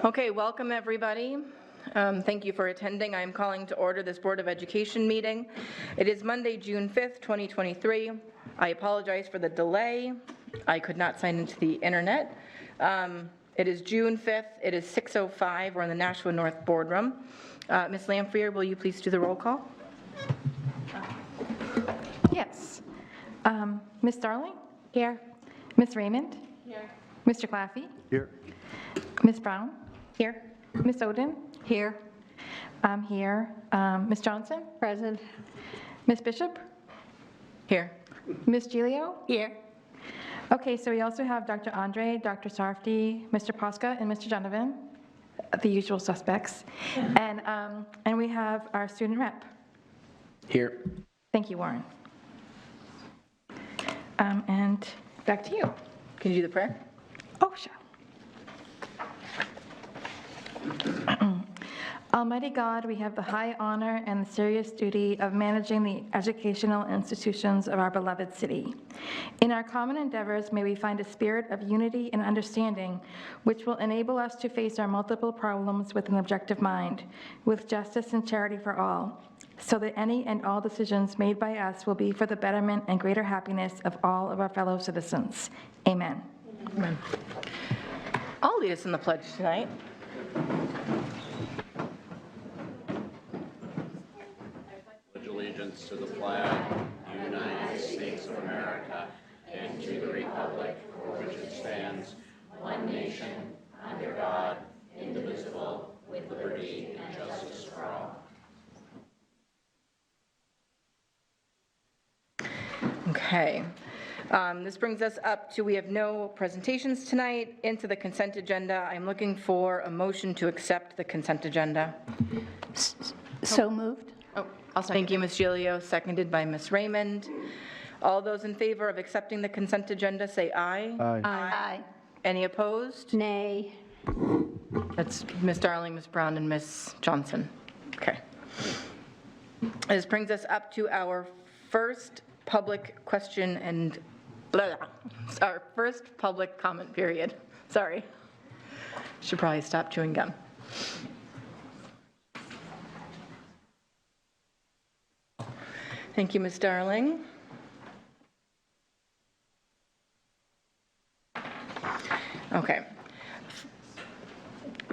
Okay, welcome everybody. Thank you for attending. I am calling to order this Board of Education meeting. It is Monday, June 5th, 2023. I apologize for the delay. I could not sign into the internet. It is June 5th. It is 6:05. We're in the Nashua North Boardroom. Ms. Lamphrier, will you please do the roll call? Yes. Ms. Darling? Here. Ms. Raymond? Here. Mr. Claffey? Here. Ms. Brown? Here. Ms. Oden? Here. I'm here. Ms. Johnson? Present. Ms. Bishop? Here. Ms. Giglio? Here. Okay, so we also have Dr. Andre, Dr. Sarfty, Mr. Posca, and Mr. Donovan, the usual suspects. And we have our student rep. Here. Thank you, Warren. And back to you. Can you do the prayer? Oh, sure. Almighty God, we have the high honor and the serious duty of managing the educational institutions of our beloved city. In our common endeavors, may we find a spirit of unity and understanding which will enable us to face our multiple problems with an objective mind, with justice and charity for all, so that any and all decisions made by us will be for the betterment and greater happiness of all of our fellow citizens. Amen. Amen. I'll lead us in the pledge tonight. Allegiance to the flag of the United States of America and to the republic for which it stands, one nation, under God, indivisible, with liberty and justice for all. Okay. This brings us up to, we have no presentations tonight, into the consent agenda. I'm looking for a motion to accept the consent agenda. So moved. Thank you, Ms. Giglio, seconded by Ms. Raymond. All those in favor of accepting the consent agenda, say aye. Aye. Aye. Any opposed? Nay. That's Ms. Darling, Ms. Brown, and Ms. Johnson. Okay. This brings us up to our first public question and our first public comment period. Sorry. Should probably stop chewing gum. Thank you, Ms. Darling. Okay.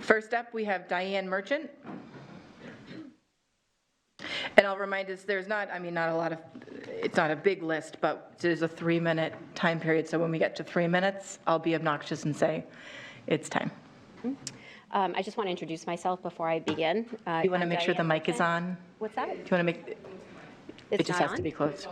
First up, we have Diane Merchant. And I'll remind us, there's not a lot of, it's not a big list, but there's a 3-minute time period. So when we get to 3 minutes, I'll be obnoxious and say, it's time. I just want to introduce myself before I begin. You want to make sure the mic is on? What's that? Do you want to make, it just has to be close.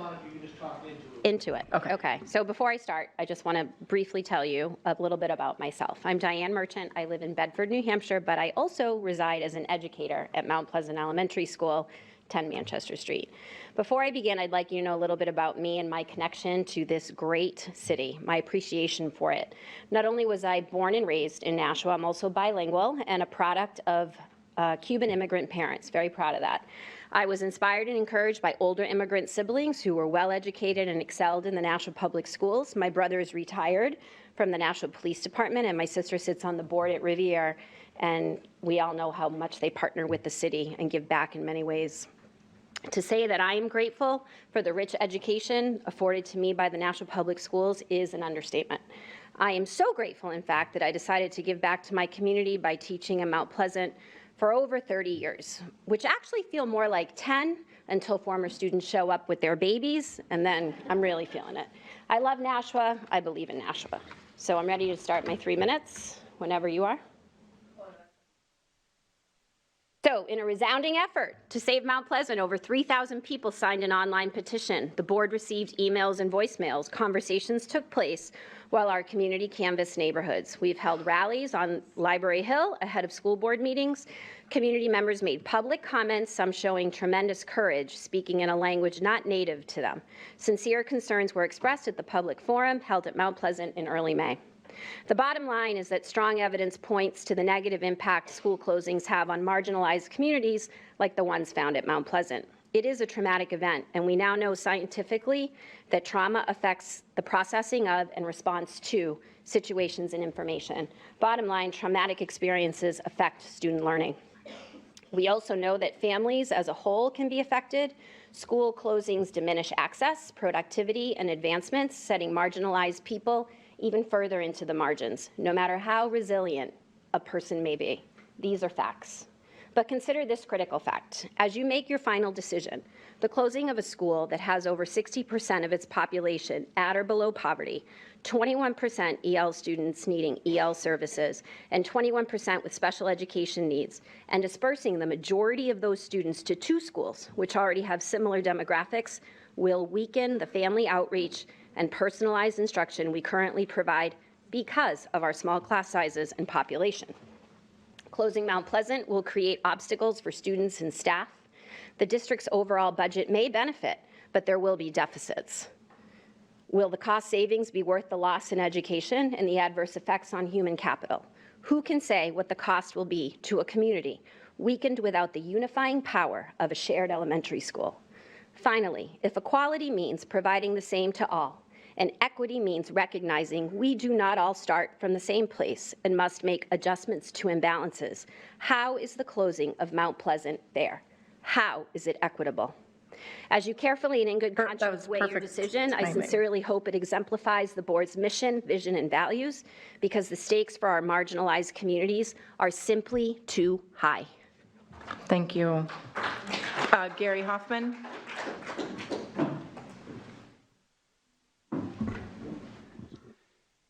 Into it. Okay. So before I start, I just want to briefly tell you a little bit about myself. I'm Diane Merchant. I live in Bedford, New Hampshire, but I also reside as an educator at Mount Pleasant Elementary School, 10 Manchester Street. Before I begin, I'd like you to know a little bit about me and my connection to this great city, my appreciation for it. Not only was I born and raised in Nashua, I'm also bilingual and a product of Cuban immigrant parents. Very proud of that. I was inspired and encouraged by older immigrant siblings who were well educated and excelled in the Nashua Public Schools. My brother is retired from the Nashua Police Department, and my sister sits on the board at Riviere, and we all know how much they partner with the city and give back in many ways. To say that I am grateful for the rich education afforded to me by the Nashua Public Schools is an understatement. I am so grateful, in fact, that I decided to give back to my community by teaching in Mount Pleasant for over 30 years, which actually feel more like 10 until former students show up with their babies, and then I'm really feeling it. I love Nashua. I believe in Nashua. So I'm ready to start my 3 minutes whenever you are. So, in a resounding effort to save Mount Pleasant, over 3,000 people signed an online petition. The board received emails and voicemails. Conversations took place while our community canvassed neighborhoods. We've held rallies on Library Hill ahead of school board meetings. Community members made public comments, some showing tremendous courage, speaking in a language not native to them. Sincere concerns were expressed at the public forum held at Mount Pleasant in early May. The bottom line is that strong evidence points to the negative impact school closings have on marginalized communities like the ones found at Mount Pleasant. It is a traumatic event, and we now know scientifically that trauma affects the processing of and response to situations and information. Bottom line, traumatic experiences affect student learning. We also know that families as a whole can be affected. School closings diminish access, productivity, and advancements, setting marginalized people even further into the margins, no matter how resilient a person may be. These are facts. But consider this critical fact. As you make your final decision, the closing of a school that has over 60% of its population at or below poverty, 21% EL students needing EL services, and 21% with special education needs, and dispersing the majority of those students to 2 schools, which already have similar demographics, will weaken the family outreach and personalized instruction we currently provide because of our small class sizes and population. Closing Mount Pleasant will create obstacles for students and staff. The district's overall budget may benefit, but there will be deficits. Will the cost savings be worth the loss in education and the adverse effects on human capital? Who can say what the cost will be to a community weakened without the unifying power of a shared elementary school? Finally, if equality means providing the same to all, and equity means recognizing we do not all start from the same place and must make adjustments to imbalances, how is the closing of Mount Pleasant fair? How is it equitable? As you carefully and in good conscience weigh your decision, I sincerely hope it exemplifies the board's mission, vision, and values, because the stakes for our marginalized communities are simply too high. Thank you. Gary Hoffman.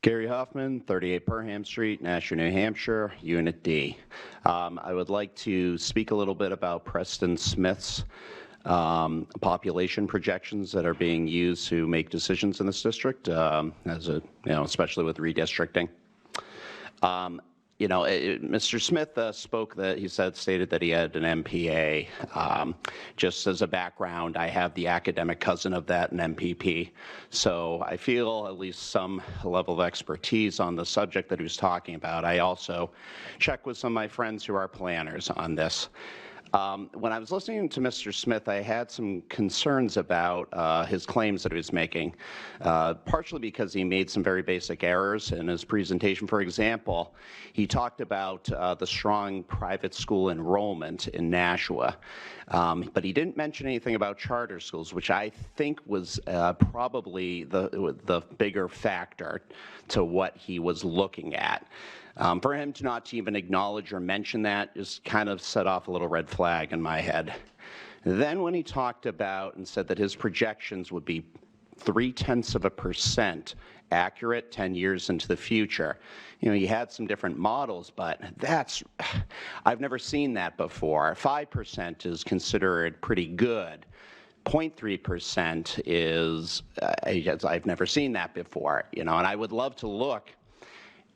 Gary Hoffman, 38 Perham Street, Nashua, New Hampshire, Unit D. I would like to speak a little bit about Preston Smith's population projections that are being used to make decisions in this district, especially with redistricting. Mr. Smith spoke that he stated that he had an MPA. Just as a background, I have the academic cousin of that, an MPP. So I feel at least some level of expertise on the subject that he was talking about. I also check with some of my friends who are planners on this. When I was listening to Mr. Smith, I had some concerns about his claims that he was making, partially because he made some very basic errors in his presentation. For example, he talked about the strong private school enrollment in Nashua, but he didn't mention anything about charter schools, which I think was probably the bigger factor to what he was looking at. For him to not even acknowledge or mention that just kind of set off a little red flag in my head. Then when he talked about and said that his projections would be 0.3% accurate 10 years into the future, he had some different models, but I've never seen that before. 5% is considered pretty good. 0.3% is, I've never seen that before, and I would love to look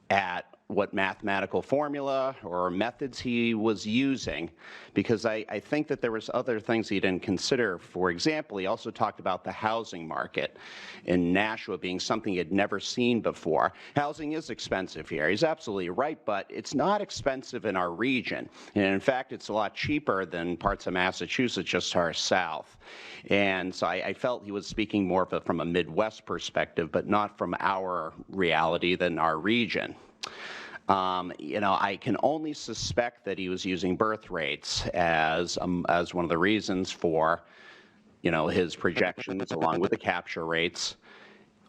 at what mathematical formula or methods he was using, because I think that there was other things he didn't consider. For example, he also talked about the housing market in Nashua being something he had never seen before. Housing is expensive here. He's absolutely right, but it's not expensive in our region. And in fact, it's a lot cheaper than parts of Massachusetts just to our south. And so I felt he was speaking more from a Midwest perspective, but not from our reality than our region. I can only suspect that he was using birth rates as one of the reasons for, his projections along with the capture rates.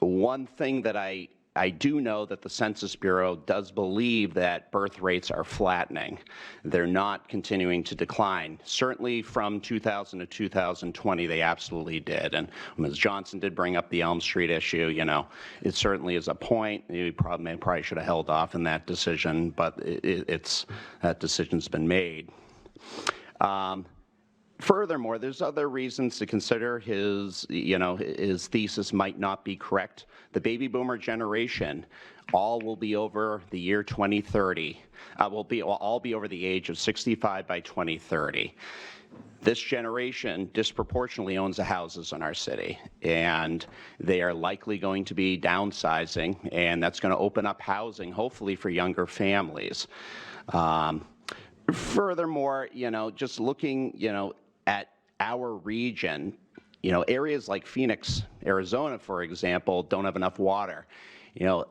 One thing that I do know that the Census Bureau does believe that birth rates are flattening. They're not continuing to decline. Certainly from 2000 to 2020, they absolutely did. And Ms. Johnson did bring up the Elm Street issue. It certainly is a point. We probably should have held off in that decision, but that decision's been made. Furthermore, there's other reasons to consider his thesis might not be correct. The baby boomer generation all will be over the year 2030. Will all be over the age of 65 by 2030. This generation disproportionately owns the houses in our city, and they are likely going to be downsizing, and that's going to open up housing, hopefully, for younger families. Furthermore, just looking, at our region, you know, areas like Phoenix, Arizona, for example, don't have enough water. You know,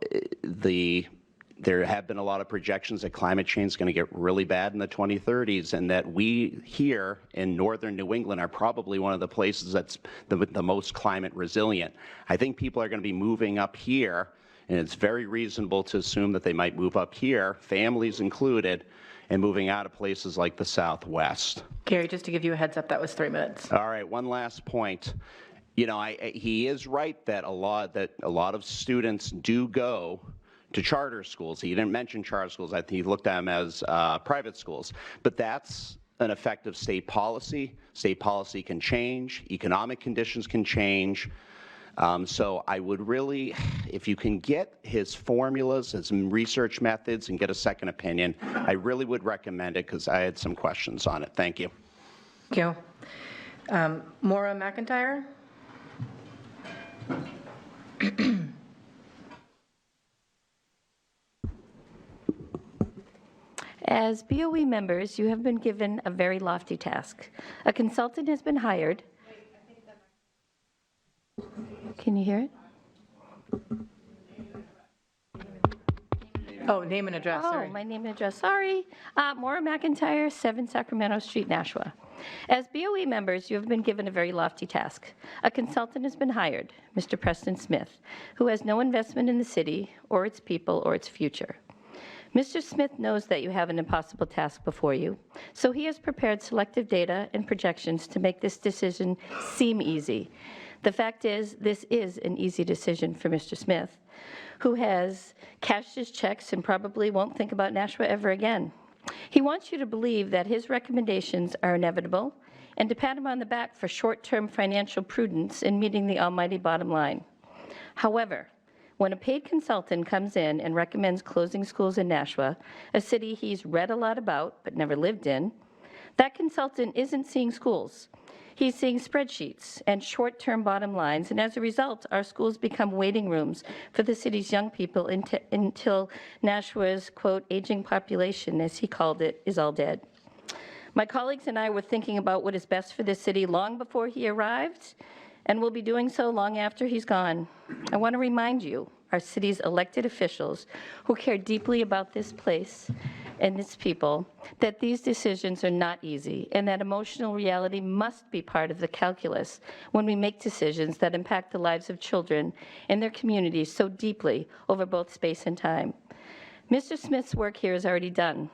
there have been a lot of projections that climate change is going to get really bad in the 2030s, and that we here in northern New England are probably one of the places that's the most climate resilient. I think people are going to be moving up here, and it's very reasonable to assume that they might move up here, families included, and moving out of places like the Southwest. Gary, just to give you a heads up, that was 3 minutes. All right, one last point. You know, he is right that a lot of students do go to charter schools. He didn't mention charter schools. I think he looked at them as private schools. But that's an effective state policy. State policy can change. Economic conditions can change. So I would really, if you can get his formulas, his research methods, and get a second opinion, I really would recommend it because I had some questions on it. Thank you. Thank you. Maura McIntyre? As BOE members, you have been given a very lofty task. A consultant has been hired. Can you hear it? Oh, name and address, sorry. Oh, my name and address, sorry. Maura McIntyre, 7 Sacramento Street, Nashua. As BOE members, you have been given a very lofty task. A consultant has been hired, Mr. Preston Smith, who has no investment in the city or its people or its future. Mr. Smith knows that you have an impossible task before you, so he has prepared selective data and projections to make this decision seem easy. The fact is, this is an easy decision for Mr. Smith, who has cashed his checks and probably won't think about Nashua ever again. He wants you to believe that his recommendations are inevitable and to pat him on the back for short-term financial prudence in meeting the almighty bottom line. However, when a paid consultant comes in and recommends closing schools in Nashua, a city he's read a lot about but never lived in, that consultant isn't seeing schools. He's seeing spreadsheets and short-term bottom lines, and as a result, our schools become waiting rooms for the city's young people until Nashua's, quote, aging population, as he called it, is all dead. My colleagues and I were thinking about what is best for this city long before he arrived, and will be doing so long after he's gone. I want to remind you, our city's elected officials who care deeply about this place and its people, that these decisions are not easy and that emotional reality must be part of the calculus when we make decisions that impact the lives of children and their communities so deeply over both space and time. Mr. Smith's work here is already done,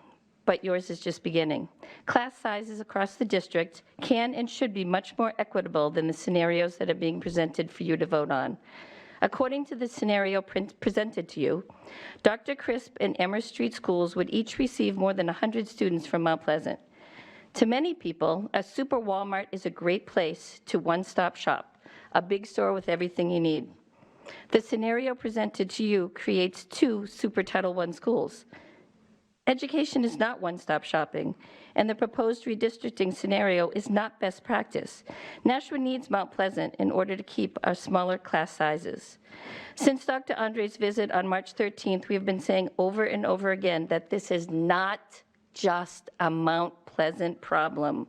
but yours is just beginning. Class sizes across the district can and should be much more equitable than the scenarios that are being presented for you to vote on. According to the scenario presented to you, Dr. Crisp and Amherst Street schools would each receive more than 100 students from Mount Pleasant. To many people, a super Walmart is a great place to one-stop shop, a big store with everything you need. The scenario presented to you creates 2 super Title I schools. Education is not one-stop shopping, and the proposed redistricting scenario is not best practice. Nashua needs Mount Pleasant in order to keep our smaller class sizes. Since Dr. Andre's visit on March 13th, we have been saying over and over again that this is not just a Mount Pleasant problem.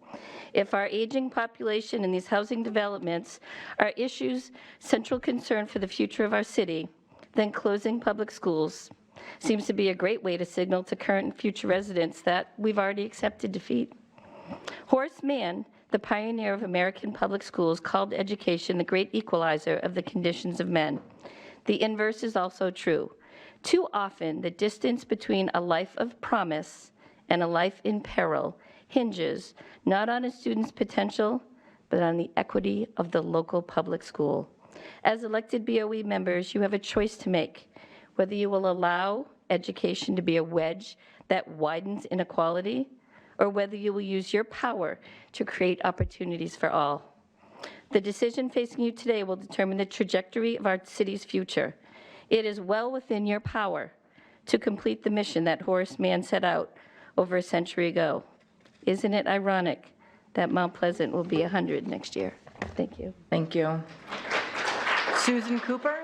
If our aging population and these housing developments are issues central concern for the future of our city, then closing public schools seems to be a great way to signal to current and future residents that we've already accepted defeat. Horace Mann, the pioneer of American public schools, called education the great equalizer of the conditions of men. The inverse is also true. Too often, the distance between a life of promise and a life in peril hinges not on a student's potential, but on the equity of the local public school. As elected BOE members, you have a choice to make, whether you will allow education to be a wedge that widens inequality, or whether you will use your power to create opportunities for all. The decision facing you today will determine the trajectory of our city's future. It is well within your power to complete the mission that Horace Mann set out over a century ago. Isn't it ironic that Mount Pleasant will be 100 next year? Thank you. Thank you. Susan Cooper?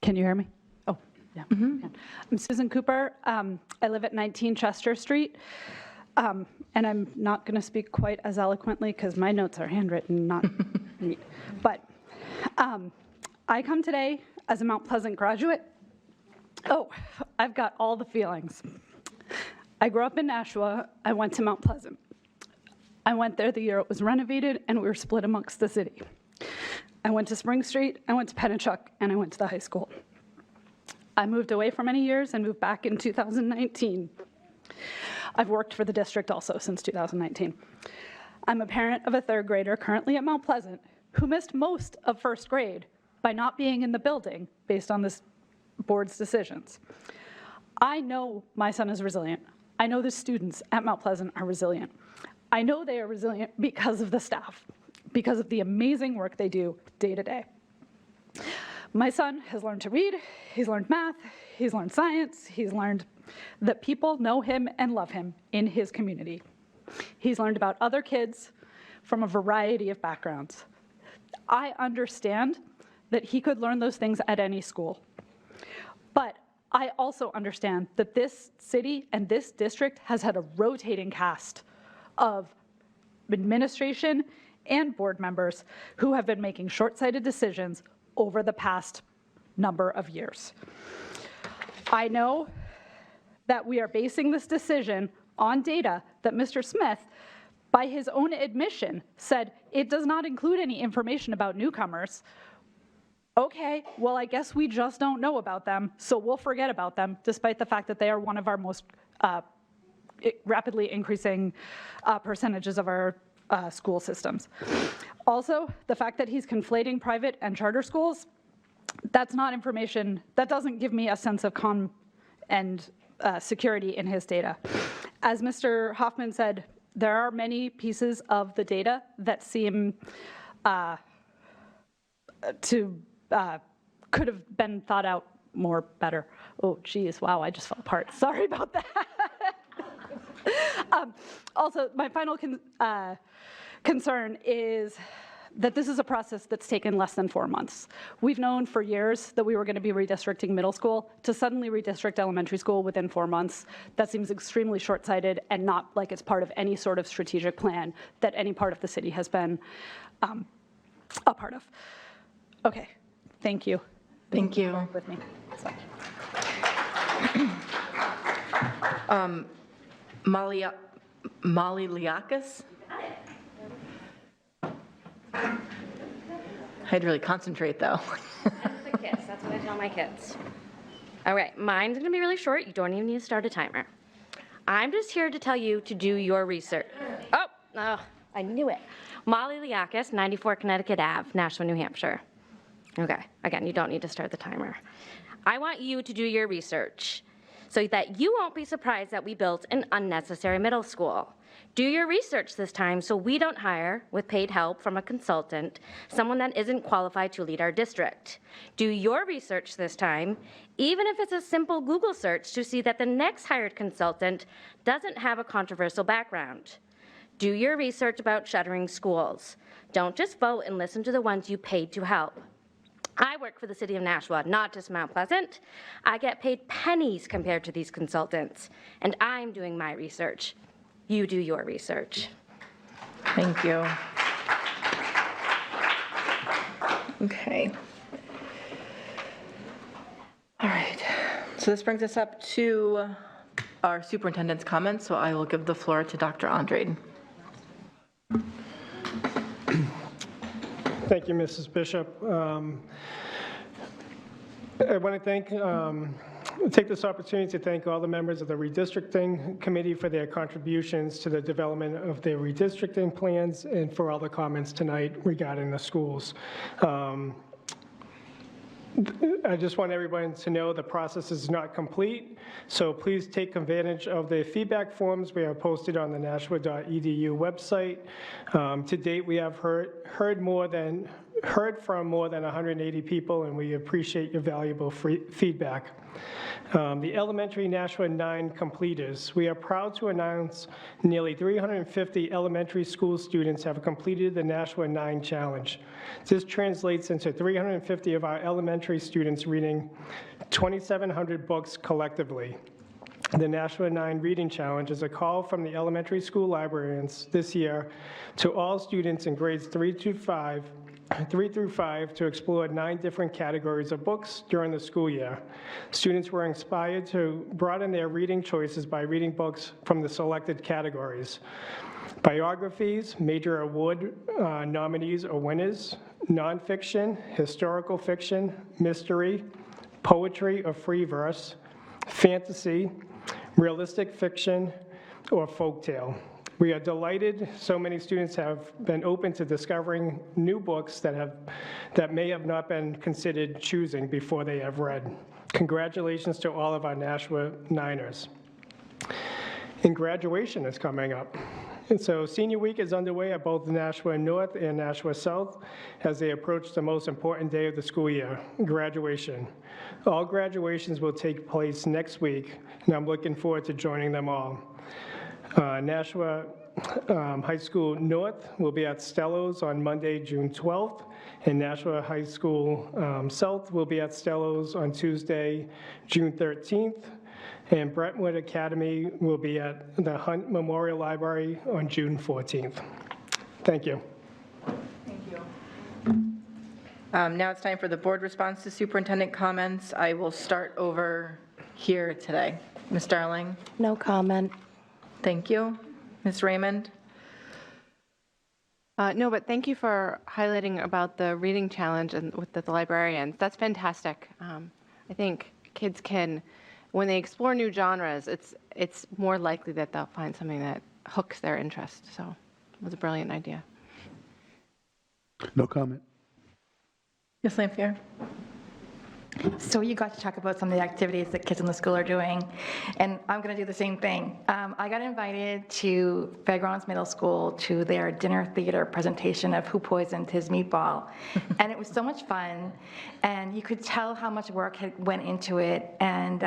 Can you hear me? Oh, Yeah. I'm Susan Cooper. I live at 19 Chester Street. And I'm not going to speak quite as eloquently because my notes are handwritten, not neat. But I come today as a Mount Pleasant graduate. Oh, I've got all the feelings. I grew up in Nashua. I went to Mount Pleasant. I went there the year it was renovated and we were split amongst the city. I went to Spring Street, I went to Pennachuck, and I went to the high school. I moved away for many years and moved back in 2019. I've worked for the district also since 2019. I'm a parent of a third grader currently at Mount Pleasant who missed most of first grade by not being in the building based on this board's decisions. I know my son is resilient. I know the students at Mount Pleasant are resilient. I know they are resilient because of the staff, because of the amazing work they do day to day. My son has learned to read, he's learned math, he's learned science, he's learned that people know him and love him in his community. He's learned about other kids from a variety of backgrounds. I understand that he could learn those things at any school. But I also understand that this city and this district has had a rotating cast of administration and board members who have been making short-sighted decisions over the past number of years. I know that we are basing this decision on data that Mr. Smith, by his own admission, said it does not include any information about newcomers. Okay, well, I guess we just don't know about them, so we'll forget about them, despite the fact that they are one of our most rapidly increasing percentages of our school systems. Also, the fact that he's conflating private and charter schools, that's not information, that doesn't give me a sense of calm and security in his data. As Mr. Hoffman said, there are many pieces of the data that seem could have been thought out more better. Oh, geez, wow, I just fell apart. Sorry about that. Also, my final concern is that this is a process that's taken less than 4 months. We've known for years that we were going to be redistricting middle school. To suddenly redistrict elementary school within 4 months, that seems extremely short-sighted and not like it's part of any sort of strategic plan that any part of the city has been a part of. Okay, thank you. Thank you. With me. So. Molly Liakis? I had to really concentrate, though. That's the kids. That's what I tell my kids. All right, mine's gonna be really short. You don't even need to start a timer. I'm just here to tell you to do your research. Oh, I knew it. Molly Liakis, 94 Connecticut Ave, Nashua, New Hampshire. Okay, again, you don't need to start the timer. I want you to do your research so that you won't be surprised that we built an unnecessary middle school. Do your research this time so we don't hire, with paid help from a consultant, someone that isn't qualified to lead our district. Do your research this time, even if it's a simple Google search, to see that the next hired consultant doesn't have a controversial background. Do your research about shuttering schools. Don't just vote and listen to the ones you paid to help. I work for the city of Nashua, not just Mount Pleasant. I get paid pennies compared to these consultants, and I'm doing my research. You do your research. Thank you. Okay. All right. So this brings us up to our superintendent's comments, so I will give the floor to Dr. Andrade. Thank you, Mrs. Bishop. I want to take this opportunity to thank all the members of the redistricting committee for their contributions to the development of their redistricting plans and for all the comments tonight regarding the schools. I just want everyone to know the process is not complete, so please take advantage of the feedback forms we have posted on the nashua.edu website. To date, we have heard more than heard from more than 180 people, and we appreciate your valuable feedback. The elementary Nashua 9 completers. We are proud to announce nearly 350 elementary school students have completed the Nashua 9 challenge. This translates into 350 of our elementary students reading 2,700 books collectively. The Nashua 9 Reading Challenge is a call from the elementary school librarians this year to all students in grades 3 through 5 to explore 9 different categories of books during the school year. Students were inspired to broaden their reading choices by reading books from the selected categories: biographies, major award nominees or winners, nonfiction, historical fiction, mystery, poetry or free verse, fantasy, realistic fiction, or folktale. We are delighted so many students have been open to discovering new books that may have not been considered choosing before they have read. Congratulations to all of our Nashua Niners. And graduation is coming up. And so Senior Week is underway at both Nashua North and Nashua South as they approach the most important day of the school year, graduation. All graduations will take place next week, and I'm looking forward to joining them all. Nashua High School North will be at Stello's on Monday, June 12th, and Nashua High School South will be at Stello's on Tuesday, June 13th, and Brentwood Academy will be at the Hunt Memorial Library on June 14th. Thank you. Thank you. Now it's time for the board response to superintendent comments. I will start over here today. Ms. Darling? No comment. Thank you. Ms. Raymond? No, but thank you for highlighting about the reading challenge and with the librarians. That's fantastic. I think kids can, when they explore new genres, it's more likely that they'll find something that hooks their interest. So it was a brilliant idea. No comment. Ms. Lampier? So you got to talk about some of the activities that kids in the school are doing, and I'm going to do the same thing. I got invited to Fairgrounds Middle School to their dinner theater presentation of Who Poisoned His Meatball, and it was so much fun, and you could tell how much work had went into it, and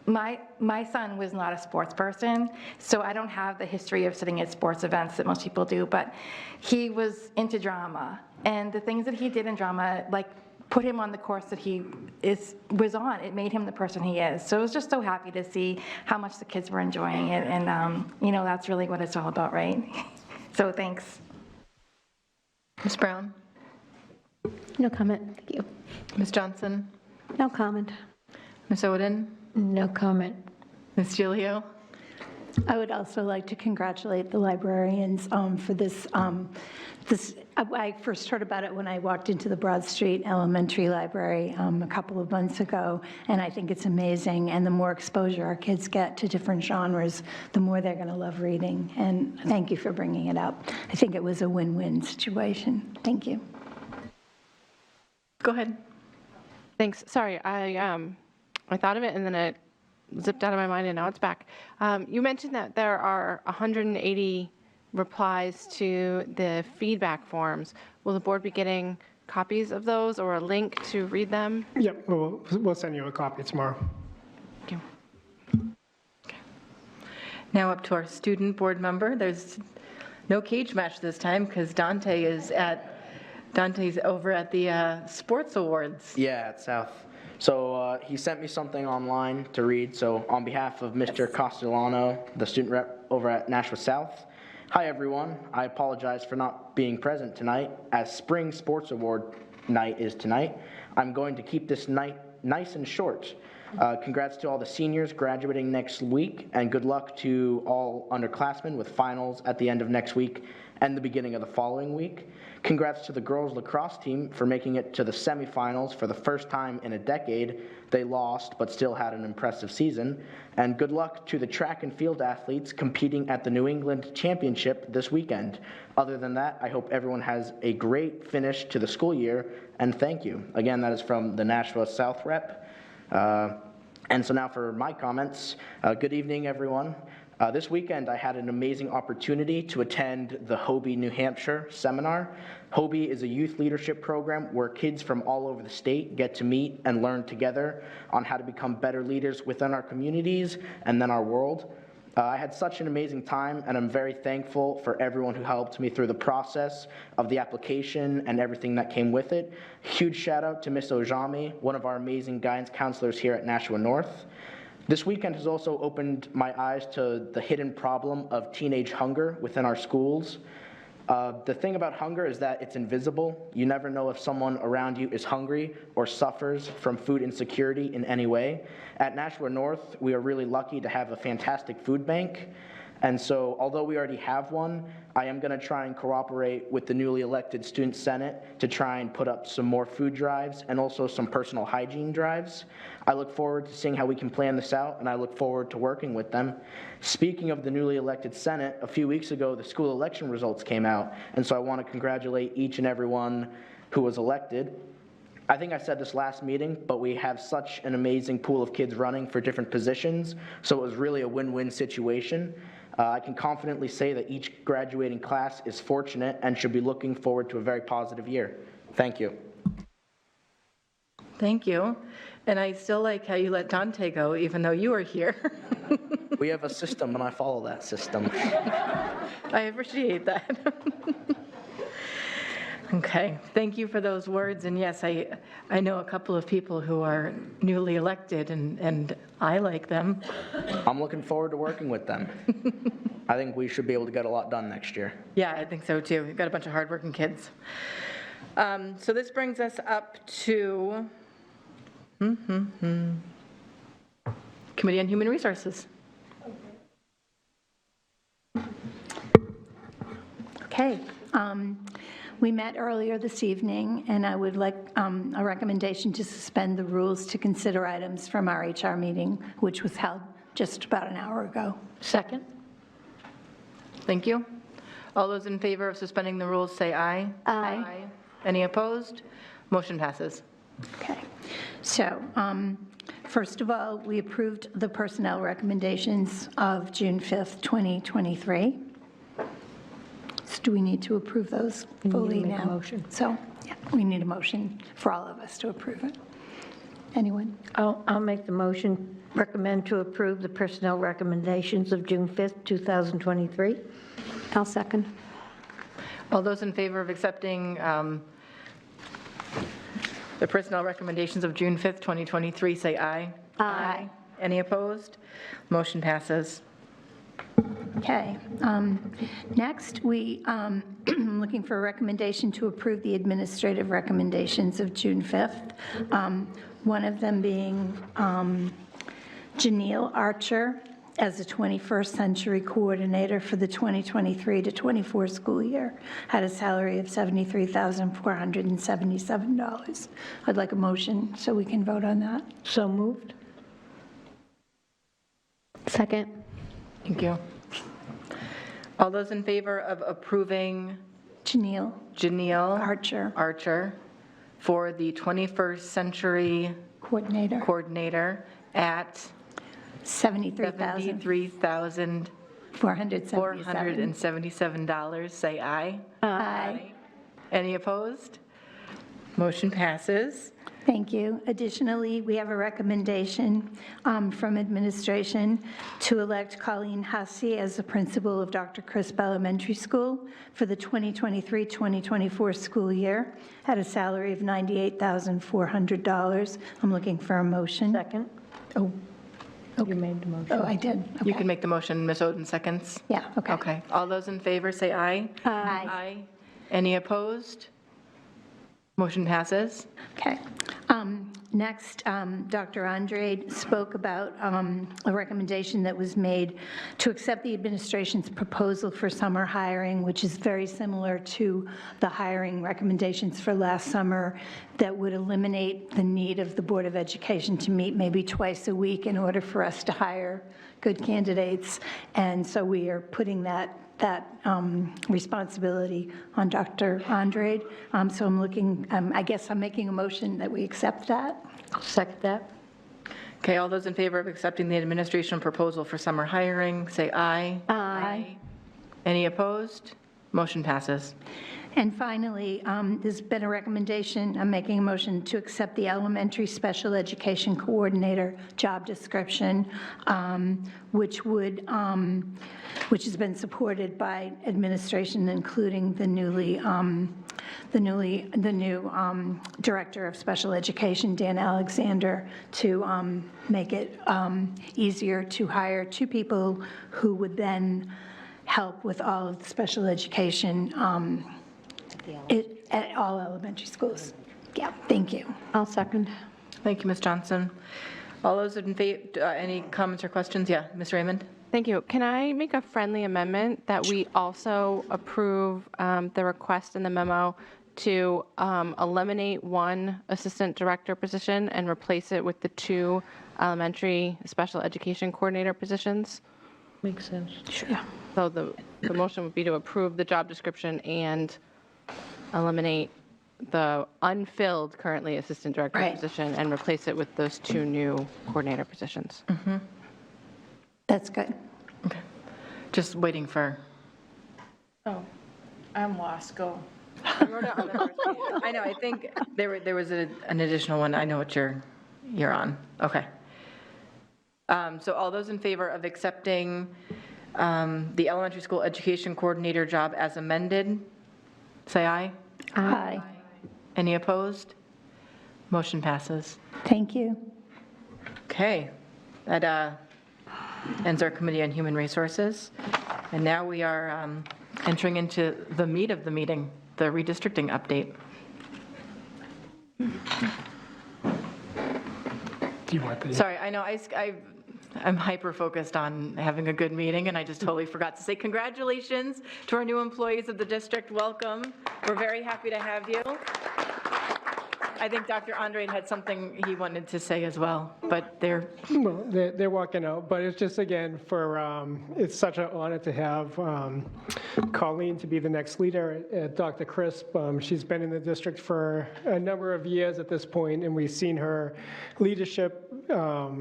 my son was not a sports person, so I don't have the history of sitting at sports events that most people do, but he was into drama, and the things that he did in drama, like, put him on the course that he was on. It made him the person he is. So I was just so happy to see how much the kids were enjoying it, and that's really what it's all about, right? So thanks. Ms. Brown? No comment. Thank you. Ms. Johnson? No comment. Ms. Oden? No comment. Ms. Gilio? I would also like to congratulate the librarians for this. I first heard about it when I walked into the Broad Street Elementary Library a couple of months ago, and I think it's amazing. And the more exposure our kids get to different genres, the more they're going to love reading. And thank you for bringing it up. I think it was a win-win situation. Thank you. Go ahead. Thanks. Sorry, I thought of it and then it zipped out of my mind and now it's back. You mentioned that there are 180 replies to the feedback forms. Will the board be getting copies of those or a link to read them? Yep, we'll send you a copy tomorrow. Thank you. Okay. Now up to our student board member. There's no cage match this time because Dante's over at the sports awards. Yeah, at South. So he sent me something online to read. So on behalf of Mr. Castellano, the student rep over at Nashua South, hi everyone. I apologize for not being present tonight as Spring Sports Award night is tonight. I'm going to keep this night nice and short. Congrats to all the seniors graduating next week, and good luck to all underclassmen with finals at the end of next week and the beginning of the following week. Congrats to the girls lacrosse team for making it to the semifinals for the first time in a decade. They lost, but still had an impressive season. And good luck to the track and field athletes competing at the New England Championship this weekend. Other than that, I hope everyone has a great finish to the school year, and thank you. Again, that is from the Nashua South rep. And so now for my comments. Good evening, everyone. This weekend, I had an amazing opportunity to attend the Hobie, New Hampshire seminar. Hobie is a youth leadership program where kids from all over the state get to meet and learn together on how to become better leaders within our communities and then our world. I had such an amazing time, and I'm very thankful for everyone who helped me through the process of the application and everything that came with it. Huge shout out to Ms. Ojami, one of our amazing guidance counselors here at Nashua North. This weekend has also opened my eyes to the hidden problem of teenage hunger within our schools. The thing about hunger is that it's invisible. You never know if someone around you is hungry or suffers from food insecurity in any way. At Nashua North, we are really lucky to have a fantastic food bank. And so, although we already have one, I am going to try and cooperate with the newly elected Student Senate to try and put up some more food drives and also some personal hygiene drives. I look forward to seeing how we can plan this out, and I look forward to working with them. Speaking of the newly elected Senate, a few weeks ago, the school election results came out, and so I want to congratulate each and everyone who was elected. I think I said this last meeting, but we have such an amazing pool of kids running for different positions, so it was really a win-win situation. I can confidently say that each graduating class is fortunate and should be looking forward to a very positive year. Thank you. Thank you. And I still like how you let Dante go, even though you were here. We have a system, and I follow that system. I appreciate that. Okay, thank you for those words. And yes, I know a couple of people who are newly elected, and I like them. I'm looking forward to working with them. I think we should be able to get a lot done next year. Yeah, I think so too. We've got a bunch of hardworking kids. So this brings us up to Committee on Human Resources. Okay. We met earlier this evening, and I would like a recommendation to suspend the rules to consider items from our HR meeting, which was held just about an hour ago. Second? Thank you. All those in favor of suspending the rules, say aye. Aye. Any opposed? Motion passes. Okay. So, first of all, we approved the personnel recommendations of June 5th, 2023. So do we need to approve those fully now? make a motion. So, yeah, we need a motion for all of us to approve it. Anyone? I'll make the motion, recommend to approve the personnel recommendations of June 5th, 2023. I'll second. All those in favor of accepting the personnel recommendations of June 5th, 2023, say aye. Aye. Any opposed? Motion passes. Okay. Next, we looking for a recommendation to approve the administrative recommendations of June 5th. One of them being Janelle Archer as a 21st Century Coordinator for the 2023 to 24 school year, had a salary of $73,477. I'd like a motion so we can vote on that. So moved. Second. Thank you. All those in favor of approving Janelle Janelle Archer, for the 21st Century Coordinator, Coordinator at $73,477. $73,477, say aye. Aye. Any opposed? Motion passes. Thank you. Additionally, we have a recommendation from administration to elect Colleen Hussey as the principal of Dr. Crisp Elementary School for the 2023-2024 school year at a salary of $98,400. I'm looking for a motion. Second. Oh, You made the motion. oh, I did. You Okay. can make the motion, Ms. Oden seconds. Yeah, okay. Okay. All those in favor, say aye. Aye. Aye. Any opposed? Motion passes. Okay. Next, Dr. Andrade spoke about a recommendation that was made to accept the administration's proposal for summer hiring, which is very similar to the hiring recommendations for last summer, that would eliminate the need of the Board of Education to meet maybe twice a week in order for us to hire good candidates. And so we are putting that responsibility on Dr. Andrade. So I'm looking, I guess I'm making a motion that we accept that. I'll second that. Okay, all those in favor of accepting the administration proposal for summer hiring, say aye. Aye. Any opposed? Motion passes. And finally, there's been a recommendation, I'm making a motion to accept the elementary special education coordinator job description, which has been supported by administration, including the new director of special education, Dan Alexander, to make it easier to hire 2 people who would then help with all of the special education at all elementary schools. Yeah, thank you. I'll second. Thank you, Ms. Johnson. All those in favor, any comments or questions? Yeah, Ms. Raymond? Thank you. Can I make a friendly amendment that we also approve the request in the memo to eliminate 1 assistant director position and replace it with the 2 elementary special education coordinator positions? Makes sense. Sure. So the motion would be to approve the job description and eliminate the unfilled currently assistant director Right. position and replace it with those 2 new coordinator positions. That's good. Okay. Just waiting for, Oh, I'm lost, go. I wrote it on the first page. I know, I think there was an additional one. I know what you're on. Okay. So all those in favor of accepting the elementary school education coordinator job as amended, say aye. Aye. Any opposed? Motion passes. Thank you. Okay, that ends our Committee on Human Resources. And now we are entering into the meat of the meeting, the redistricting update. Do you want the? Sorry, I know I'm hyper-focused on having a good meeting, and I just totally forgot to say congratulations to our new employees of the district. Welcome. We're very happy to have you. I think Dr. Andre had something he wanted to say as well, but Well, they're walking out, but it's just, again, it's such an honor to have Colleen to be the next leader at Dr. Crisp. She's been in the district for a number of years at this point, and we've seen her leadership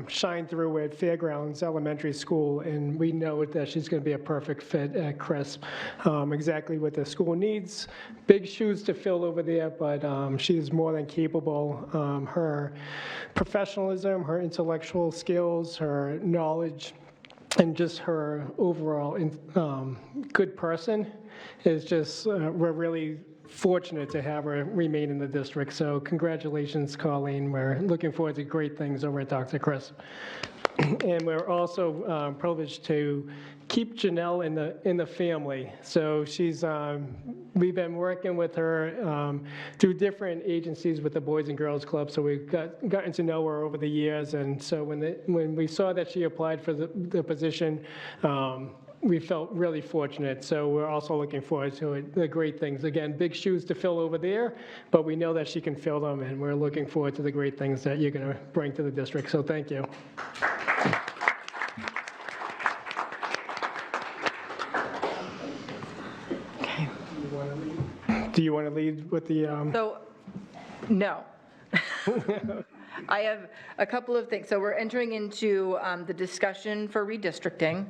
shine through at Fairgrounds Elementary School, and we know that she's going to be a perfect fit at Crisp. Exactly what the school needs. Big shoes to fill over there, but she's more than capable. Her professionalism, her intellectual skills, her knowledge, and just her overall good person is just, we're really fortunate to have her remain in the district. So congratulations, Colleen. We're looking forward to great things over at Dr. Chris. And we're also privileged to keep Janelle in the family. So we've been working with her through different agencies with the Boys and Girls Club. So we've gotten to know her over the years. And so when we saw that she applied for the position, we felt really fortunate. So we're also looking forward to it, the great things. Again, big shoes to fill over there, but we know that she can fill them, and we're looking forward to the great things that you're going to bring to the district. So thank you. okay. Do you want to lead with the? So, no. I have a couple of things. So we're entering into the discussion for redistricting.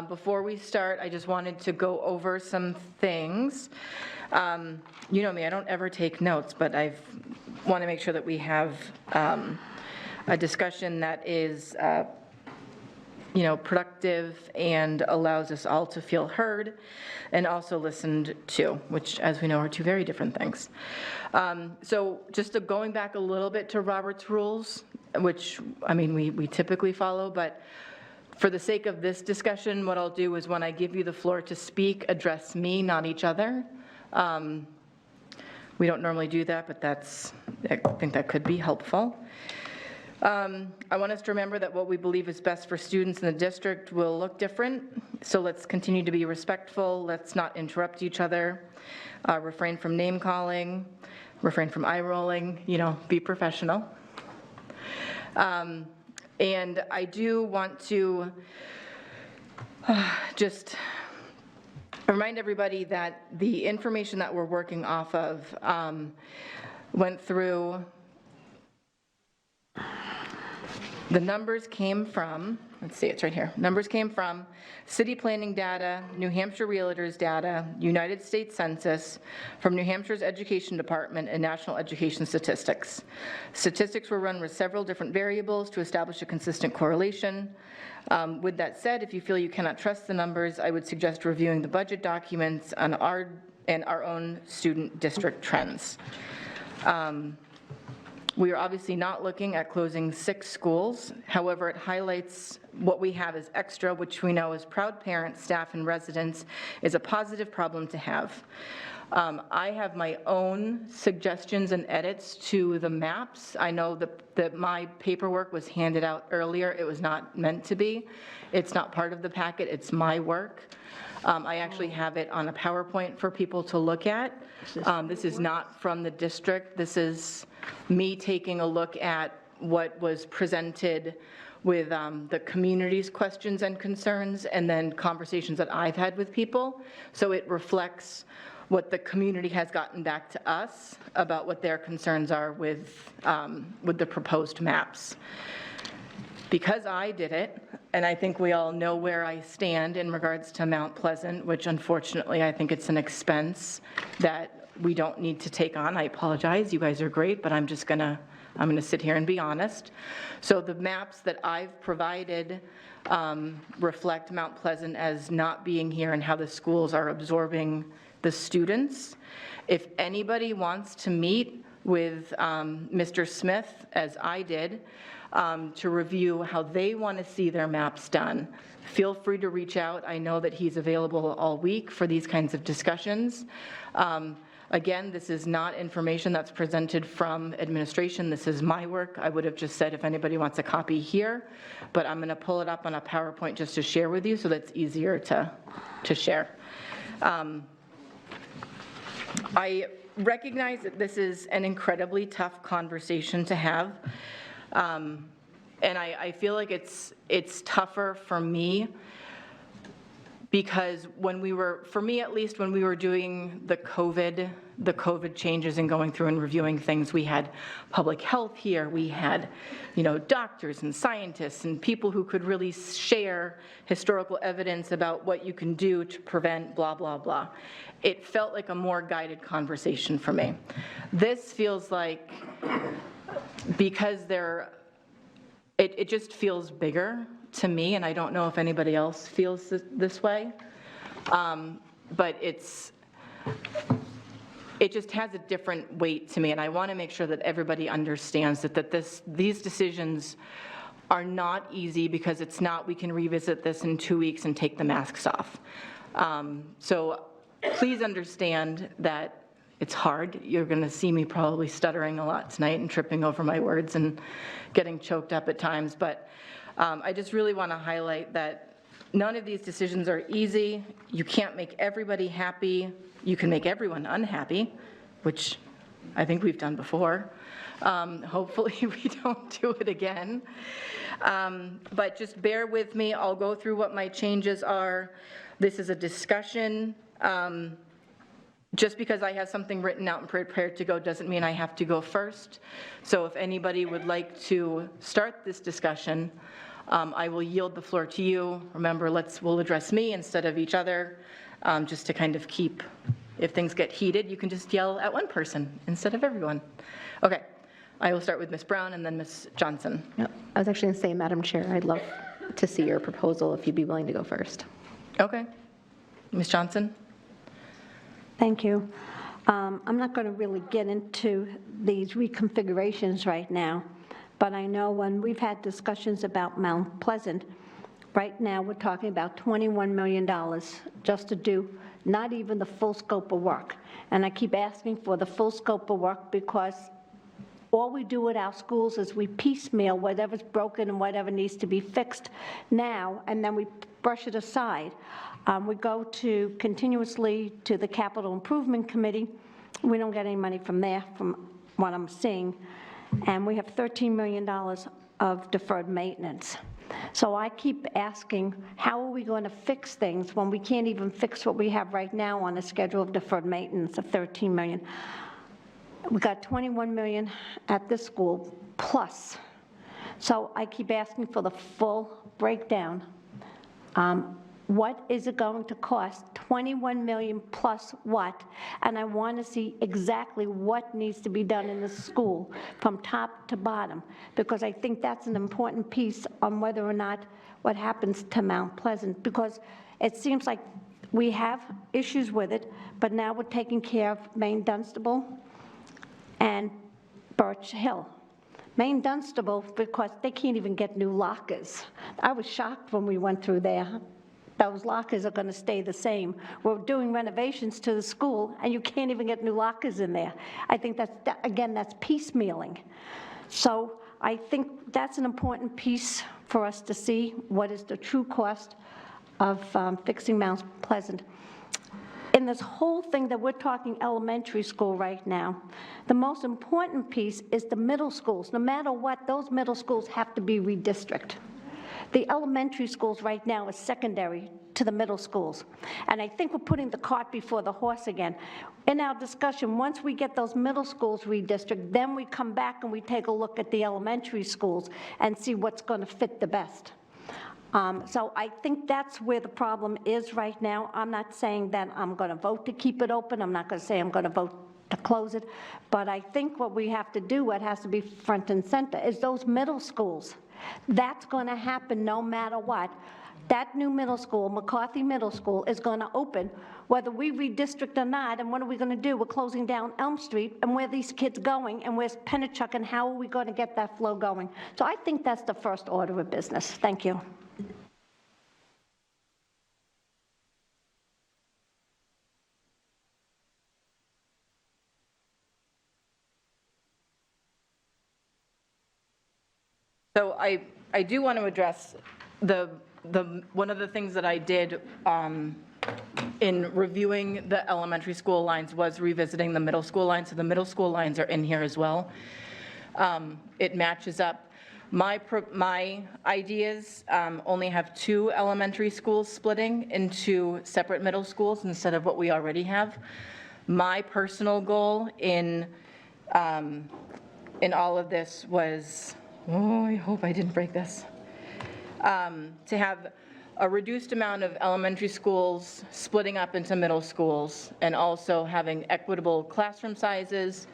Before we start, I just wanted to go over some things. You know me, I don't ever take notes, but I want to make sure that we have a discussion that is productive and allows us all to feel heard and also listened to, which, as we know, are 2 very different things. So just going back a little bit to Robert's rules, which, I mean, we typically follow, but for the sake of this discussion, what I'll do is when I give you the floor to speak, address me, not each other. We don't normally do that, but I think that could be helpful. I want us to remember that what we believe is best for students in the district will look different, so let's continue to be respectful, let's not interrupt each other, refrain from name calling, refrain from eye rolling, be professional. And I do want to just remind everybody that the information that we're working off of went through The numbers came from, let's see, it's right here. Numbers came from city planning data, New Hampshire Realtors data, United States Census, from New Hampshire's Education Department, and National Education Statistics. Statistics were run with several different variables to establish a consistent correlation. With that said, if you feel you cannot trust the numbers, I would suggest reviewing the budget documents and our own student district trends. We are obviously not looking at closing 6 schools. However, it highlights what we have as extra, which we know as proud parents, staff, and residents is a positive problem to have. I have my own suggestions and edits to the maps. I know that my paperwork was handed out earlier. It was not meant to be. It's not part of the packet. It's my work. I actually have it on a PowerPoint for people to look at. This is not from the district. This is me taking a look at what was presented with the community's questions and concerns, and then conversations that I've had with people. So it reflects what the community has gotten back to us about what their concerns are with the proposed maps. Because I did it, and I think we all know where I stand in regards to Mount Pleasant, which unfortunately I think it's an expense that we don't need to take on. I apologize, you guys are great, but I'm gonna sit here and be honest. So the maps that I've provided reflect Mount Pleasant as not being here and how the schools are absorbing the students. If anybody wants to meet with Mr. Smith, as I did, to review how they want to see their maps done, feel free to reach out. I know that he's available all week for these kinds of discussions. Again, this is not information that's presented from administration. This is my work. I would have just said if anybody wants a copy here, but I'm going to pull it up on a PowerPoint just to share with you so that's easier to share. I recognize that this is an incredibly tough conversation to have. And I feel like it's tougher for me because for me at least, when we were doing the COVID changes and going through and reviewing things, we had public health here, we had, doctors and scientists and people who could really share historical evidence about what you can do to prevent blah, blah, blah. It felt like a more guided conversation for me. This feels like, because it just feels bigger to me, and I don't know if anybody else feels this way, but it just has a different weight to me, and I want to make sure that everybody understands that these decisions are not easy, because it's not we can revisit this in 2 weeks and take the masks off. So please understand that it's hard. You're going to see me probably stuttering a lot tonight and tripping over my words and getting choked up at times, but I just really want to highlight that none of these decisions are easy. You can't make everybody happy. You can make everyone unhappy, which I think we've done before. Hopefully we don't do it again. But just bear with me. I'll go through what my changes are. This is a discussion. Just because I have something written out and prepared to go doesn't mean I have to go first. So if anybody would like to start this discussion, I will yield the floor to you. Remember, we'll address me instead of each other, just to kind of keep, if things get heated, you can just yell at one person instead of everyone. Okay, I will start with Ms. Brown and then Ms. Johnson. Yep. I was actually going to say, Madam Chair, I'd love to see your proposal if you'd be willing to go first. Okay. Ms. Johnson? Thank you. I'm not going to really get into these reconfigurations right now, but I know when we've had discussions about Mount Pleasant, right now we're talking about $21 million just to do not even the full scope of work. And I keep asking for the full scope of work because all we do at our schools is we piecemeal whatever's broken and whatever needs to be fixed now, and then we brush it aside. We go continuously to the Capital Improvement Committee. We don't get any money from there, from what I'm seeing. And we have $13 million of deferred maintenance. So I keep asking, how are we going to fix things when we can't even fix what we have right now on a schedule of deferred maintenance of $13 million? We got $21 million at this school plus So I keep asking for the full breakdown. What is it going to cost? 21 million plus what? And I want to see exactly what needs to be done in the school from top to bottom, because I think that's an important piece on whether or not what happens to Mount Pleasant, because it seems like we have issues with it, but now we're taking care of Maine Dunstable and Birch Hill. Maine Dunstable, because they can't even get new lockers. I was shocked when we went through there. Those lockers are going to stay the same. We're doing renovations to the school, and you can't even get new lockers in there. I think again, that's piecemealing. So I think that's an important piece for us to see, what is the true cost of fixing Mount Pleasant. In this whole thing that we're talking elementary school right now, the most important piece is the middle schools. No matter what, those middle schools have to be redistricted. The elementary schools right now is secondary to the middle schools. And I think we're putting the cart before the horse again. In our discussion, once we get those middle schools redistricted, then we come back and we take a look at the elementary schools and see what's going to fit the best. So I think that's where the problem is right now. I'm not saying that I'm going to vote to keep it open. I'm not going to say I'm going to vote to close it. But I think what we have to do, what has to be front and center, is those middle schools. That's going to happen no matter what. That new middle school, McCarthy Middle School, is going to open whether we redistrict or not. And what are we going to do? We're closing down Elm Street, and where are these kids going, and where's Pennachuck, and how are we going to get that flow going? So I think that's the first order of business. Thank you. So I do want to address one of the things that I did in reviewing the elementary school lines was revisiting the middle school lines. So the middle school lines are in here as well. It matches up. My ideas only have 2 elementary schools splitting into separate middle schools instead of what we already have. My personal goal in all of this was, oh, I hope I didn't break this, to have a reduced amount of elementary schools splitting up into middle schools, and also having equitable classroom sizes,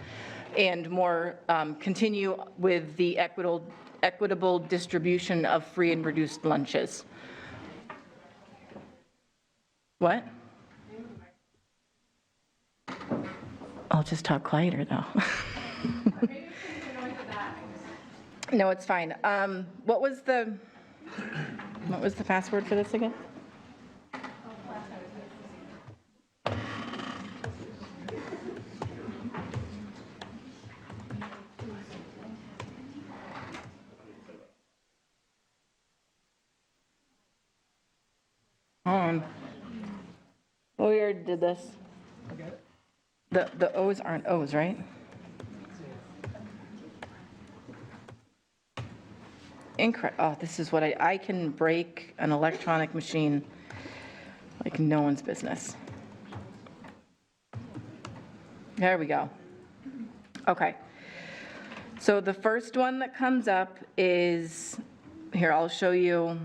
and more continue with the equitable distribution of free and reduced lunches. What? I'll just talk quieter though. No, it's fine. What was the password for this again? We already did this. The O's aren't O's, right? Incorrect. Oh, this is what I can break an electronic machine like no one's business. There we go. Okay. So the first one that comes up is, here, I'll show you.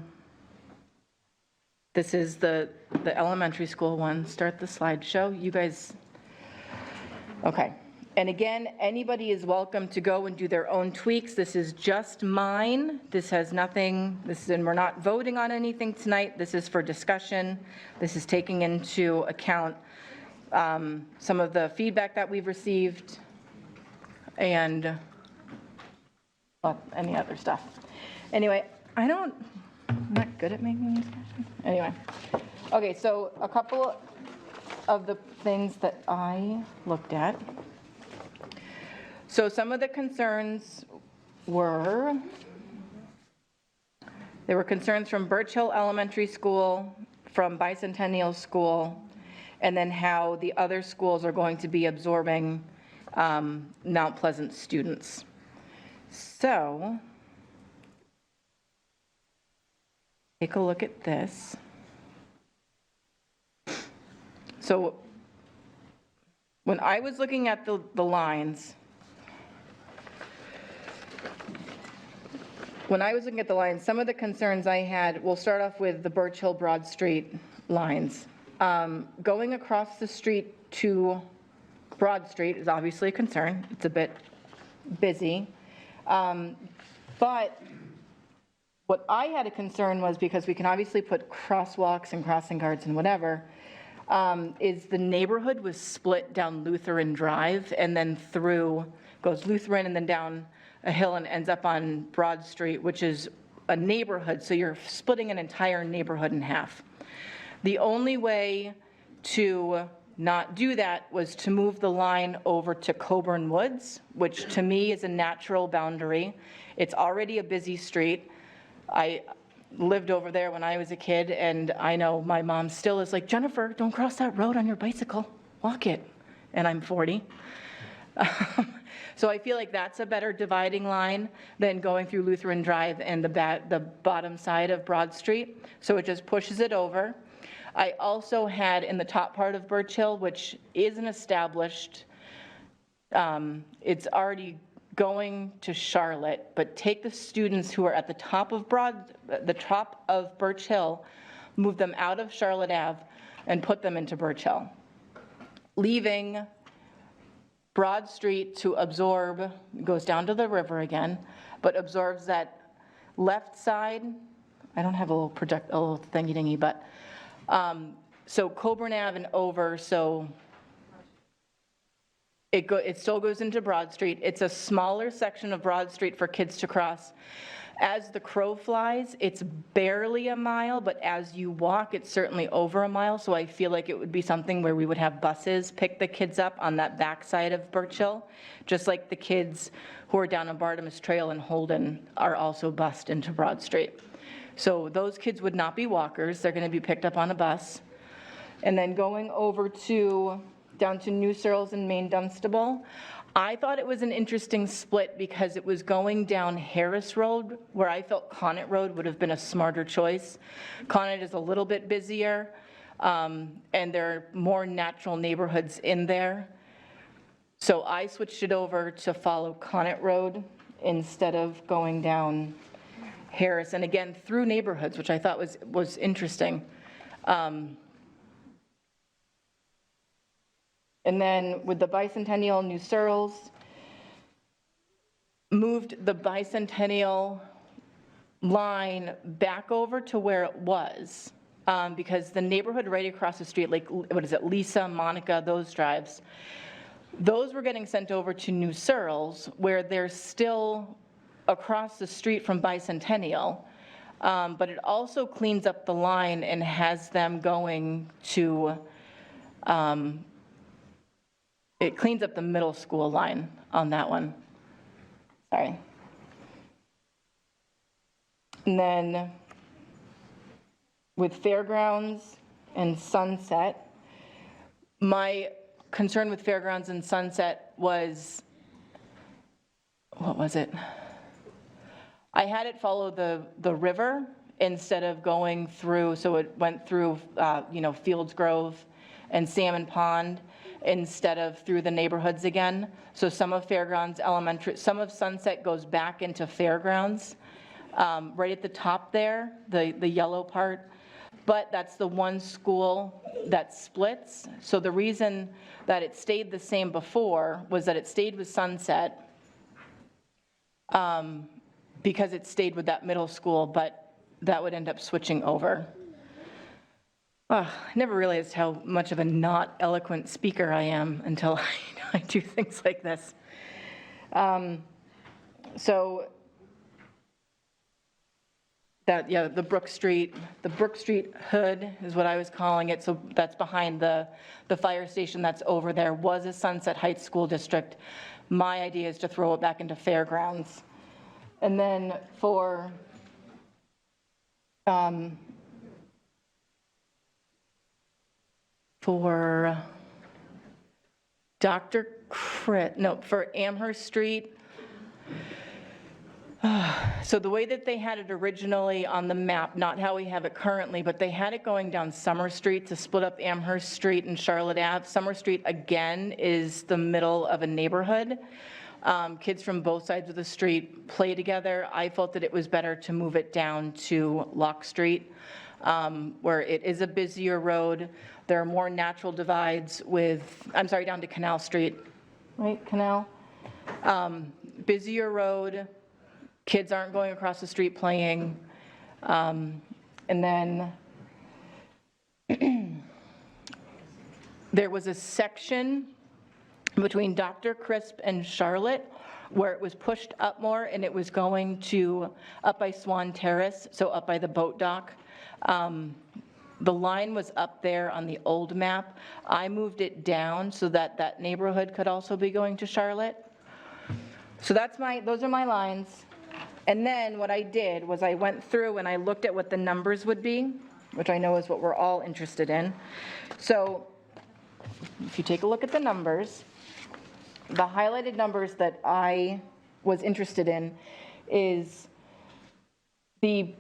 This is the elementary school one. Start the slideshow. You guys, okay. And again, anybody is welcome to go and do their own tweaks. This is just mine. This has nothing, and we're not voting on anything tonight. This is for discussion. This is taking into account some of the feedback that we've received and any other stuff. Anyway, I'm not good at making these questions. Anyway, okay, so a couple of the things that I looked at. So some of the concerns were, there were concerns from Birch Hill Elementary School, from Bicentennial School, and then how the other schools are going to be absorbing Mount Pleasant students. So take a look at this. So when I was looking at the lines, when I was looking at the lines, some of the concerns I had, we'll start off with the Birch Hill Broad Street lines. Going across the street to Broad Street is obviously a concern. It's a bit busy. But what I had a concern was, because we can obviously put crosswalks and crossing guards and whatever, is the neighborhood was split down Lutheran Drive and then through, goes Lutheran and then down a hill and ends up on Broad Street, which is a neighborhood, so you're splitting an entire neighborhood in half. The only way to not do that was to move the line over to Coburn Woods, which to me is a natural boundary. It's already a busy street. I lived over there when I was a kid, and I know my mom still is like, Jennifer, don't cross that road on your bicycle, walk it. And I'm 40. So I feel like that's a better dividing line than going through Lutheran Drive and the bottom side of Broad Street. So it just pushes it over. I also had in the top part of Birch Hill, which isn't established, it's already going to Charlotte, but take the students who are at the top of Birch Hill, move them out of Charlotte Ave and put them into Birch Hill, leaving Broad Street to absorb, goes down to the river again, but absorbs that left side. I don't have a little thingy-dingy, but so Coburn Ave and over, so it still goes into Broad Street. It's a smaller section of Broad Street for kids to cross. As the crow flies, it's barely a mile, but as you walk, it's certainly over a mile. So I feel like it would be something where we would have buses pick the kids up on that backside of Birch Hill, just like the kids who are down on Bartimus Trail and Holden are also bused into Broad Street. So those kids would not be walkers. They're going to be picked up on a bus. And then going over down to New Searles and Main Dunstable, I thought it was an interesting split because it was going down Harris Road, where I felt Connet Road would have been a smarter choice. Connet is a little bit busier, and there are more natural neighborhoods in there. So I switched it over to follow Connet Road instead of going down Harris, and again, through neighborhoods, which I thought was interesting. And then with the Bicentennial, New Searles, moved the Bicentennial line back over to where it was, because the neighborhood right across the street, like, what is it, Lisa, Monica, those drives, those were getting sent over to New Searles, where they're still across the street from Bicentennial, but it also cleans up the line and has them going to, it cleans up the middle school line on that one. Sorry. And then with Fairgrounds and Sunset, my concern with Fairgrounds and Sunset was, what was it? I had it follow the river instead of going through, so it went through, Fields Grove and Salmon Pond instead of through the neighborhoods again. So some of Fairgrounds Elementary, some of Sunset goes back into Fairgrounds, right at the top there, the yellow part. But that's the one school that splits. So the reason that it stayed the same before was that it stayed with Sunset, because it stayed with that middle school, but that would end up switching over. I never realized how much of a not eloquent speaker I am until I do things like this. So that, yeah, the Brook Street Hood is what I was calling it. So that's behind the fire station that's over there, was a Sunset Heights School District. My idea is to throw it back into Fairgrounds. And then for for Amherst Street, so the way that they had it originally on the map, not how we have it currently, but they had it going down Summer Street to split up Amherst Street and Charlotte Ave. Summer Street, again, is the middle of a neighborhood. Kids from both sides of the street play together. I felt that it was better to move it down to Lock Street, where it is a busier road. There are more natural divides down to Canal Street, right, Canal? Busier road, kids aren't going across the street playing. And then there was a section between Dr. Crisp and Charlotte where it was pushed up more, and it was going to up by Swan Terrace, so up by the boat dock. The line was up there on the old map. I moved it down so that that neighborhood could also be going to Charlotte. So those are my lines. And then what I did was I went through and I looked at what the numbers would be, which I know is what we're all interested in. So if you take a look at the numbers, the highlighted numbers that I was interested in is the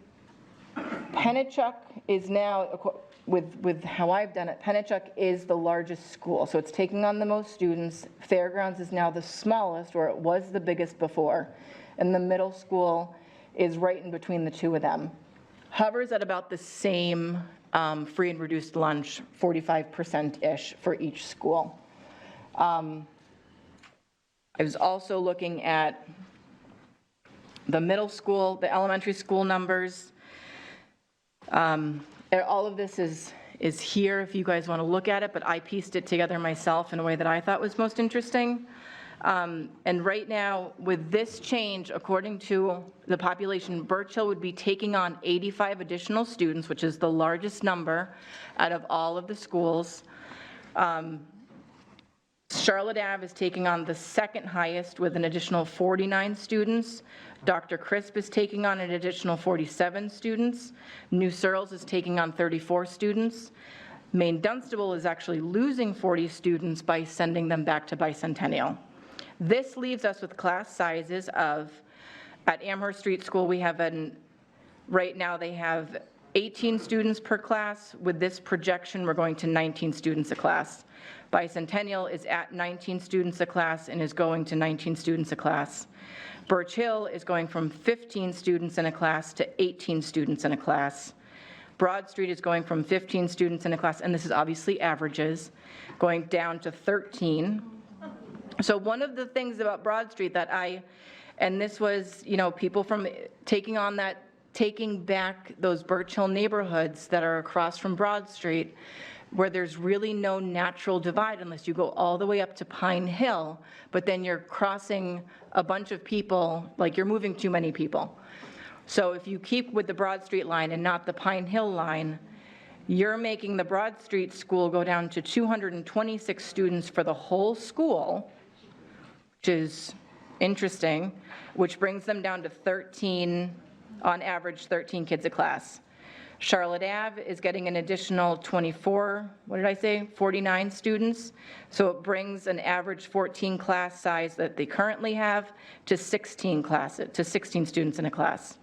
Pennachuck is now, with how I've done it, Pennachuck is the largest school, so it's taking on the most students. Fairgrounds is now the smallest, where it was the biggest before, and the middle school is right in between the two of them. Hovers at about the same free and reduced lunch, 45%-ish for each school. I was also looking at the middle school, the elementary school numbers. All of this is here if you guys want to look at it, but I pieced it together myself in a way that I thought was most interesting. And right now, with this change, according to the population, Birch Hill would be taking on 85 additional students, which is the largest number out of all of the schools. Charlotte Ave is taking on the second highest with an additional 49 students. Dr. Crisp is taking on an additional 47 students. New Searles is taking on 34 students. Maine Dunstable is actually losing 40 students by sending them back to Bicentennial. This leaves us with class sizes of, at Amherst Street School, we have right now they have 18 students per class. With this projection, we're going to 19 students a class. Bicentennial is at 19 students a class and is going to 19 students a class. Birch Hill is going from 15 students in a class to 18 students in a class. Broad Street is going from 15 students in a class, and this is obviously averages, going down to 13. So one of the things about Broad Street that and this was, people from taking back those Birch Hill neighborhoods that are across from Broad Street, where there's really no natural divide unless you go all the way up to Pine Hill, but then you're crossing a bunch of people, like you're moving too many people. So if you keep with the Broad Street line and not the Pine Hill line, you're making the Broad Street school go down to 226 students for the whole school, which is interesting, which brings them down to 13, on average, 13 kids a class. Charlotte Ave is getting an additional 49 students. So it brings an average 14 class size that they currently have to 16 students in a class.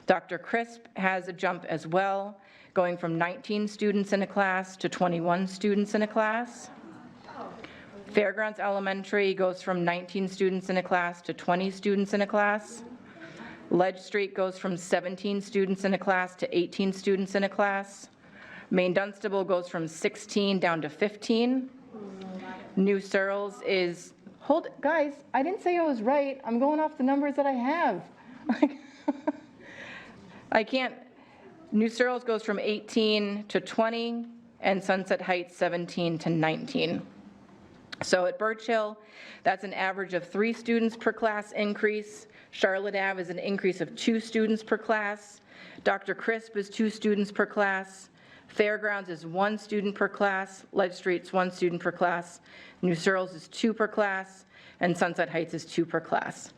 Dr. Crisp has a jump as well, going from 19 students in a class to 21 students in a class. Fairgrounds Elementary goes from 19 students in a class to 20 students in a class. Ledge Street goes from 17 students in a class to 18 students in a class. Maine Dunstable goes from 16 down to 15. New Searles is, guys, I didn't say I was right. I'm going off the numbers that I have. I can't, New Searles goes from 18 to 20, and Sunset Heights 17 to 19. So at Birch Hill, that's an average of 3 students per class increase. Charlotte Ave is an increase of 2 students per class. Dr. Crisp is 2 students per class. Fairgrounds is 1 student per class. Ledge Street's 1 student per class. New Searles is 2 per class. And Sunset Heights is 2 per class.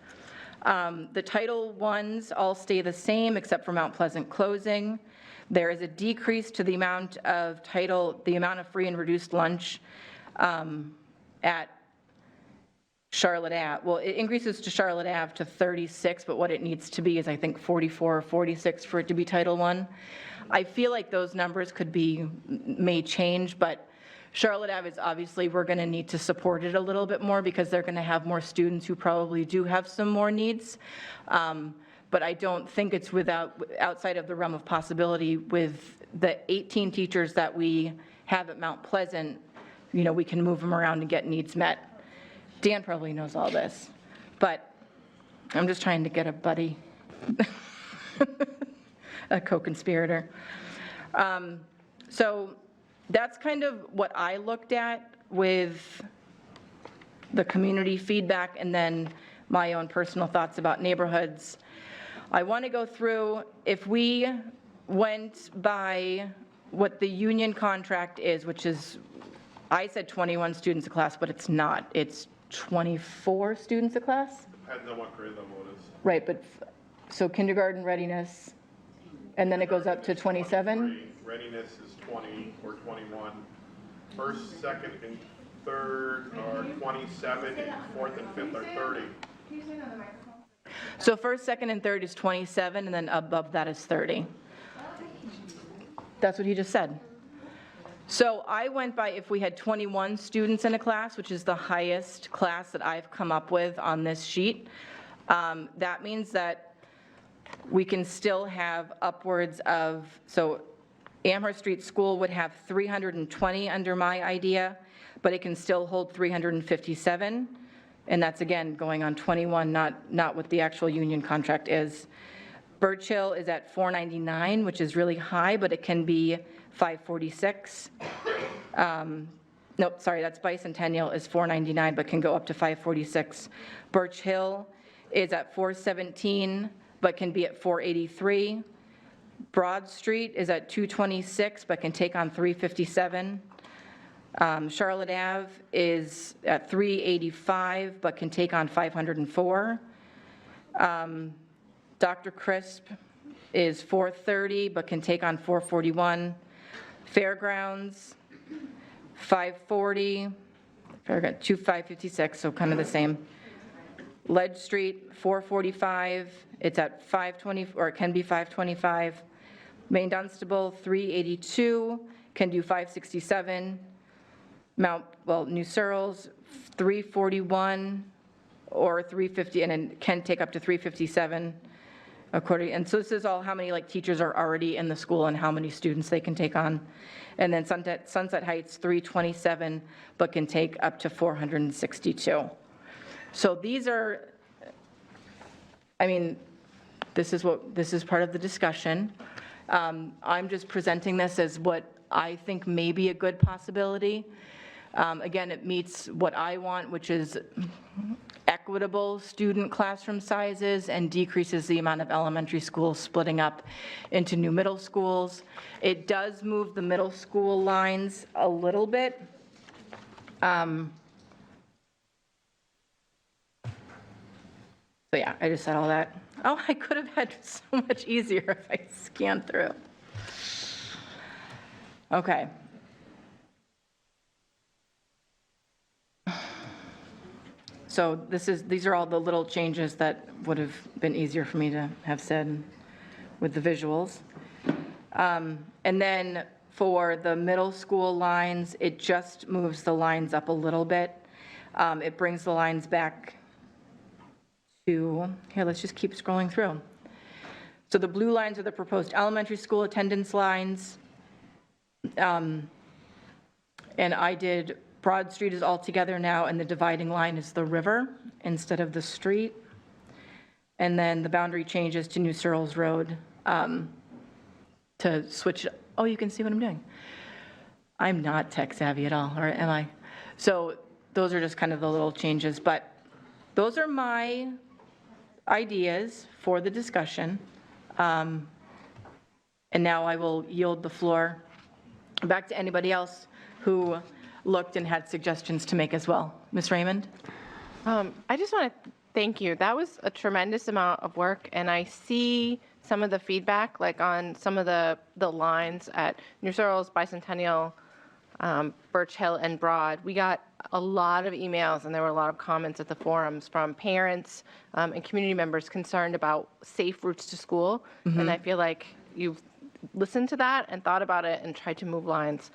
The Title Is all stay the same except for Mount Pleasant closing. There is a decrease to the amount of free and reduced lunch at Charlotte Ave. Well, it increases to Charlotte Ave to 36, but what it needs to be is, I think, 44 or 46 for it to be Title I. I feel like those numbers may change, but Charlotte Ave is obviously, we're going to need to support it a little bit more because they're going to have more students who probably do have some more needs. But I don't think it's outside of the realm of possibility with the 18 teachers that we have at Mount Pleasant, you know, we can move them around and get needs met. Dan probably knows all this, but I'm just trying to get a buddy, a co-conspirator. So that's kind of what I looked at with the community feedback and then my own personal thoughts about neighborhoods. I want to go through, if we went by what the union contract is, which is, I said 21 students a class, but it's not. It's 24 students a class? Depends on what grade level it is. Right, but, so kindergarten readiness, and then it goes up to 27? Readiness is 20 or 21. First, second, and third are 27, and fourth and fifth are 30. So first, second, and third is 27, and then above that is 30. That's what he just said. So I went by if we had 21 students in a class, which is the highest class that I've come up with on this sheet. That means that we can still have upwards of, so Amherst Street School would have 320 under my idea, but it can still hold 357. And that's, again, going on 21, not what the actual union contract is. Birch Hill is at 499, which is really high, but it can be 546. Nope, sorry, that's Bicentennial is 499, but can go up to 546. Birch Hill is at 417, but can be at 483. Broad Street is at 226, but can take on 357. Charlotte Ave is at 385, but can take on 504. Dr. Crisp is 430, but can take on 441. Fairgrounds, 540, 556, so kind of the same. Ledge Street, 445, it's at 520, or it can be 525. Main Dunstable, 382, can do 567. New Searles, 341 or 350, and it can take up to 357 according, and so this is all how many like teachers are already in the school and how many students they can take on. And then Sunset Heights, 327, but can take up to 462. So these are, I mean, this is part of the discussion. I'm just presenting this as what I think may be a good possibility. Again, it meets what I want, which is equitable student classroom sizes and decreases the amount of elementary schools splitting up into new middle schools. It does move the middle school lines a little bit. So yeah, I just said all that. Oh, I could have had so much easier if I scanned through. Okay. So these are all the little changes that would have been easier for me to have said with the visuals. And then for the middle school lines, it just moves the lines up a little bit. It brings the lines back to, here, let's just keep scrolling through. So the blue lines are the proposed elementary school attendance lines. And I did Broad Street is all together now, and the dividing line is the river instead of the street. And then the boundary changes to New Searles Road to switch. Oh, you can see what I'm doing. I'm not tech savvy at all, or am I? So those are just kind of the little changes, but those are my ideas for the discussion. And now I will yield the floor back to anybody else who looked and had suggestions to make as well. Ms. Raymond? I just want to thank you. That was a tremendous amount of work, and I see some of the feedback, like on some of the lines at New Searles, Bicentennial, Birch Hill, and Broad. We got a lot of emails, and there were a lot of comments at the forums from parents and community members concerned about safe routes to school, and I feel like you've listened to that and thought about it and tried to move lines.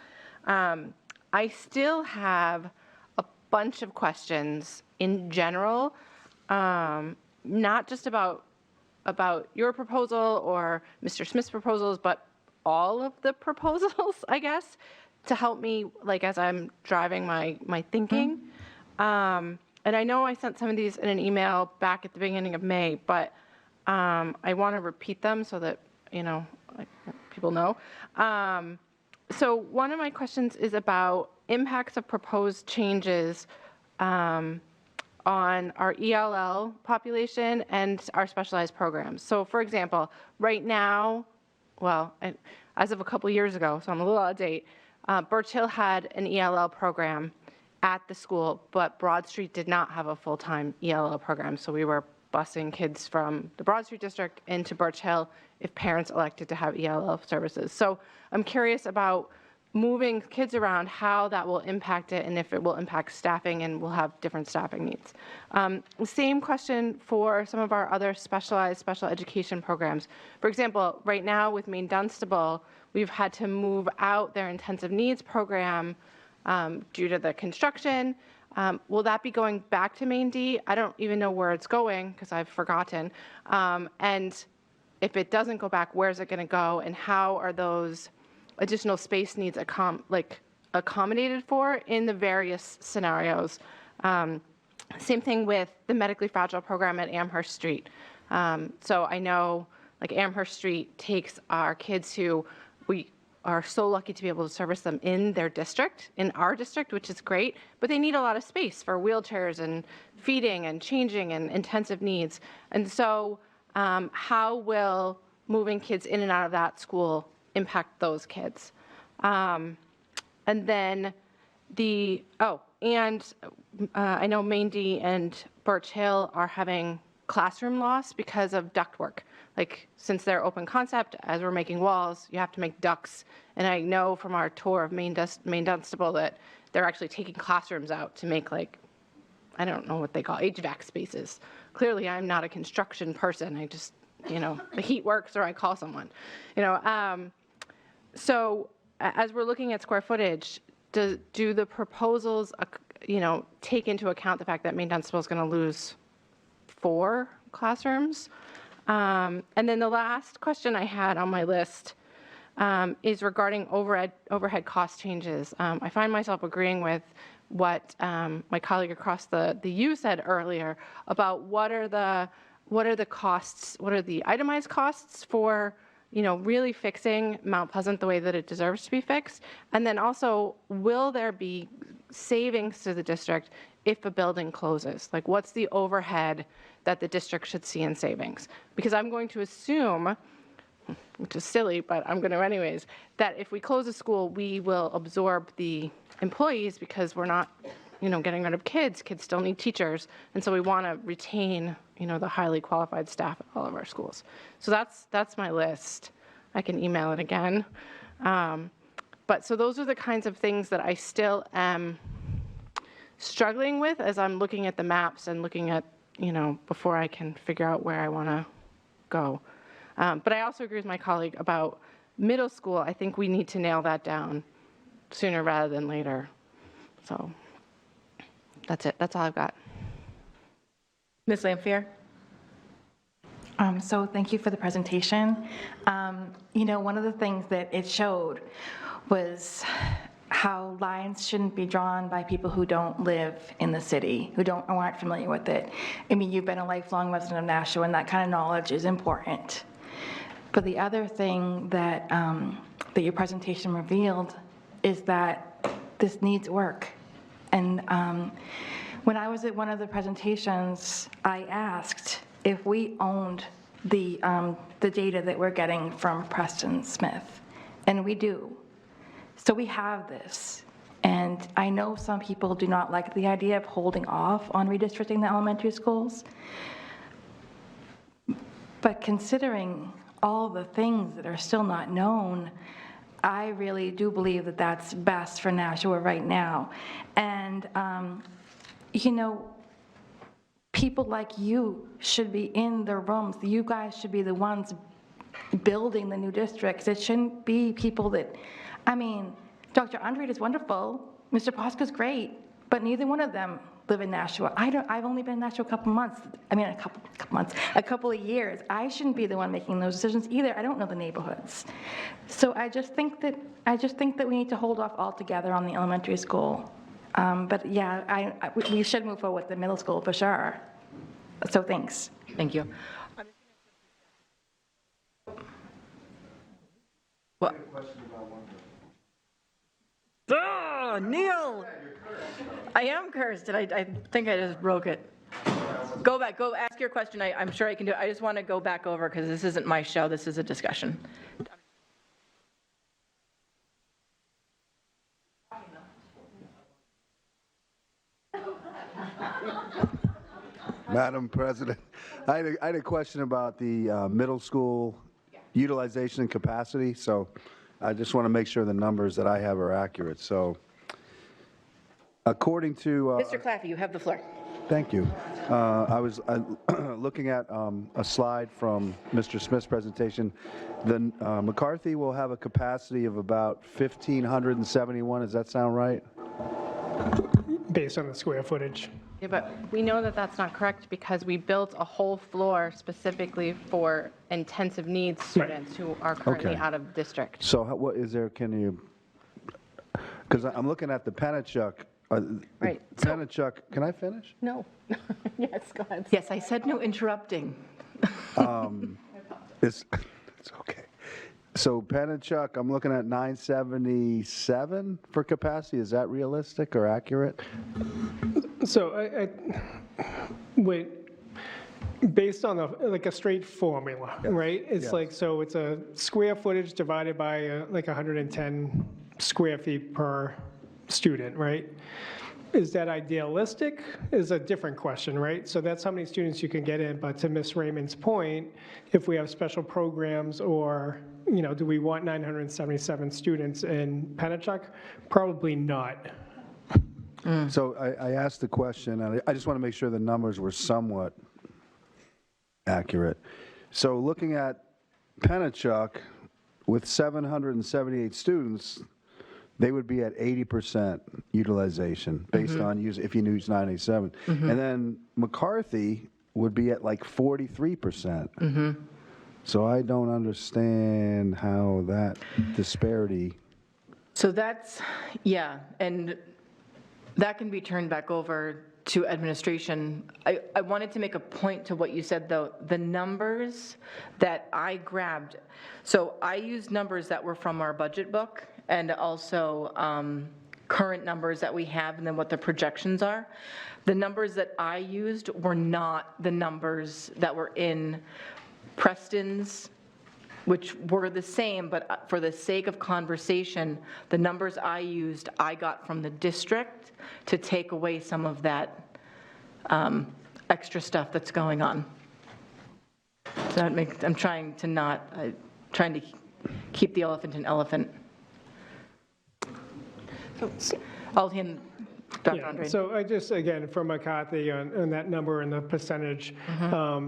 I still have a bunch of questions in general, not just about your proposal or Mr. Smith's proposals, but all of the proposals, I guess, to help me, like, as I'm driving my thinking. And I know I sent some of these in an email back at the beginning of May, but I want to repeat them so that, people know. So one of my questions is about impacts of proposed changes on our ELL population and our specialized programs. So for example, right now, as of a couple years ago, so I'm a little out of date, Birch Hill had an ELL program at the school, but Broad Street did not have a full-time ELL program. So we were busing kids from the Broad Street district into Birch Hill if parents elected to have ELL services. So I'm curious about moving kids around, how that will impact it, and if it will impact staffing, and we'll have different staffing needs. Same question for some of our other specialized special education programs. For example, right now with Maine Dunstable, we've had to move out their intensive needs program due to the construction. Will that be going back to Maine D? I don't even know where it's going because I've forgotten. And if it doesn't go back, where's it going to go, and how are those additional space needs accommodated for in the various scenarios? Same thing with the medically fragile program at Amherst Street. So I know, like, Amherst Street takes our kids who we are so lucky to be able to service them in their district, in our district, which is great, but they need a lot of space for wheelchairs and feeding and changing and intensive needs. And so how will moving kids in and out of that school impact those kids? And then I know Maine D and Birch Hill are having classroom loss because of ductwork. Like, since they're open concept, as we're making walls, you have to make ducts. And I know from our tour of Maine Dunstable that they're actually taking classrooms out to make, like, I don't know what they call HVAC spaces. Clearly, I'm not a construction person. I just, the heat works or I call someone. So as we're looking at square footage, do the proposals, take into account the fact that Maine Dunstable is going to lose 4 classrooms? And then the last question I had on my list is regarding overhead cost changes. I find myself agreeing with what my colleague across the U said earlier about what are the costs, what are the itemized costs for really fixing Mount Pleasant the way that it deserves to be fixed, and then also, will there be savings to the district if a building closes? Like, what's the overhead that the district should see in savings? Because I'm going to assume, which is silly, but I'm going to anyways, that if we close a school, we will absorb the employees because we're not, getting rid of kids. Kids still need teachers, and so we want to retain, the highly qualified staff at all of our schools. So that's my list. I can email it again. But so those are the kinds of things that I still am struggling with as I'm looking at the maps and looking at, before I can figure out where I want to go. But I also agree with my colleague about middle school. I think we need to nail that down sooner rather than later. So that's it. That's all I've got. Ms. Lampier? So thank you for the presentation. One of the things that it showed was how lines shouldn't be drawn by people who don't live in the city, who aren't familiar with it. I mean, you've been a lifelong resident of Nashua, and that kind of knowledge is important. But the other thing that that your presentation revealed is that this needs work. And when I was at one of the presentations, I asked if we owned the data that we're getting from Preston Smith, and we do. So we have this, and I know some people do not like the idea of holding off on redistricting the elementary schools, but considering all the things that are still not known, I really do believe that that's best for Nashua right now. And, people like you should be in the rooms. You guys should be the ones building the new districts. It shouldn't be people that, Dr. Andrade is wonderful. Mr. Posca's great, but neither one of them live in Nashua. I've only been in Nashua a couple months, a couple of years. I shouldn't be the one making those decisions either. I don't know the neighborhoods. So I just think that we need to hold off altogether on the elementary school. But yeah, we should move forward with the middle school for sure. So thanks. Thank you. What? Oh, Neil! I am cursed, and I think I just broke it. Go back, go ask your question. I'm sure I can do it. I just want to go back over because this isn't my show, this is a discussion. Madam President, I had a question about the middle school utilization and capacity, so I just want to make sure the numbers that I have are accurate. So according to... Mr. Claffey, you have the floor. Thank you. I was looking at a slide from Mr. Smith's presentation. The McCarthy will have a capacity of about 1,571. Does that sound right? Based on the square footage. Yeah, but we know that that's not correct because we built a whole floor specifically for intensive needs students who are currently out of district. So what is there, can you, because I'm looking at the Penachuk. Right. Penachuk, can I finish? No. Yes, go ahead. Yes, I said no interrupting. It's okay. So Penachuk, I'm looking at 977 for capacity. Is that realistic or accurate? So wait, based on like a straight formula, right? It's like, so it's a square footage divided by like 110 square feet per student, right? Is that idealistic is a different question, right? So that's how many students you can get in, but to Ms. Raymond's point, if we have special programs or, you know, do we want 977 students in Penachuk? Probably not. So I asked the question, and I just want to make sure the numbers were somewhat accurate. So looking at Penachuk, with 778 students, they would be at 80% utilization based on if you use 987. And then McCarthy would be at like 43%. So I don't understand how that disparity. So that's, yeah, and that can be turned back over to administration. I wanted to make a point to what you said, though. The numbers that I grabbed, so I used numbers that were from our budget book and also current numbers that we have and then what the projections are. The numbers that I used were not the numbers that were in Preston's, which were the same, but for the sake of conversation, the numbers I used, I got from the district to take away some of that extra stuff that's going on. So that makes, I'm trying to keep the elephant an elephant. I'll hand Dr. Andre. So I just, again, for McCarthy on that number and the percentage,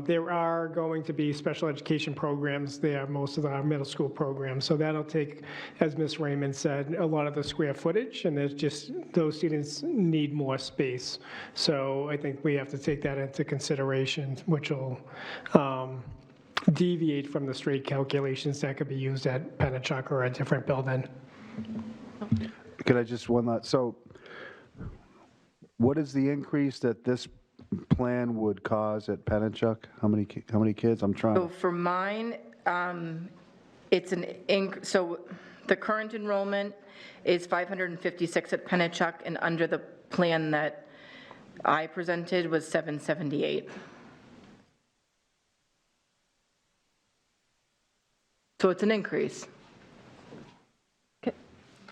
there are going to be special education programs there, most of our middle school programs. So that'll take, as Ms. Raymond said, a lot of the square footage, and there's just, those students need more space. So I think we have to take that into consideration, which will deviate from the straight calculations that could be used at Penachuk or a different building. Could I just one last, so what is the increase that this plan would cause at Penachuk? How many kids? I'm trying. So for mine, it's so the current enrollment is 556 at Penachuk, and under the plan that I presented was 778. So it's an increase.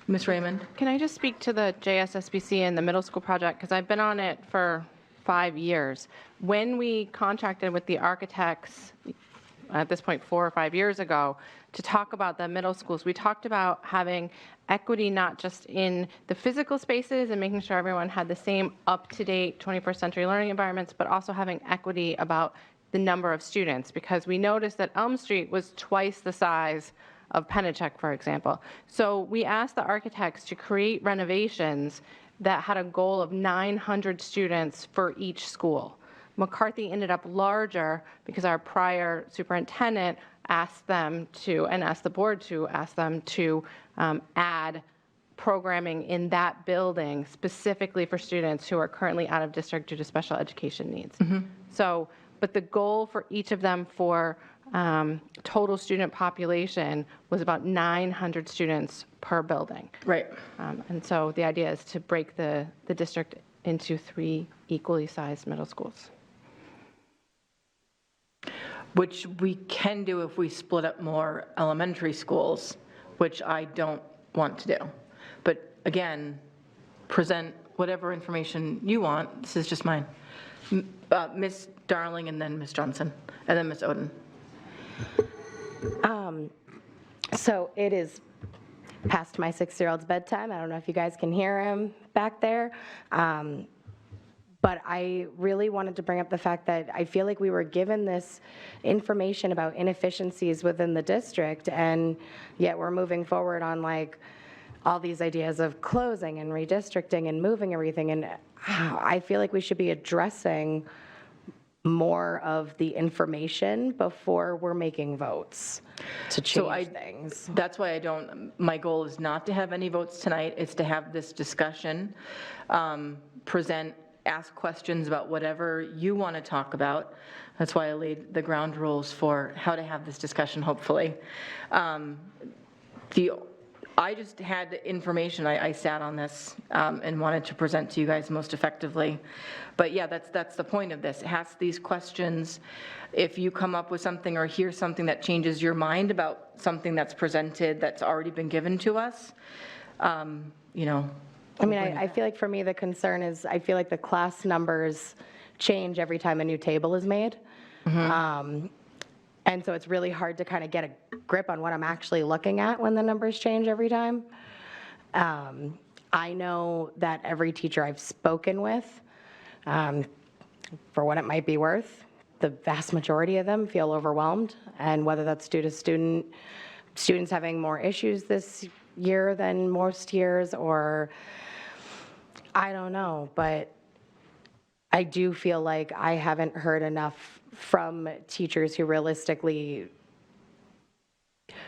Ms. Raymond? Can I just speak to the JSSBC and the middle school project? Because I've been on it for 5 years. When we contracted with the architects, at this point 4 or 5 years ago, to talk about the middle schools, we talked about having equity not just in the physical spaces and making sure everyone had the same up-to-date 21st century learning environments, but also having equity about the number of students, because we noticed that Elm Street was twice the size of Penachuk, for example. So we asked the architects to create renovations that had a goal of 900 students for each school. McCarthy ended up larger because our prior superintendent asked them to, and asked the board to ask them to add programming in that building specifically for students who are currently out of district due to special education needs. So, but the goal for each of them for total student population was about 900 students per building. Right. And so the idea is to break the district into 3 equally sized middle schools. Which we can do if we split up more elementary schools, which I don't want to do. But again, present whatever information you want. This is just mine. Ms. Darling, and then Ms. Johnson, and then Ms. Oden. So it is past my 6-year-old's bedtime. I don't know if you guys can hear him back there. But I really wanted to bring up the fact that I feel like we were given this information about inefficiencies within the district, and yet we're moving forward on like all these ideas of closing and redistricting and moving everything. And I feel like we should be addressing more of the information before we're making votes to change things. That's why my goal is not to have any votes tonight. It's to have this discussion, ask questions about whatever you want to talk about. That's why I laid the ground rules for how to have this discussion, hopefully. I just had information, I sat on this and wanted to present to you guys most effectively. But yeah, that's the point of this. Ask these questions. If you come up with something or hear something that changes your mind about something that's presented that's already been given to us, you know. I mean, I feel like for me, the concern is I feel like the class numbers change every time a new table is made. And so it's really hard to kind of get a grip on what I'm actually looking at when the numbers change every time. I know that every teacher I've spoken with, for what it might be worth, the vast majority of them feel overwhelmed. And whether that's due to students having more issues this year than most years, or I don't know, but I do feel like I haven't heard enough from teachers who realistically,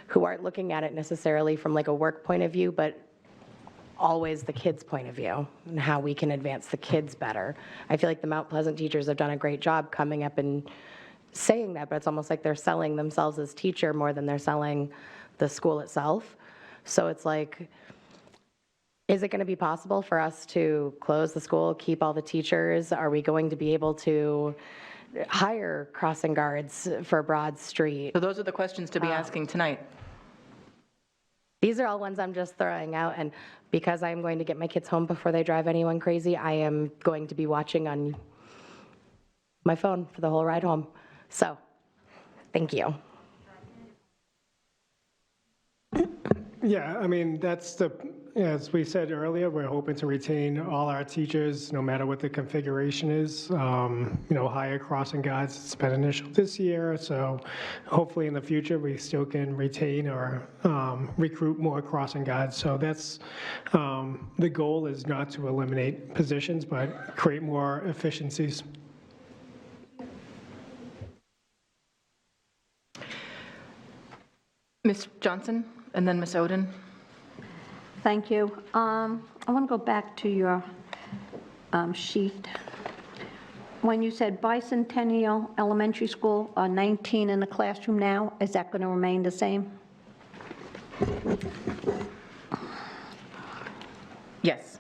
who aren't looking at it necessarily from like a work point of view, but always the kids' point of view and how we can advance the kids better. I feel like the Mount Pleasant teachers have done a great job coming up and saying that, but it's almost like they're selling themselves as teacher more than they're selling the school itself. So it's like, is it going to be possible for us to close the school, keep all the teachers? Are we going to be able to hire crossing guards for Broad Street? So those are the questions to be asking tonight. These are all ones I'm just throwing out, and because I'm going to get my kids home before they drive anyone crazy, I am going to be watching on my phone for the whole ride home. So, thank you. Yeah, I mean, as we said earlier, we're hoping to retain all our teachers, no matter what the configuration is. Hire crossing guards, it's been initial this year, so hopefully in the future, we still can retain or recruit more crossing guards. So that's, the goal is not to eliminate positions, but create more efficiencies. Ms. Johnson, and then Ms. Oden. Thank you. I want to go back to your sheet. When you said Bicentennial Elementary School are 19 in the classroom now, is that going to remain the same? Yes.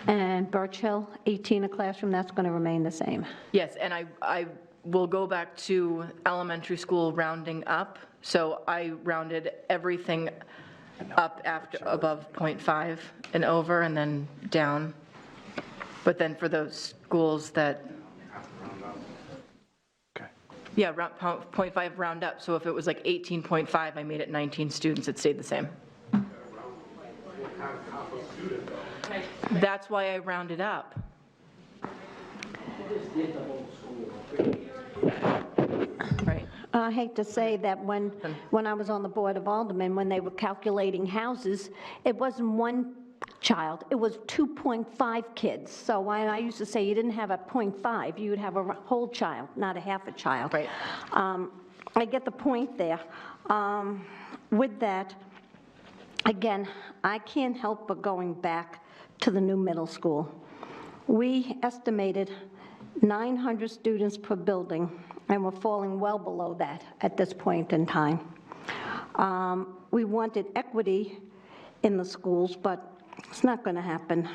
And Birch Hill, 18 in the classroom, that's going to remain the same? Yes, and I will go back to elementary school rounding up. So I rounded everything up above 0.5 and over, and then down. But then for those schools that, yeah, 0.5 round up. So if it was like 18.5, I made it 19 students, it stayed the same. That's why I rounded up. Right. I hate to say that when I was on the Board of Aldermen, when they were calculating houses, it wasn't one child, it was 2.5 kids. So when I used to say you didn't have a 0.5, you would have a whole child, not a half a child. Right. I get the point there. With that, again, I can't help but going back to the new middle school. We estimated 900 students per building, and we're falling well below that at this point in time. We wanted equity in the schools, but it's not going to happen.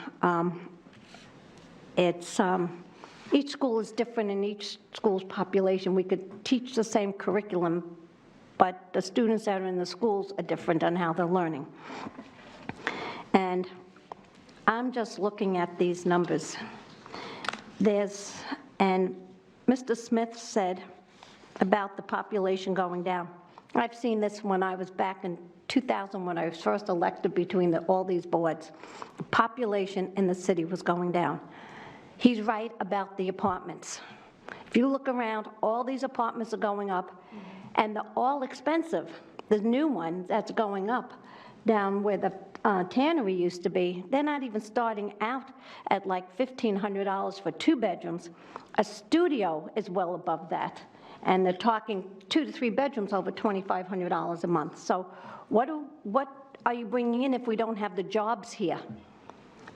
Each school is different in each school's population. We could teach the same curriculum, but the students that are in the schools are different on how they're learning. And I'm just looking at these numbers. And Mr. Smith said about the population going down. I've seen this when I was back in 2000 when I was first elected between all these boards. The population in the city was going down. He's right about the apartments. If you look around, all these apartments are going up, and they're all expensive. The new one that's going up down where the tannery used to be, they're not even starting out at like $1,500 for 2 bedrooms. A studio is well above that, and they're talking 2 to 3 bedrooms over $2,500 a month. So what are you bringing in if we don't have the jobs here?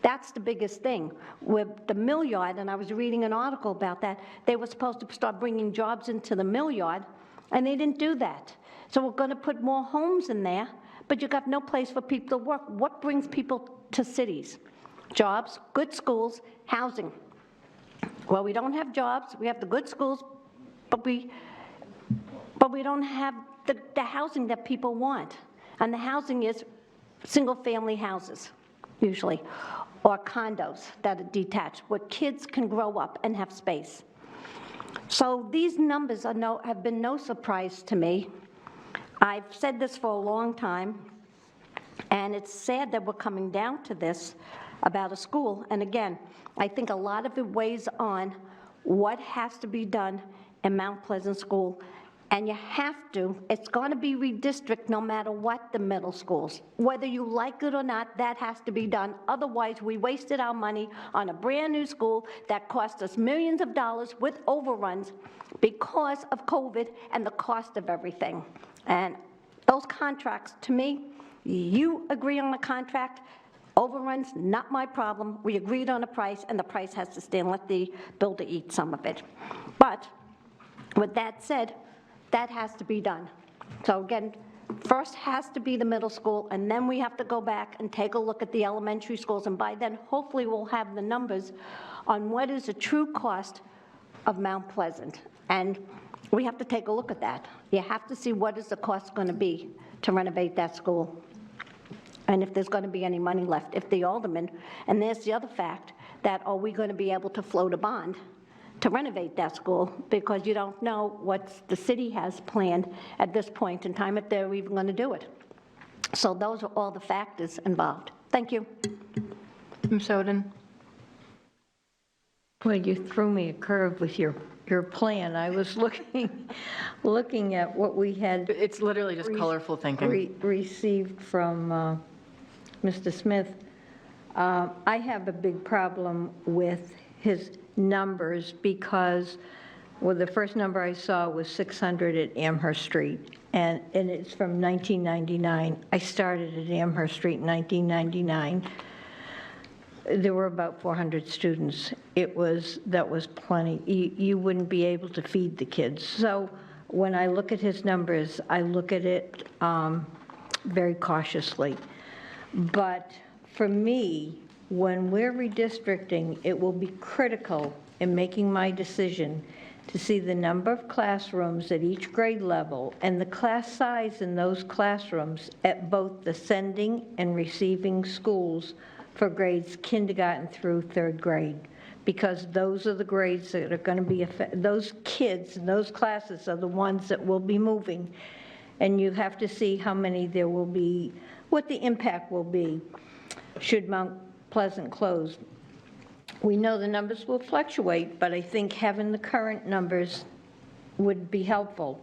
That's the biggest thing. With the mill yard, and I was reading an article about that, they were supposed to start bringing jobs into the mill yard, and they didn't do that. So we're going to put more homes in there, but you've got no place for people to work. What brings people to cities? Jobs, good schools, housing. Well, we don't have jobs, we have the good schools, but we don't have the housing that people want. And the housing is single-family houses, usually, or condos that are detached, where kids can grow up and have space. So these numbers have been no surprise to me. I've said this for a long time, and it's sad that we're coming down to this about a school. And again, I think a lot of it weighs on what has to be done in Mount Pleasant School. And you have to, it's going to be redistricted no matter what, the middle schools. Whether you like it or not, that has to be done. Otherwise, we wasted our money on a brand-new school that cost us millions of dollars with overruns because of COVID and the cost of everything. And those contracts, to me, you agree on a contract, overruns, not my problem. We agreed on a price, and the price has to stay and let the builder eat some of it. But with that said, that has to be done. So again, first has to be the middle school, and then we have to go back and take a look at the elementary schools, and by then, hopefully, we'll have the numbers on what is the true cost of Mount Pleasant. And we have to take a look at that. You have to see what is the cost going to be to renovate that school, and if there's going to be any money left. If the alderman, and there's the other fact, that are we going to be able to float a bond to renovate that school, because you don't know what the city has planned at this point in time, if they're even going to do it. So those are all the factors involved. Thank you. Ms. Oden? Well, you threw me a curve with your plan. I was looking at what we had. It's literally just colorful thinking. Received from Mr. Smith. I have a big problem with his numbers because, well, the first number I saw was 600 at Amherst Street, and it's from 1999. I started at Amherst Street in 1999. There were about 400 students. That was plenty. You wouldn't be able to feed the kids. So when I look at his numbers, I look at it very cautiously. But for me, when we're redistricting, it will be critical in making my decision to see the number of classrooms at each grade level and the class size in those classrooms at both the sending and receiving schools for grades kindergarten through 3rd grade, because those are the grades that are going to be, those kids and those classes are the ones that will be moving. And you have to see how many there will be, what the impact will be should Mount Pleasant close. We know the numbers will fluctuate, but I think having the current numbers would be helpful.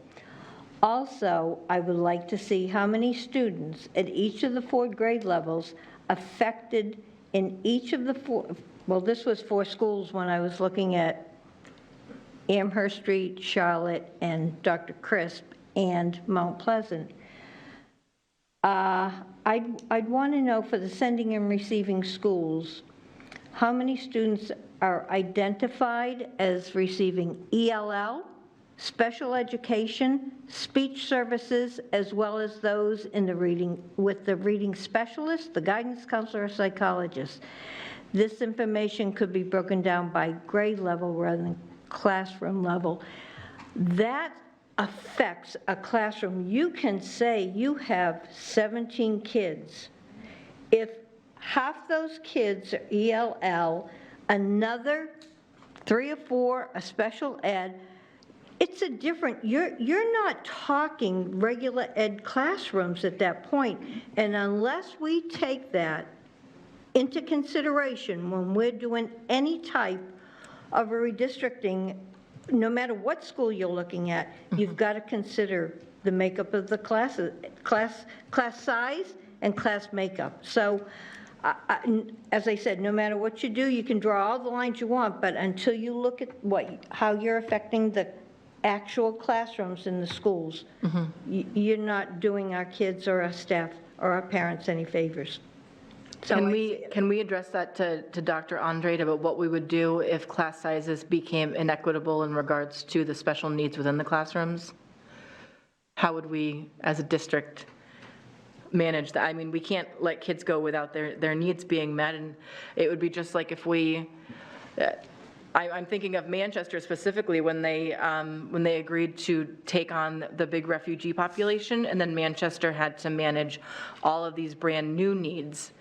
Also, I would like to see how many students at each of the 4 grade levels affected in each of the 4, well, this was 4 schools when I was looking at Amherst Street, Charlotte, and Dr. Crisp, and Mount Pleasant. I'd want to know for the sending and receiving schools, how many students are identified as receiving ELL, special education, speech services, as well as those in the reading, with the reading specialist, the guidance counselor, or psychologist. This information could be broken down by grade level rather than classroom level. That affects a classroom. You can say you have 17 kids. If half those kids are ELL, another 3 or 4 are special ed, it's a different, you're not talking regular ed classrooms at that point. And unless we take that into consideration when we're doing any type of a redistricting, no matter what school you're looking at, you've got to consider the makeup of the classes, class size and class makeup. So, as I said, no matter what you do, you can draw all the lines you want, but until you look at how you're affecting the actual classrooms in the schools, you're not doing our kids or our staff or our parents any favors. So Can we address that to Dr. Andrade about what we would do if class sizes became inequitable in regards to the special needs within the classrooms? How would we, as a district, manage that? I mean, we can't let kids go without their needs being met, and it would be just like if we, I'm thinking of Manchester specifically when they agreed to take on the big refugee population, and then Manchester had to manage all of these brand-new needs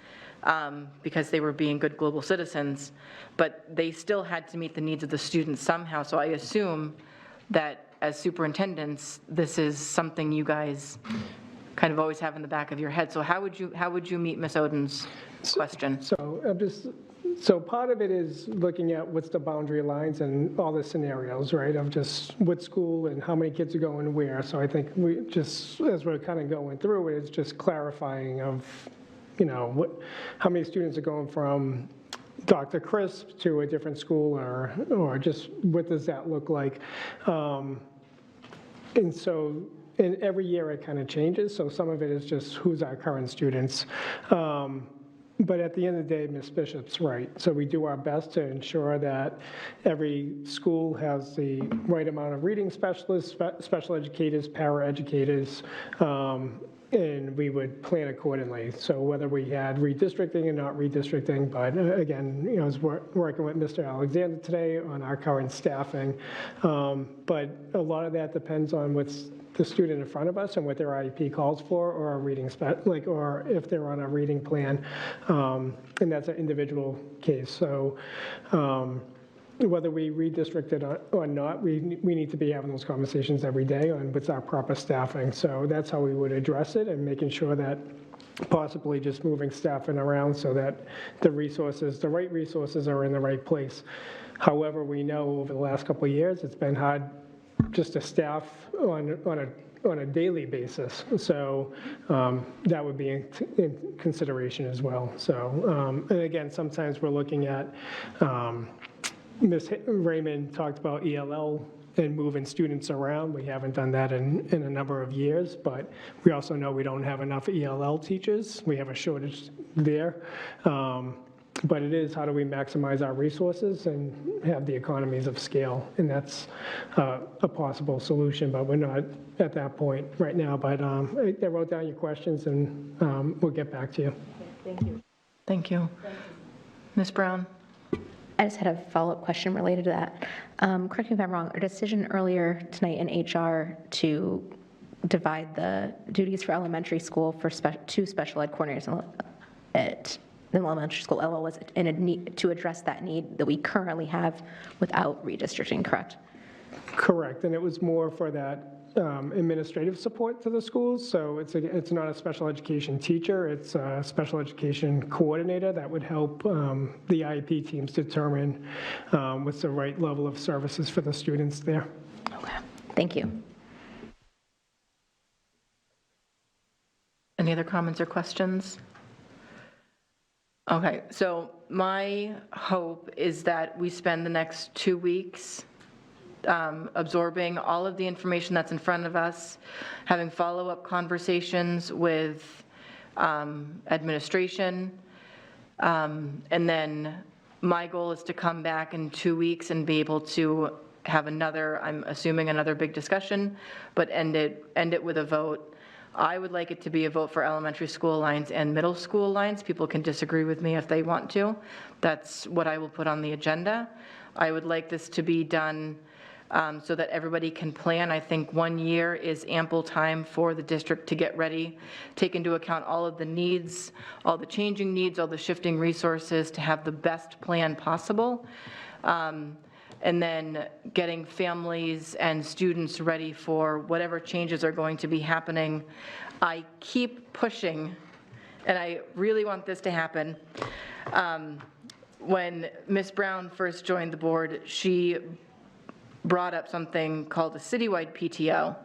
because they were being good global citizens, but they still had to meet the needs of the students somehow. So I assume that as superintendents, this is something you guys kind of always have in the back of your head. So how would you meet Ms. Oden's question? So part of it is looking at what's the boundary lines and all the scenarios, right, of just what school and how many kids are going where. So I think we just, as we're kind of going through it, it's just clarifying of, you know, how many students are going from Dr. Crisp to a different school, or just what does that look like? And so, and every year it kind of changes, so some of it is just who's our current students. But at the end of the day, Ms. Bishop's right. So we do our best to ensure that every school has the right amount of reading specialists, special educators, para-educators, and we would plan accordingly. So whether we had redistricting or not redistricting, but again, you know, I was working with Mr. Alexander today on our current staffing. But a lot of that depends on what's the student in front of us and what their IEP calls for, or a reading or if they're on a reading plan, and that's an individual case. So whether we redistrict it or not, we need to be having those conversations every day on what's our proper staffing. So that's how we would address it, and making sure that possibly just moving staffing around so that the resources, the right resources, are in the right place. However, we know over the last couple of years, it's been hard just to staff on a daily basis. So that would be in consideration as well. So, and again, sometimes we're looking at, Ms. Raymond talked about ELL and moving students around. We haven't done that in a number of years, but we also know we don't have enough ELL teachers. We have a shortage there. But it is, how do we maximize our resources and have the economies of scale? And that's a possible solution, but we're not at that point right now. But I wrote down your questions, and we'll get back to you. Thank you. Thank you. Ms. Brown? I just had a follow-up question related to that. Correct me if I'm wrong, a decision earlier tonight in HR to divide the duties for elementary school for 2 special ed coordinators at the elementary school level was in a need to address that need that we currently have without redistricting, correct? Correct, and it was more for that administrative support to the schools. So it's not a special education teacher, it's a special education coordinator that would help the IEP teams determine what's the right level of services for the students there. Okay, thank you. Any other comments or questions? Okay, so my hope is that we spend the next 2 weeks absorbing all of the information that's in front of us, having follow-up conversations with administration, and then my goal is to come back in 2 weeks and be able to have another, I'm assuming another big discussion, but end it with a vote. I would like it to be a vote for elementary school lines and middle school lines. People can disagree with me if they want to. That's what I will put on the agenda. I would like this to be done so that everybody can plan. I think 1 year is ample time for the district to get ready, take into account all of the needs, all the changing needs, all the shifting resources, to have the best plan possible. And then getting families and students ready for whatever changes are going to be happening. I keep pushing, and I really want this to happen. When Ms. Brown first joined the board, she brought up something called a citywide PTO,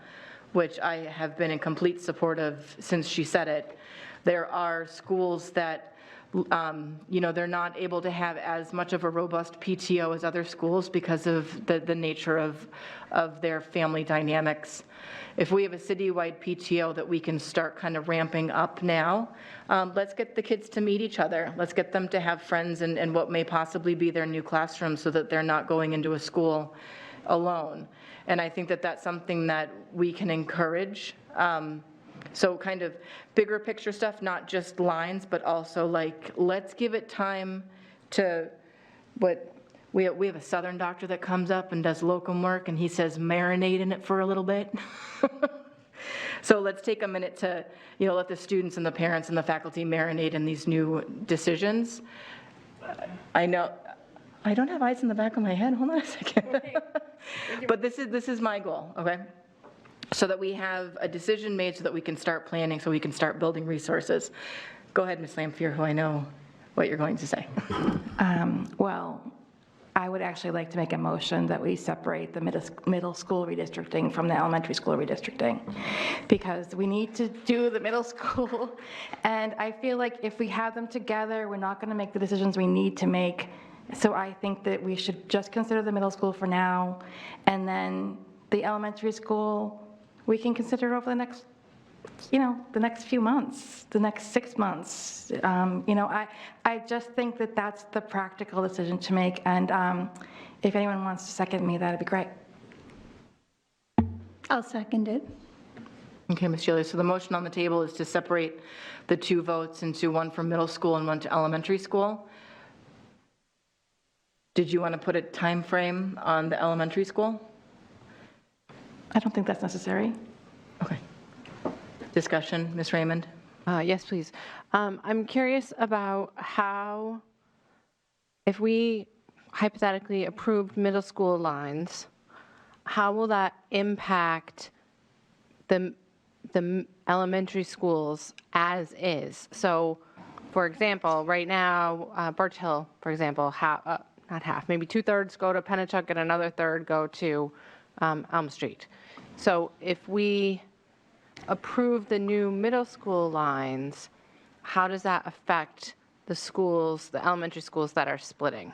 which I have been in complete support of since she said it. There are schools that they're not able to have as much of a robust PTO as other schools because of the nature of their family dynamics. If we have a citywide PTO that we can start kind of ramping up now, let's get the kids to meet each other. Let's get them to have friends in what may possibly be their new classroom so that they're not going into a school alone. And I think that that's something that we can encourage. So kind of bigger picture stuff, not just lines, but also like, let's give it time to we have a Southern doctor that comes up and does locum work, and he says marinate in it for a little bit. So let's take a minute to, let the students and the parents and the faculty marinate in these new decisions. I know, I don't have eyes in the back of my head, hold on a second. But this is my goal, okay? So that we have a decision made so that we can start planning, so we can start building resources. Go ahead, Ms. Lampier, who I know what you're going to say. Well, I would actually like to make a motion that we separate the middle school redistricting from the elementary school redistricting, because we need to do the middle school, and I feel like if we have them together, we're not going to make the decisions we need to make. So I think that we should just consider the middle school for now, and then the elementary school, we can consider over the next, the next few months, the next 6 months. I just think that that's the practical decision to make, and if anyone wants to second me, that'd be great. I'll second it. Okay, Ms. Gillies, so the motion on the table is to separate the two votes into one for middle school and one to elementary school. Did you want to put a time frame on the elementary school? I don't think that's necessary. Okay. Discussion, Ms. Raymond? Yes, please. I'm curious about how, if we hypothetically approved middle school lines, how will that impact the elementary schools as is? So, for example, right now, Birch Hill, for example, not half, maybe 2/3 go to Pennachuck and another third go to Elm Street. So if we approve the new middle school lines, how does that affect the schools, the elementary schools that are splitting?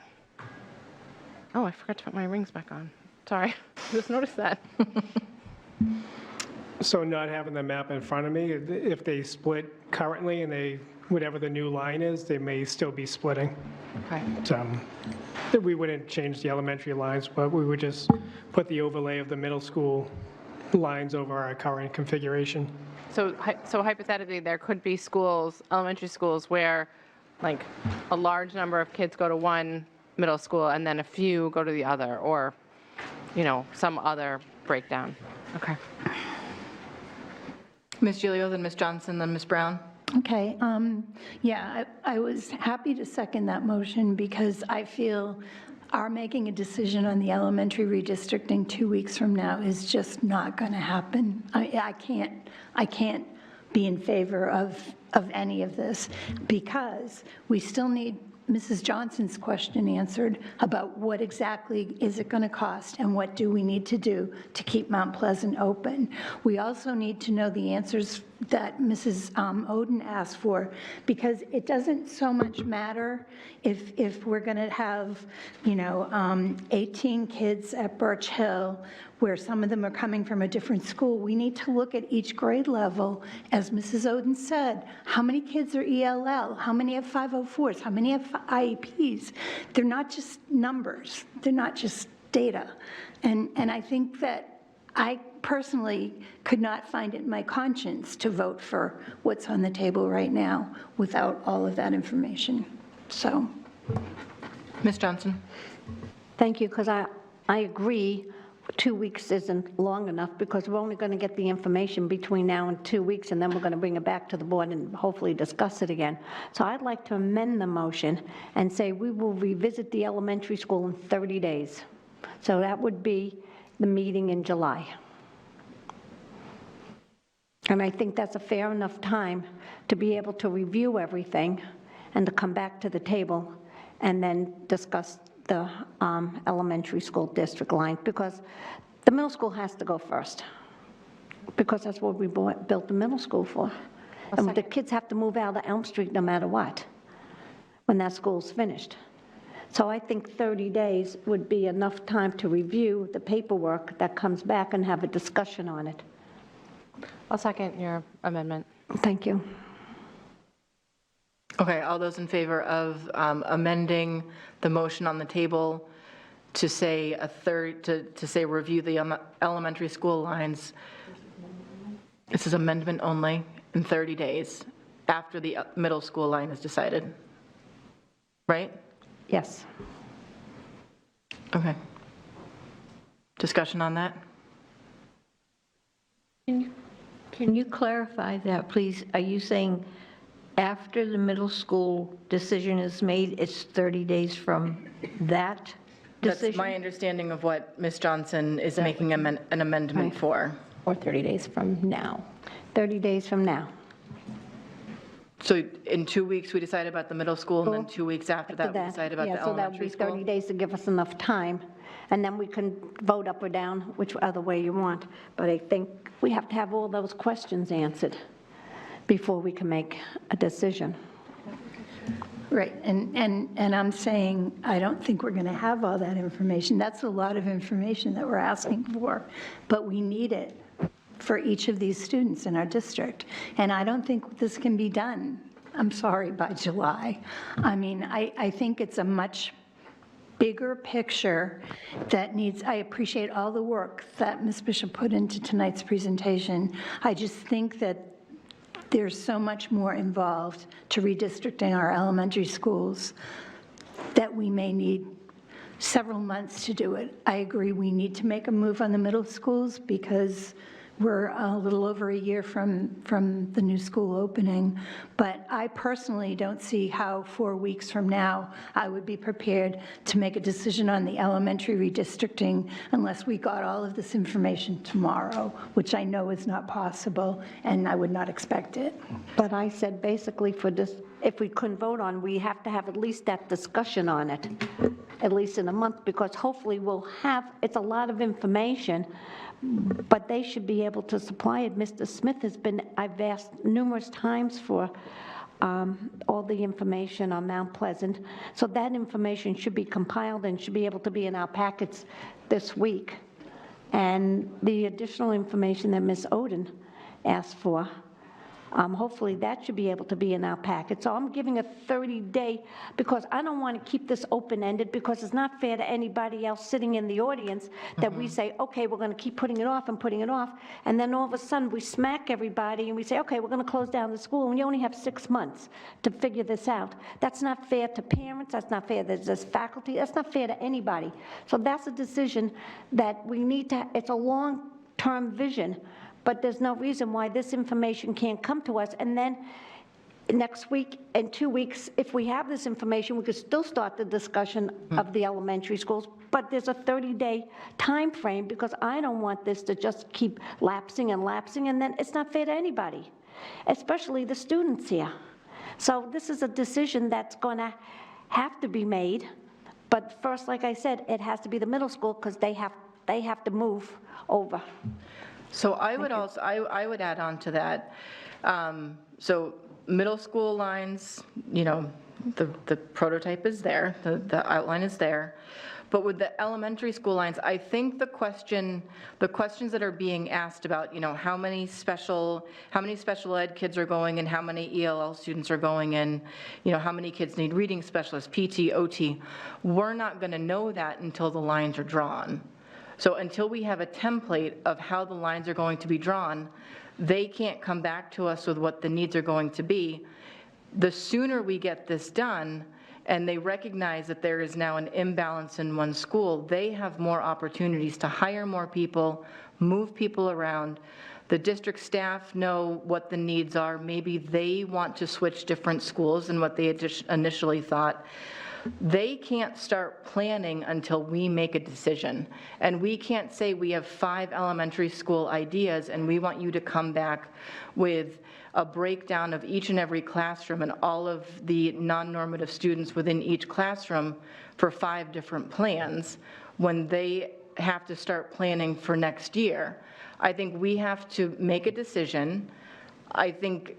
Oh, I forgot to put my rings back on. Sorry, just noticed that. So not having the map in front of me, if they split currently and whatever the new line is, they may still be splitting. Okay. So we wouldn't change the elementary lines, but we would just put the overlay of the middle school lines over our current configuration. So hypothetically, there could be schools, elementary schools, where like a large number of kids go to one middle school and then a few go to the other, or, some other breakdown. Okay. Ms. Gilio, then Ms. Johnson, then Ms. Brown? Okay, yeah, I was happy to second that motion because I feel our making a decision on the elementary redistricting 2 weeks from now is just not going to happen. I can't be in favor of of any of this, because we still need Mrs. Johnson's question answered about what exactly is it going to cost and what do we need to do to keep Mount Pleasant open. We also need to know the answers that Mrs. Oden asked for, because it doesn't so much matter if we're going to have, 18 kids at Birch Hill, where some of them are coming from a different school. We need to look at each grade level. As Mrs. Oden said, how many kids are ELL? How many have 504s? How many have IEPs? They're not just numbers. They're not just data. And I think that I personally could not find it in my conscience to vote for what's on the table right now without all of that information. So. Ms. Johnson. Thank you, because I agree 2 weeks isn't long enough, because we're only going to get the information between now and 2 weeks, and then we're going to bring it back to the board and hopefully discuss it again. So I'd like to amend the motion and say we will revisit the elementary school in 30 days. So that would be the meeting in July. And I think that's a fair enough time to be able to review everything and to come back to the table and then discuss the elementary school district line, because the middle school has to go first, because that's what we built the middle school for. And the kids have to move out of Elm Street no matter what, when that school's finished. So I think 30 days would be enough time to review the paperwork that comes back and have a discussion on it. I'll second your amendment. Thank you. Okay, all those in favor of amending the motion on the table to say to say review the elementary school lines. This is amendment only in 30 days after the middle school line is decided, right? Yes. Okay. Discussion on that? Can you clarify that, please? Are you saying after the middle school decision is made, it's 30 days from that decision? That's my understanding of what Ms. Johnson is making an amendment for. Or 30 days from now. 30 days from now. So in 2 weeks, we decide about the middle school, and then 2 weeks after that, we decide about the Yeah, so that would elementary be school? 30 days to give us enough time, and then we can vote up or down, which other way you want. But I think we have to have all those questions answered before we can make a decision. Right, and I'm saying, I don't think we're going to have all that information. That's a lot of information that we're asking for, but we need it for each of these students in our district. And I don't think this can be done, I'm sorry, by July. I mean, I think it's a much bigger picture that needs, I appreciate all the work that Ms. Bishop put into tonight's presentation. I just think that there's so much more involved to redistricting our elementary schools that we may need several months to do it. I agree we need to make a move on the middle schools because we're a little over a year from the new school opening, but I personally don't see how 4 weeks from now I would be prepared to make a decision on the elementary redistricting unless we got all of this information tomorrow, which I know is not possible, and I would not expect it. But I said basically for this, if we couldn't vote on, we have to have at least that discussion on it, at least in a month, because hopefully we'll have, it's a lot of information, but they should be able to supply it. Mr. Smith has been, I've asked numerous times for all the information on Mount Pleasant, so that information should be compiled and should be able to be in our packets this week. And the additional information that Ms. Oden asked for, hopefully that should be able to be in our packet. So I'm giving a 30-day, because I don't want to keep this open-ended, because it's not fair to anybody else sitting in the audience that we say, okay, we're going to keep putting it off and putting it off, and then all of a sudden we smack everybody and we say, okay, we're going to close down the school, and you only have 6 months to figure this out. That's not fair to parents, that's not fair to this faculty, that's not fair to anybody. So that's a decision that we need to, it's a long-term vision, but there's no reason why this information can't come to us. And then next week and 2 weeks, if we have this information, we could still start the discussion of the elementary schools, but there's a 30-day time frame, because I don't want this to just keep lapsing and lapsing, and then it's not fair to anybody. especially the students here. So this is a decision that's going to have to be made, but first, like I said, it has to be the middle school because they have to move over. So I would also, I would add on to that. So middle school lines, you know, the prototype is there, the outline is there. But with the elementary school lines, I think the questions that are being asked about, you know, how many special ed kids are going and how many ELL students are going in, you know, how many kids need reading specialists, PT, OT, we're not going to know that until the lines are drawn. So until we have a template of how the lines are going to be drawn, they can't come back to us with what the needs are going to be. The sooner we get this done, and they recognize that there is now an imbalance in one school, they have more opportunities to hire more people, move people around. The district staff know what the needs are. Maybe they want to switch different schools than what they had initially thought. They can't start planning until we make a decision. And we can't say we have 5 elementary school ideas and we want you to come back with a breakdown of each and every classroom and all of the non-normative students within each classroom for 5 different plans when they have to start planning for next year. I think we have to make a decision. I think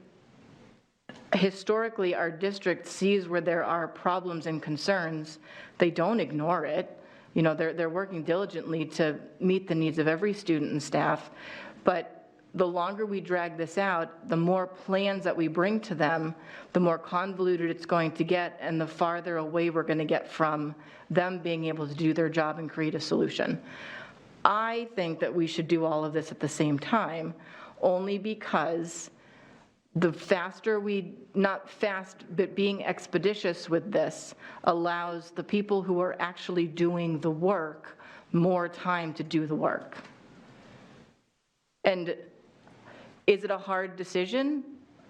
historically our district sees where there are problems and concerns. They don't ignore it. You know, they're working diligently to meet the needs of every student and staff. But the longer we drag this out, the more plans that we bring to them, the more convoluted it's going to get and the farther away we're going to get from them being able to do their job and create a solution. I think that we should do all of this at the same time, only because the faster we, not fast, but being expeditious with this allows the people who are actually doing the work more time to do the work. And is it a hard decision,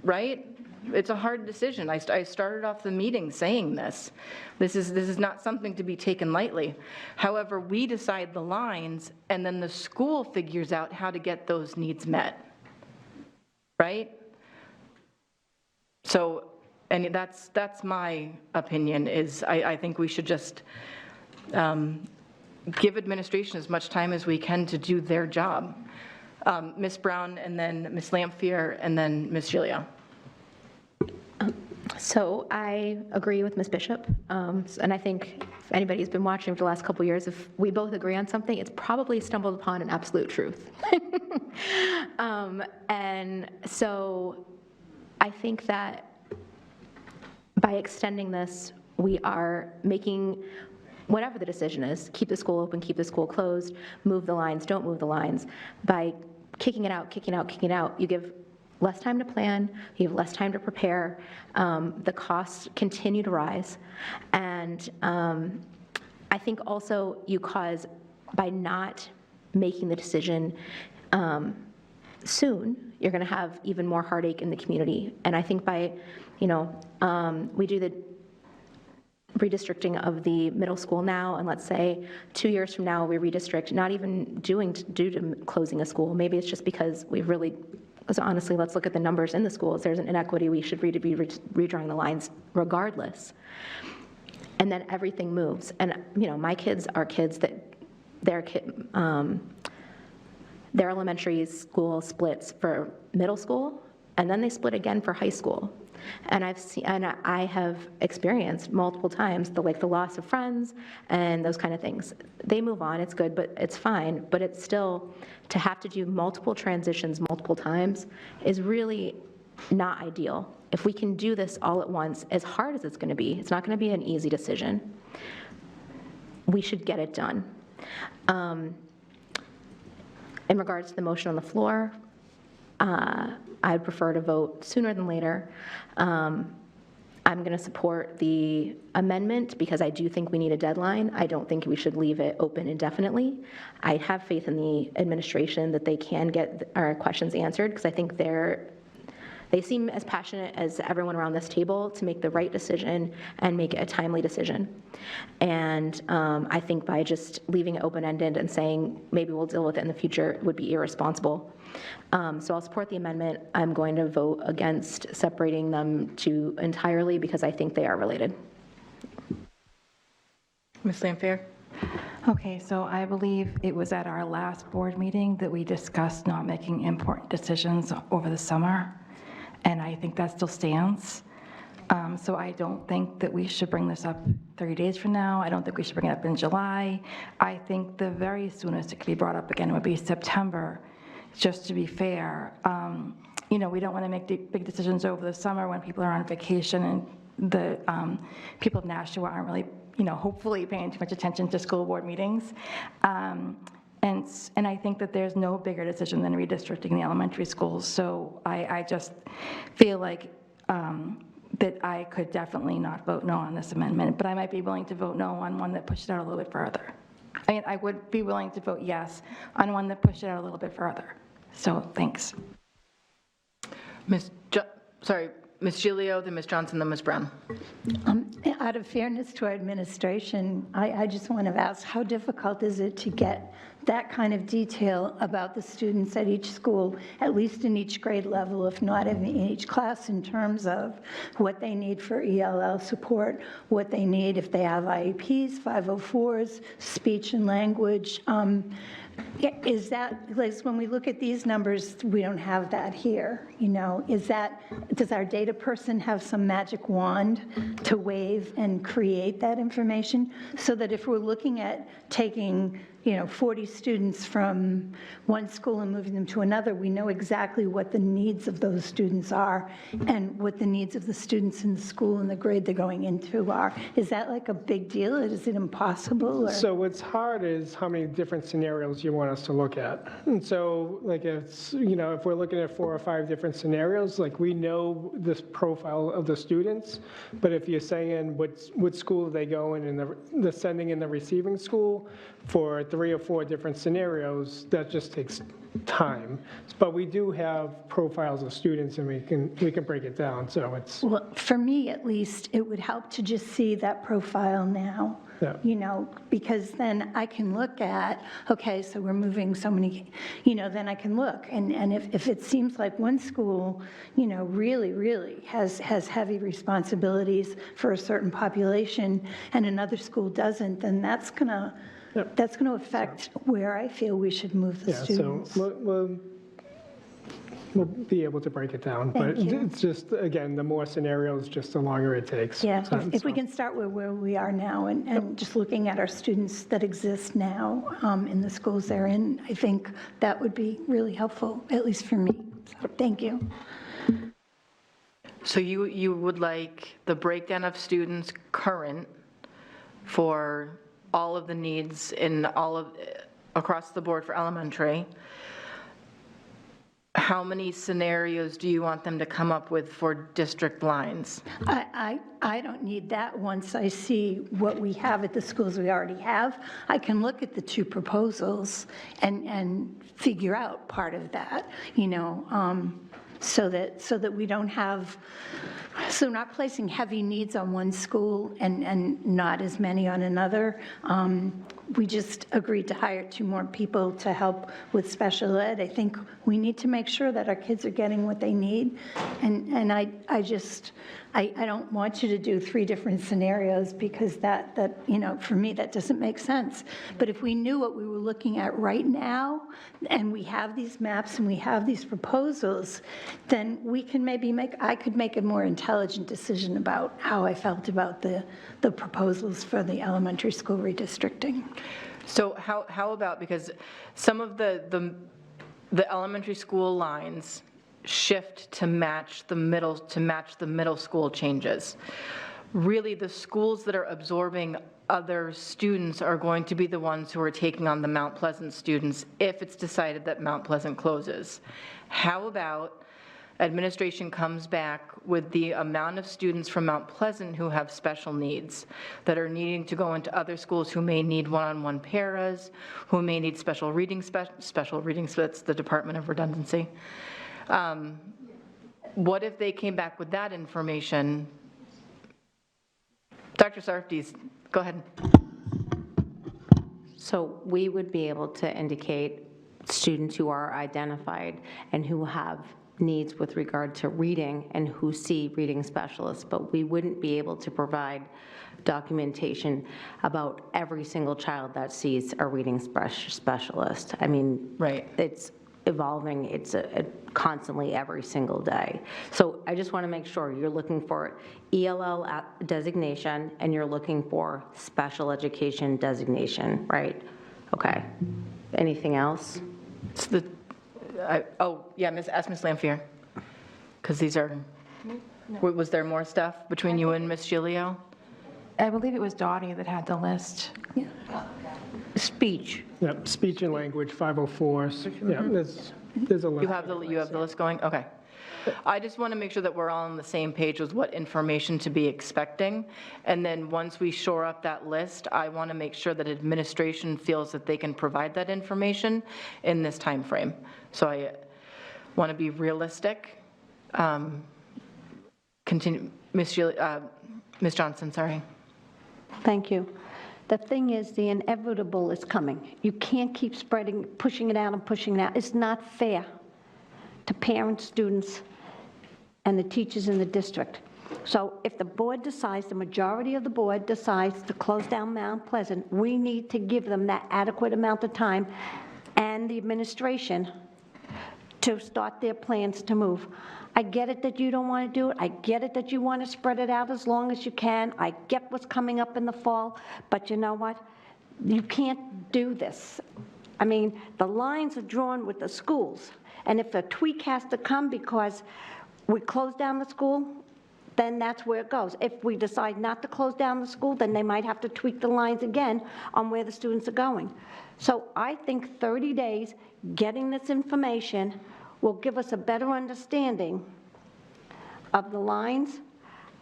right? It's a hard decision. I started off the meeting saying this. This is not something to be taken lightly. However, we decide the lines, and then the school figures out how to get those needs met, right? So, and that's my opinion, is I think we should just give administration as much time as we can to do their job. Ms. Brown, and then Ms. Lamphere, and then Ms. Gilio. So I agree with Ms. Bishop, and I think if anybody's been watching for the last couple of years, if we both agree on something, it's probably stumbled upon an absolute truth. And so I think that by extending this, we are making whatever the decision is, keep the school open, keep the school closed, move the lines, don't move the lines. By kicking it out, you give less time to plan, you have less time to prepare, the costs continue to rise. And I think also you cause, by not making the decision soon, you're gonna have even more heartache in the community. And I think by, you know, we do the redistricting of the middle school now, and let's say 2 years from now we redistrict, not even due to closing a school. Maybe it's just because we've really, so honestly, let's look at the numbers in the schools. There's an inequity. We should be redrawing the lines regardless. And then everything moves. And, you know, my kids are kids that their elementary school splits for middle school, and then they split again for high school. And I have experienced multiple times the loss of friends and those kind of things. They move on, it's good, but it's fine. But it's still, to have to do multiple transitions multiple times is really not ideal. If we can do this all at once, as hard as it's going to be, it's not going to be an easy decision. We should get it done. In regards to the motion on the floor, I'd prefer to vote sooner than later. I'm going to support the amendment because I do think we need a deadline. I don't think we should leave it open indefinitely. I have faith in the administration that they can get our questions answered, because I think They seem as passionate as everyone around this table to make the right decision and make it a timely decision. And I think by just leaving it open-ended and saying maybe we'll deal with it in the future would be irresponsible. So I'll support the amendment. I'm going to vote against separating them two entirely because I think they are related. Ms. Lamfair? Okay, so I believe it was at our last board meeting that we discussed not making important decisions over the summer, and I think that still stands. So I don't think that we should bring this up 30 days from now. I don't think we should bring it up in July. I think the very soonest it could be brought up again would be September, just to be fair. You know, we don't want to make big decisions over the summer when people are on vacation and the people of Nashua aren't really, you know, hopefully paying too much attention to school board meetings. And I think that there's no bigger decision than redistricting the elementary schools. So I just feel like that I could definitely not vote no on this amendment, but I might be willing to vote no on one that pushed it out a little bit further. I mean, I would be willing to vote yes on one that pushed it out a little bit further. So thanks. Ms. Gilio, then Ms. Johnson, then Ms. Brown. Out of fairness to our administration, I just want to ask, how difficult is it to get that kind of detail about the students at each school, at least in each grade level, if not in each class, in terms of what they need for ELL support, what they need if they have IEPs, 504s, speech and language? Is that, like, when we look at these numbers, we don't have that here, you know? Does our data person have some magic wand to wave and create that information so that if we're looking at taking, 40 students from one school and moving them to another, we know exactly what the needs of those students are and what the needs of the students in the school and the grade they're going into are? Is that like a big deal? Is it impossible? Or? So what's hard is how many different scenarios you want us to look at. And so, like, if we're looking at 4 or 5 different scenarios, like, we know this profile of the students, but if you're saying what school they go in and the sending and the receiving school for 3 or 4 different scenarios, that just takes time. But we do have profiles of students, and we can break it down. So it's, well, for me at least, it would help to just see that profile now. Yeah. Because then I can look at, okay, so we're moving so many, then I can look. And if it seems like one school, really has heavy responsibilities for a certain population and another school doesn't, then that's going to affect where I feel we should move the students. So we'll be able to break it down. But it's just, again, the more scenarios, just the longer it takes. Yeah, if we can start where we are now and just looking at our students that exist now in the schools they're in, I think that would be really helpful, at least for me. So, thank you. So you would like the breakdown of students current for all of the needs across the board for elementary. How many scenarios do you want them to come up with for district lines? I don't need that. Once I see what we have at the schools we already have, I can look at the 2 proposals and figure out part of that, so that we don't have, so not placing heavy needs on one school and not as many on another. We just agreed to hire 2 more people to help with special ed. I think we need to make sure that our kids are getting what they need. And I don't want you to do 3 different scenarios because that for me, that doesn't make sense. But if we knew what we were looking at right now, and we have these maps and we have these proposals, then we can I could make a more intelligent decision about how I felt about the proposals for the elementary school redistricting. So how about, because some of the elementary school lines shift to match the middle school changes. Really, the schools that are absorbing other students are going to be the ones who are taking on the Mount Pleasant students if it's decided that Mount Pleasant closes. How about administration comes back with the amount of students from Mount Pleasant who have special needs that are needing to go into other schools who may need one-on-one paras, who may need special reading, that's the Department of Redundancy. what if they came back with that information? Dr. Sarftes, go ahead. So we would be able to indicate students who are identified and who have needs with regard to reading and who see reading specialists, but we wouldn't be able to provide documentation about every single child that sees a reading specialist. I mean, right. It's evolving, it's constantly every single day. So I just want to make sure you're looking for ELL designation and you're looking for special education designation, right? Okay. Anything else? It's the, ask Ms. Lampier, because these are, was there more stuff between you and Ms. Gilio? I believe it was Dottie that had the list. Speech. Yep, speech and language, 504. Yeah, there's a list. You have the list going? Okay. I just want to make sure that we're all on the same page with what information to be expecting. And then once we shore up that list, I want to make sure that administration feels that they can provide that information in this time frame. So I want to be realistic. Continue, Ms. Johnson, sorry. Thank you. The thing is, the inevitable is coming. You can't keep pushing it out and pushing it out. It's not fair to parents, students, and the teachers in the district. So if the board decides, the majority of the board decides to close down Mount Pleasant, we need to give them that adequate amount of time and the administration to start their plans to move. I get it that you don't want to do it. I get it that you want to spread it out as long as you can. I get what's coming up in the fall, but you know what? You can't do this. I mean, the lines are drawn with the schools, and if a tweak has to come because we close down the school, then that's where it goes. If we decide not to close down the school, then they might have to tweak the lines again on where the students are going. So I think 30 days, getting this information will give us a better understanding of the lines,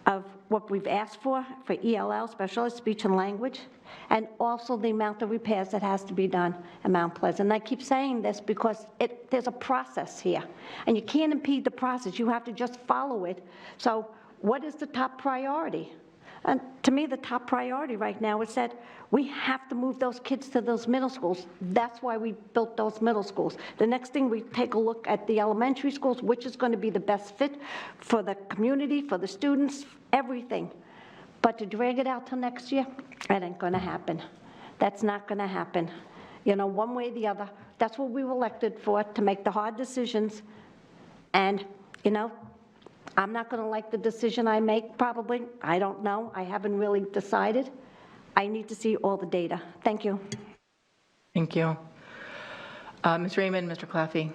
of what we've asked for ELL, special ed, speech and language, and also the amount of repairs that has to be done in Mount Pleasant. And I keep saying this because there's a process here, and you can't impede the process. You have to just follow it. So what is the top priority? And to me, the top priority right now is that we have to move those kids to those middle schools. That's why we built those middle schools. The next thing, we take a look at the elementary schools, which is going to be the best fit for the community, for the students, everything. But to drag it out till next year, that ain't going to happen. That's not going to happen. You know, one way or the other. That's what we were elected for, to make the hard decisions. And, you know, I'm not going to like the decision I make, probably. I don't know. I haven't really decided. I need to see all the data. Thank you. Thank you. Ms. Raymond, Mr. Claffey.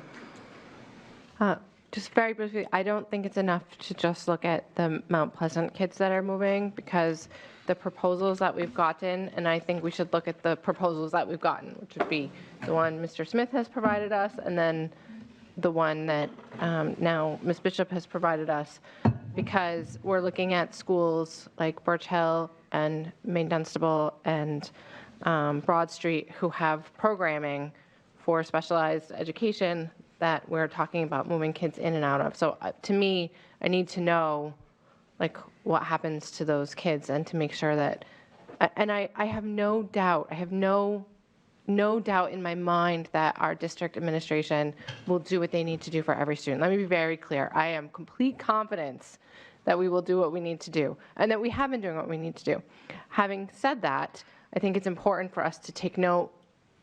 Just very briefly, I don't think it's enough to just look at the Mount Pleasant kids that are moving, because the proposals that we've gotten, and I think we should look at the proposals that we've gotten, which would be the one Mr. Smith has provided us, and then the one that now Ms. Bishop has provided us, because we're looking at schools like Birch Hill and Maine Dunstable and Broad Street who have programming for specialized education that we're talking about moving kids in and out of. So to me, I need to know like what happens to those kids, and to make sure that, and I have no doubt, I have no doubt in my mind that our district administration will do what they need to do for every student. Let me be very clear. I am complete confidence that we will do what we need to do, and that we have been doing what we need to do. Having said that, I think it's important for us to take note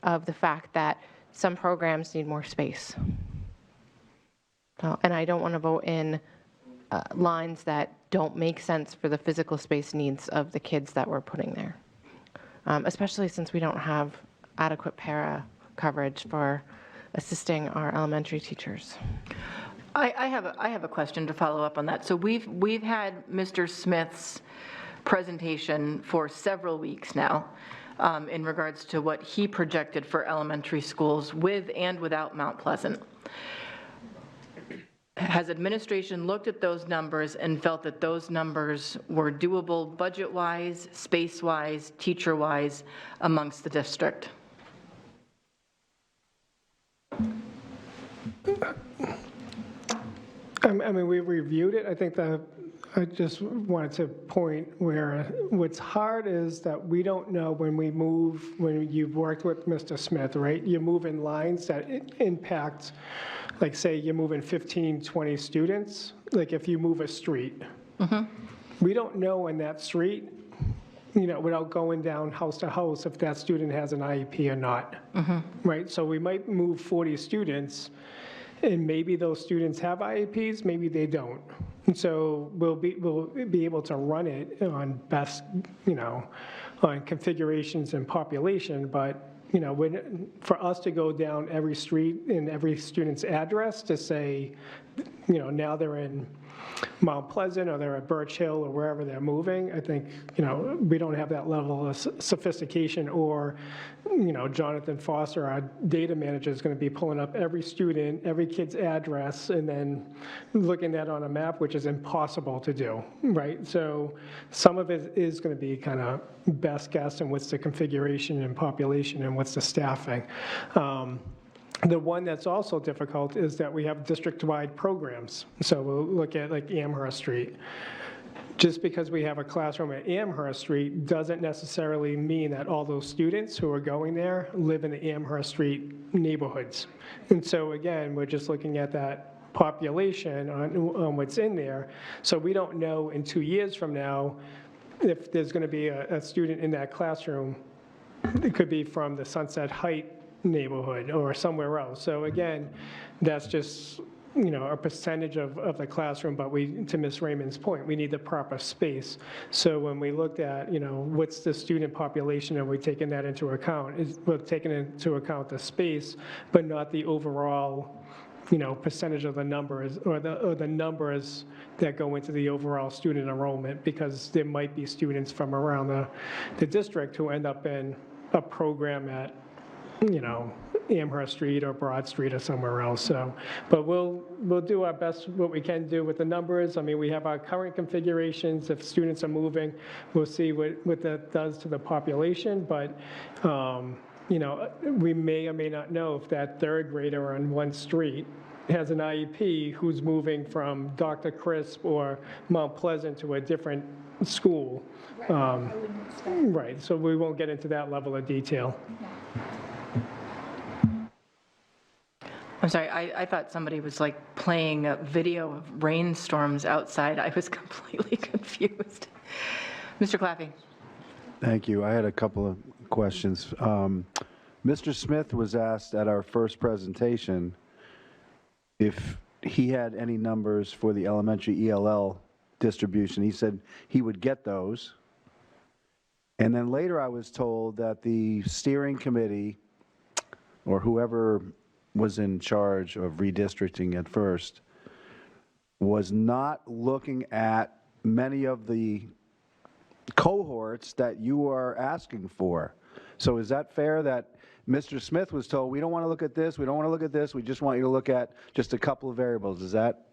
of the fact that some programs need more space. And I don't want to vote in lines that don't make sense for the physical space needs of the kids that we're putting there, especially since we don't have adequate para coverage for assisting our elementary teachers. I have a question to follow up on that. So we've had Mr. Smith's presentation for several weeks now in regards to what he projected for elementary schools with and without Mount Pleasant. Has administration looked at those numbers and felt that those numbers were doable budget-wise, space-wise, teacher-wise amongst the district? I mean, we reviewed it. I think I just wanted to point where what's hard is that we don't know when you've worked with Mr. Smith, right? You move in lines that impact, like say you're moving 15, 20 students, like if you move a street. We don't know in that street, without going down house to house, if that student has an IEP or not, right? So we might move 40 students, and maybe those students have IEPs, maybe they don't. And so we'll be able to run it on best, on configurations and population, but, for us to go down every street and every student's address to say, now they're in Mount Pleasant or they're at Birch Hill or wherever they're moving, I think, we don't have that level of sophistication, or, Jonathan Foster, our data manager, is going to be pulling up every student, every kid's address, and then looking at on a map, which is impossible to do, right? So some of it is going to be kind of best guess and what's the configuration and population and what's the staffing. The one that's also difficult is that we have district-wide programs. So we'll look at like Amherst Street. Just because we have a classroom at Amherst Street doesn't necessarily mean that all those students who are going there live in the Amherst Street neighborhoods. And so again, we're just looking at that population on what's in there. So we don't know in 2 years from now if there's going to be a student in that classroom. It could be from the Sunset Heights neighborhood or somewhere else. So again, that's just, a percentage of the classroom, but to Ms. Raymond's point, we need the proper space. So when we looked at, what's the student population, and we're taking that into account, we're taking into account the space, but not the overall, percentage of the numbers or the numbers that go into the overall student enrollment, because there might be students from around the district who end up in a program at Amherst Street or Broad Street or somewhere else. So, but we'll do our best, what we can do with the numbers. I mean, we have our current configurations. If students are moving, we'll see what that does to the population. But, we may or may not know if that third grader on one street has an IEP who's moving from Dr. Crisp or Mount Pleasant to a different school. Right, so we won't get into that level of detail. I'm sorry, I thought somebody was like playing a video of rainstorms outside. I was completely confused. Mr. Claffey. Thank you. I had a couple of questions. Mr. Smith was asked at our first presentation if he had any numbers for the elementary ELL distribution. He said he would get those. And then later I was told that the steering committee, or whoever was in charge of redistricting at first, was not looking at many of the cohorts that you are asking for. So is that fair that Mr. Smith was told, we don't want to look at this, we don't want to look at this, we just want you to look at just a couple of variables? Is that?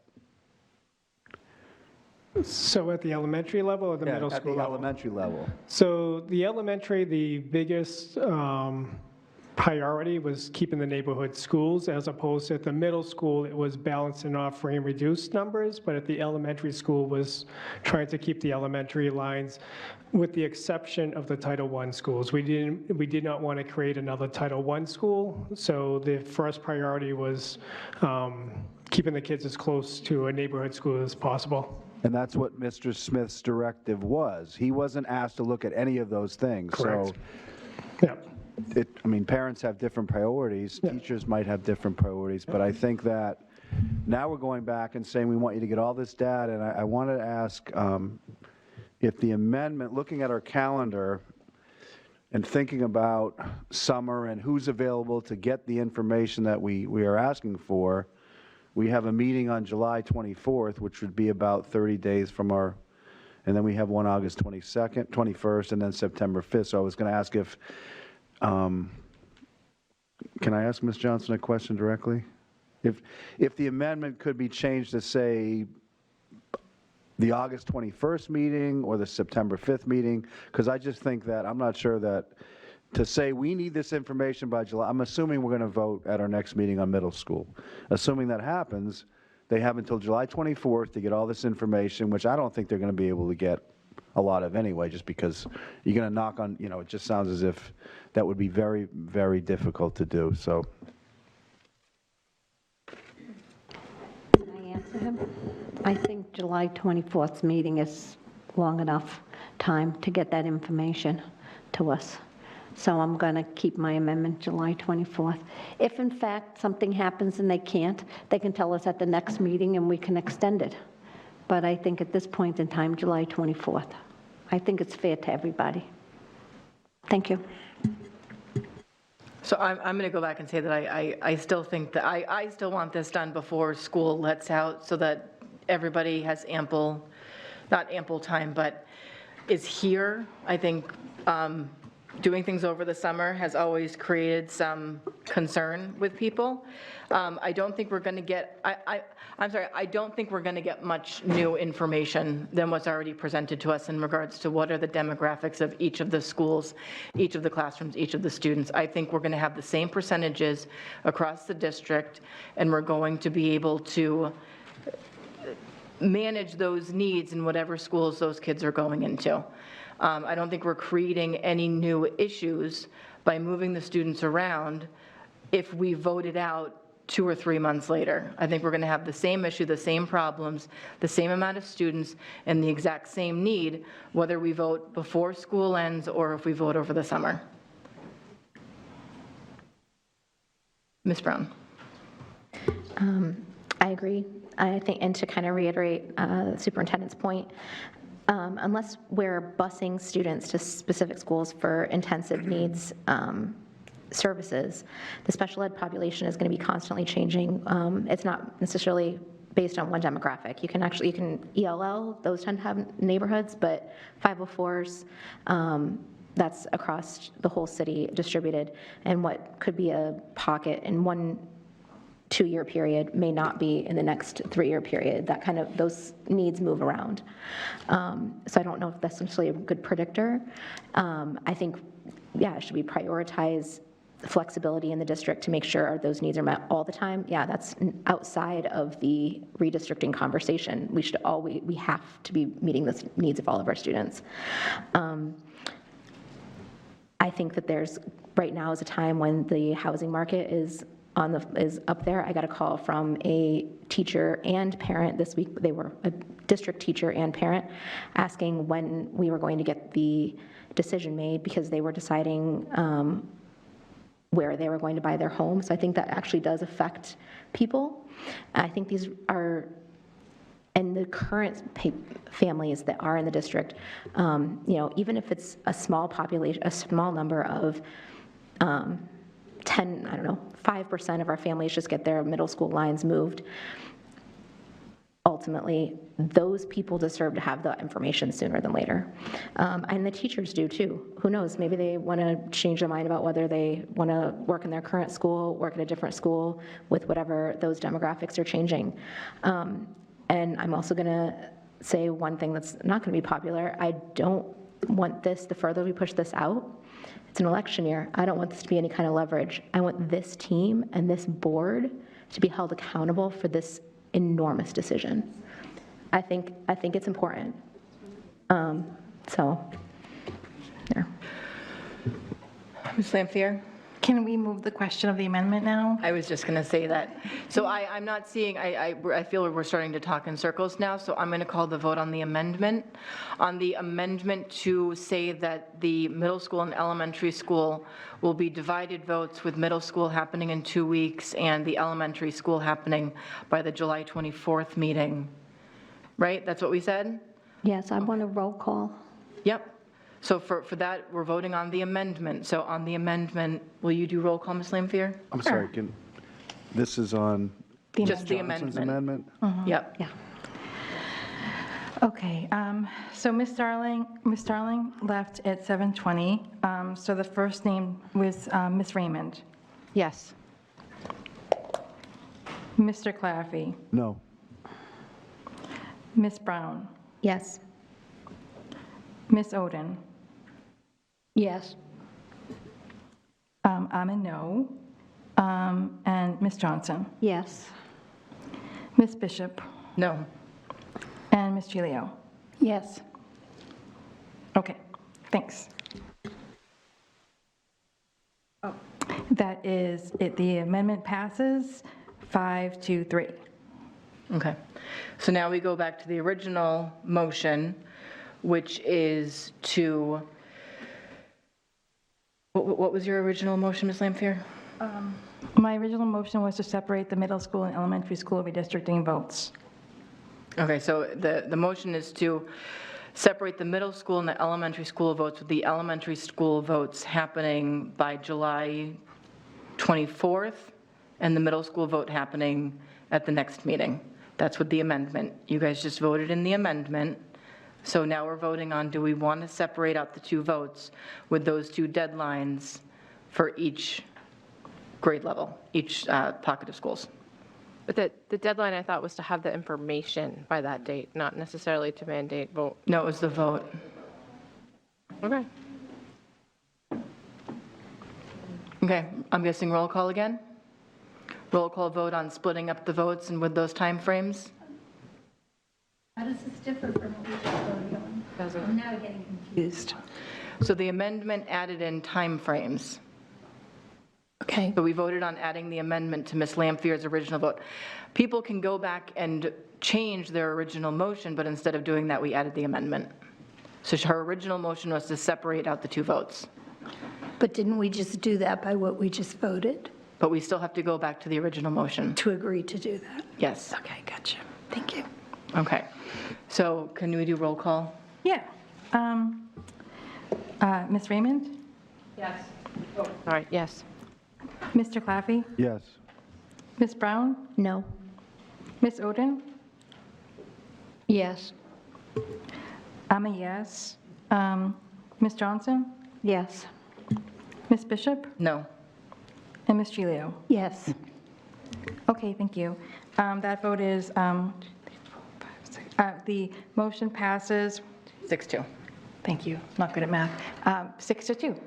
So at the elementary level or the middle school level? At the elementary level. So the elementary, the biggest priority was keeping the neighborhood schools, as opposed to at the middle school, it was balancing off free and reduced numbers, but at the elementary school was trying to keep the elementary lines, with the exception of the Title I schools. We did not want to create another Title I school, so the first priority was keeping the kids as close to a neighborhood school as possible. And that's what Mr. Smith's directive was. He wasn't asked to look at any of those things. Correct. So, yeah. I mean, parents have different priorities. Yeah. Teachers might have different priorities. But I think that now we're going back and saying we want you to get all this data. And I wanted to ask if the amendment, looking at our calendar and thinking about summer and who's available to get the information that we are asking for, we have a meeting on July 24th, which would be about 30 days from our, and then we have one August 22nd, 21st, and then September 5th. So I was going to ask if, can I ask Ms. Johnson a question directly? If the amendment could be changed to say the August 21st meeting or the September 5th meeting, because I just think that, I'm not sure that, to say we need this information by July, I'm assuming we're going to vote at our next meeting on middle school. Assuming that happens, They have until July 24th to get all this information, which I don't think they're going to be able to get a lot of anyway, just because you're going to knock on, it just sounds as if that would be very, very difficult to do, so. Can I answer him? I think July 24th meeting is long enough time to get that information to us. So I'm going to keep my amendment July 24th. If in fact something happens and they can't, they can tell us at the next meeting and we can extend it. But I think at this point in time, July 24th. I think it's fair to everybody. Thank you. So I'm going to go back and say that I still think that, I still want this done before school lets out so that everybody has ample, not ample time, but is here. I think doing things over the summer has always created some concern with people. I don't think we're going to get, I'm sorry, I don't think we're going to get much new information than what's already presented to us in regards to what are the demographics of each of the schools, each of the classrooms, each of the students. I think we're going to have the same percentages across the district, and we're going to be able to manage those needs in whatever schools those kids are going into. I don't think we're creating any new issues by moving the students around if we vote it out 2 or 3 months later. I think we're going to have the same issue, the same problems, the same amount of students, and the exact same need, whether we vote before school ends or if we vote over the summer. Ms. Brown. I agree. I think, and to kind of reiterate the superintendent's point, unless we're busing students to specific schools for intensive needs services, the special ed population is going to be constantly changing. It's not necessarily based on one demographic. You can ELL, those tend to have neighborhoods, but 504s, that's across the whole city distributed, and what could be a pocket in 1 2-year period may not be in the next 3-year period. That kind of, those needs move around. So I don't know if that's necessarily a good predictor. I think, yeah, should we prioritize flexibility in the district to make sure those needs are met all the time? Yeah, that's outside of the redistricting conversation. We have to be meeting the needs of all of our students. I think that right now is a time when the housing market is up there. I got a call from a teacher and parent this week. They were a district teacher and parent asking when we were going to get the decision made because they were deciding where they were going to buy their home. So I think that actually does affect people. I think these are, and the current families that are in the district, even if it's a small population, a small number of 5% of our families just get their middle school lines moved. Ultimately, those people deserve to have the information sooner than later. And the teachers do too. Who knows, maybe they want to change their mind about whether they want to work in their current school, work at a different school with whatever those demographics are changing. And I'm also going to say one thing that's not going to be popular. I don't want this, the further we push this out, it's an election year. I don't want this to be any kind of leverage. I want this team and this board to be held accountable for this enormous decision. I think it's important. So, there. Ms. Lampier? Can we move the question of the amendment now? I was just going to say that. So I'm not seeing, I feel we're starting to talk in circles now, so I'm going to call the vote on the amendment. On the amendment to say that the middle school and elementary school will be divided votes, with middle school happening in 2 weeks and the elementary school happening by the July 24th meeting. Right? That's what we said? Yes, I want a roll call. Yep. So for that, we're voting on the amendment. So on the amendment, will you do roll call, Ms. Lampier? I'm sorry, this is on Just the Johnson's amendment. amendment? Yep. Yeah. Okay, so Ms. Darling left at 7:20. So the first name was Ms. Raymond. Yes. Mr. Claffey. No. Ms. Brown. Yes. Ms. Oden. Yes. I'm a no. And Ms. Johnson. Yes. Ms. Bishop, No. and Ms. Gilio. Yes. Okay, thanks. That is it. The amendment passes 5-3. Okay. So now we go back to the original motion, which is to, what was your original motion, Ms. Lampier? My original motion was to separate the middle school and elementary school redistricting votes. Okay, so the motion is to separate the middle school and the elementary school votes, with the elementary school votes happening by July 24th, and the middle school vote happening at the next meeting. That's what the amendment, you guys just voted in the amendment. So now we're voting on, do we want to separate out the two votes with those two deadlines for each grade level, each pocket of schools? But the deadline, I thought, was to have the information by that date, not necessarily to mandate vote. No, it was the vote. Okay. Okay, I'm guessing roll call again? Roll call vote on splitting up the votes and with those timeframes? How does this differ from what we just voted on? I'm now getting confused. So the amendment added in timeframes. Okay. So we voted on adding the amendment to Ms. Lamphier's original vote. People can go back and change their original motion, but instead of doing that, we added the amendment. So her original motion was to separate out the two votes. But didn't we just do that by what we just voted? But we still have to go back to the original motion. To agree to do that? Yes. Okay, gotcha. Thank you. Okay. So can we do roll call? Yeah. Ms. Raymond? Yes. All right, yes. Mr. Claffey? Yes. Ms. Brown? No. Ms. Oden? Yes. I'm a yes. Ms. Johnson? Yes. Ms. Bishop? No. And Ms. Gilio? Yes. Okay, thank you. That vote is, the motion passes. 6-2. Thank you, not good at math. 6-2.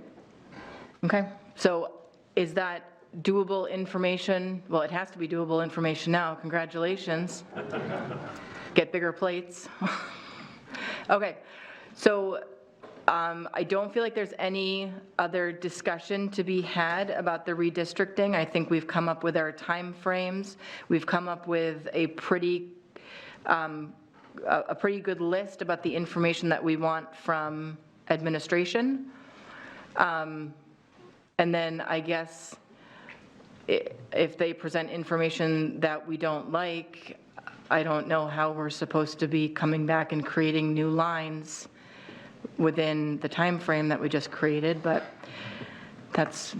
Okay. So is that doable information? Well, it has to be doable information now. Congratulations. Get bigger plates. Okay. So I don't feel like there's any other discussion to be had about the redistricting. I think we've come up with our timeframes. We've come up with a pretty good list about the information that we want from administration. And then I guess if they present information that we don't like, I don't know how we're supposed to be coming back and creating new lines within the time frame that we just created, but that's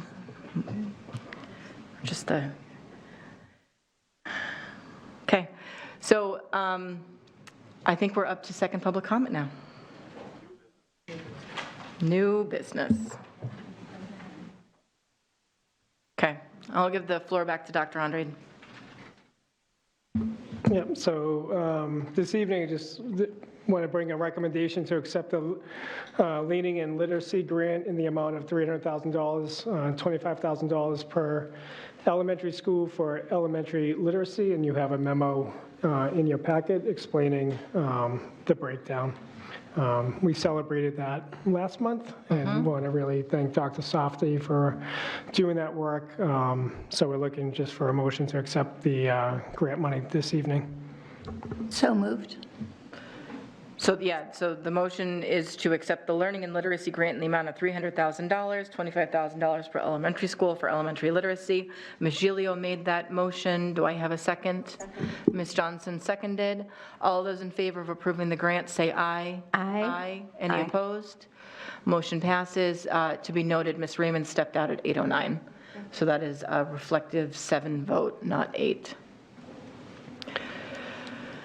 just the, okay. So I think we're up to second public comment now. New business. Okay, I'll give the floor back to Dr. Andrade. Yeah, so this evening, I just want to bring a recommendation to accept the Leading in Literacy grant in the amount of $300,000, $25,000 per elementary school for elementary literacy, and you have a memo in your packet explaining the breakdown. We celebrated that last month, and want to really thank Dr. Softy for doing that work. So we're looking just for a motion to accept the grant money this evening. So moved. So yeah, so the motion is to accept the Learning and Literacy Grant in the amount of $300,000, $25,000 per elementary school for elementary literacy. Ms. Gilio made that motion. Do I have a second? Ms. Johnson seconded. All those in favor of approving the grant, say aye. Aye. Any opposed? Motion passes. To be noted, Ms. Raymond stepped out at 8:09. So that is a reflective 7 vote, not 8.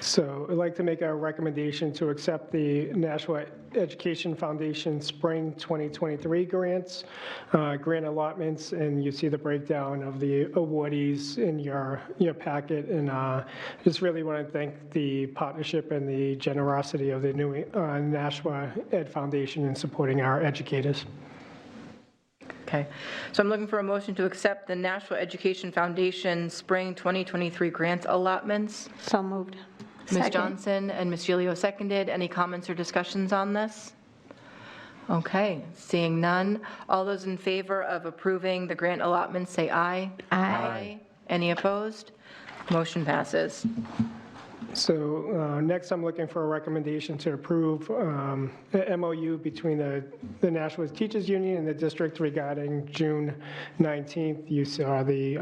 So I'd like to make a recommendation to accept the Nashua Education Foundation Spring 2023 grants, grant allotments, and you see the breakdown of the awardees in your packet. And just really want to thank the partnership and the generosity of the new Nashua Ed Foundation in supporting our educators. Okay, so I'm looking for a motion to accept the Nashua Education Foundation Spring 2023 grant allotments. So moved. Ms. Johnson and Ms. Gilio seconded. Any comments or discussions on this? Okay, seeing none. All those in favor of approving the grant allotments, say aye. Aye. Any opposed? Motion passes. So next, I'm looking for a recommendation to approve the MOU between the Nashua Teachers Union and the district regarding June 19th. You saw the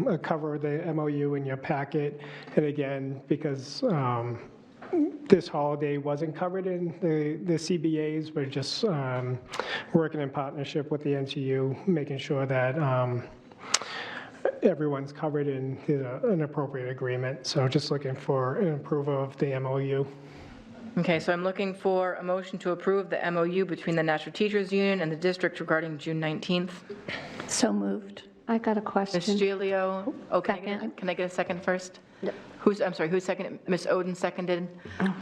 a cover of the MOU in your packet. And again, because this holiday wasn't covered in the CBAs, we're just working in partnership with the NTU, making sure that everyone's covered in an appropriate agreement. So just looking for an approval of the MOU. Okay, so I'm looking for a motion to approve the MOU between the Nashua Teachers Union and the district regarding June 19th. So moved. I got a question. Ms. Gilio, oh, can I get a second first? I'm sorry, who seconded? Ms. Oden seconded.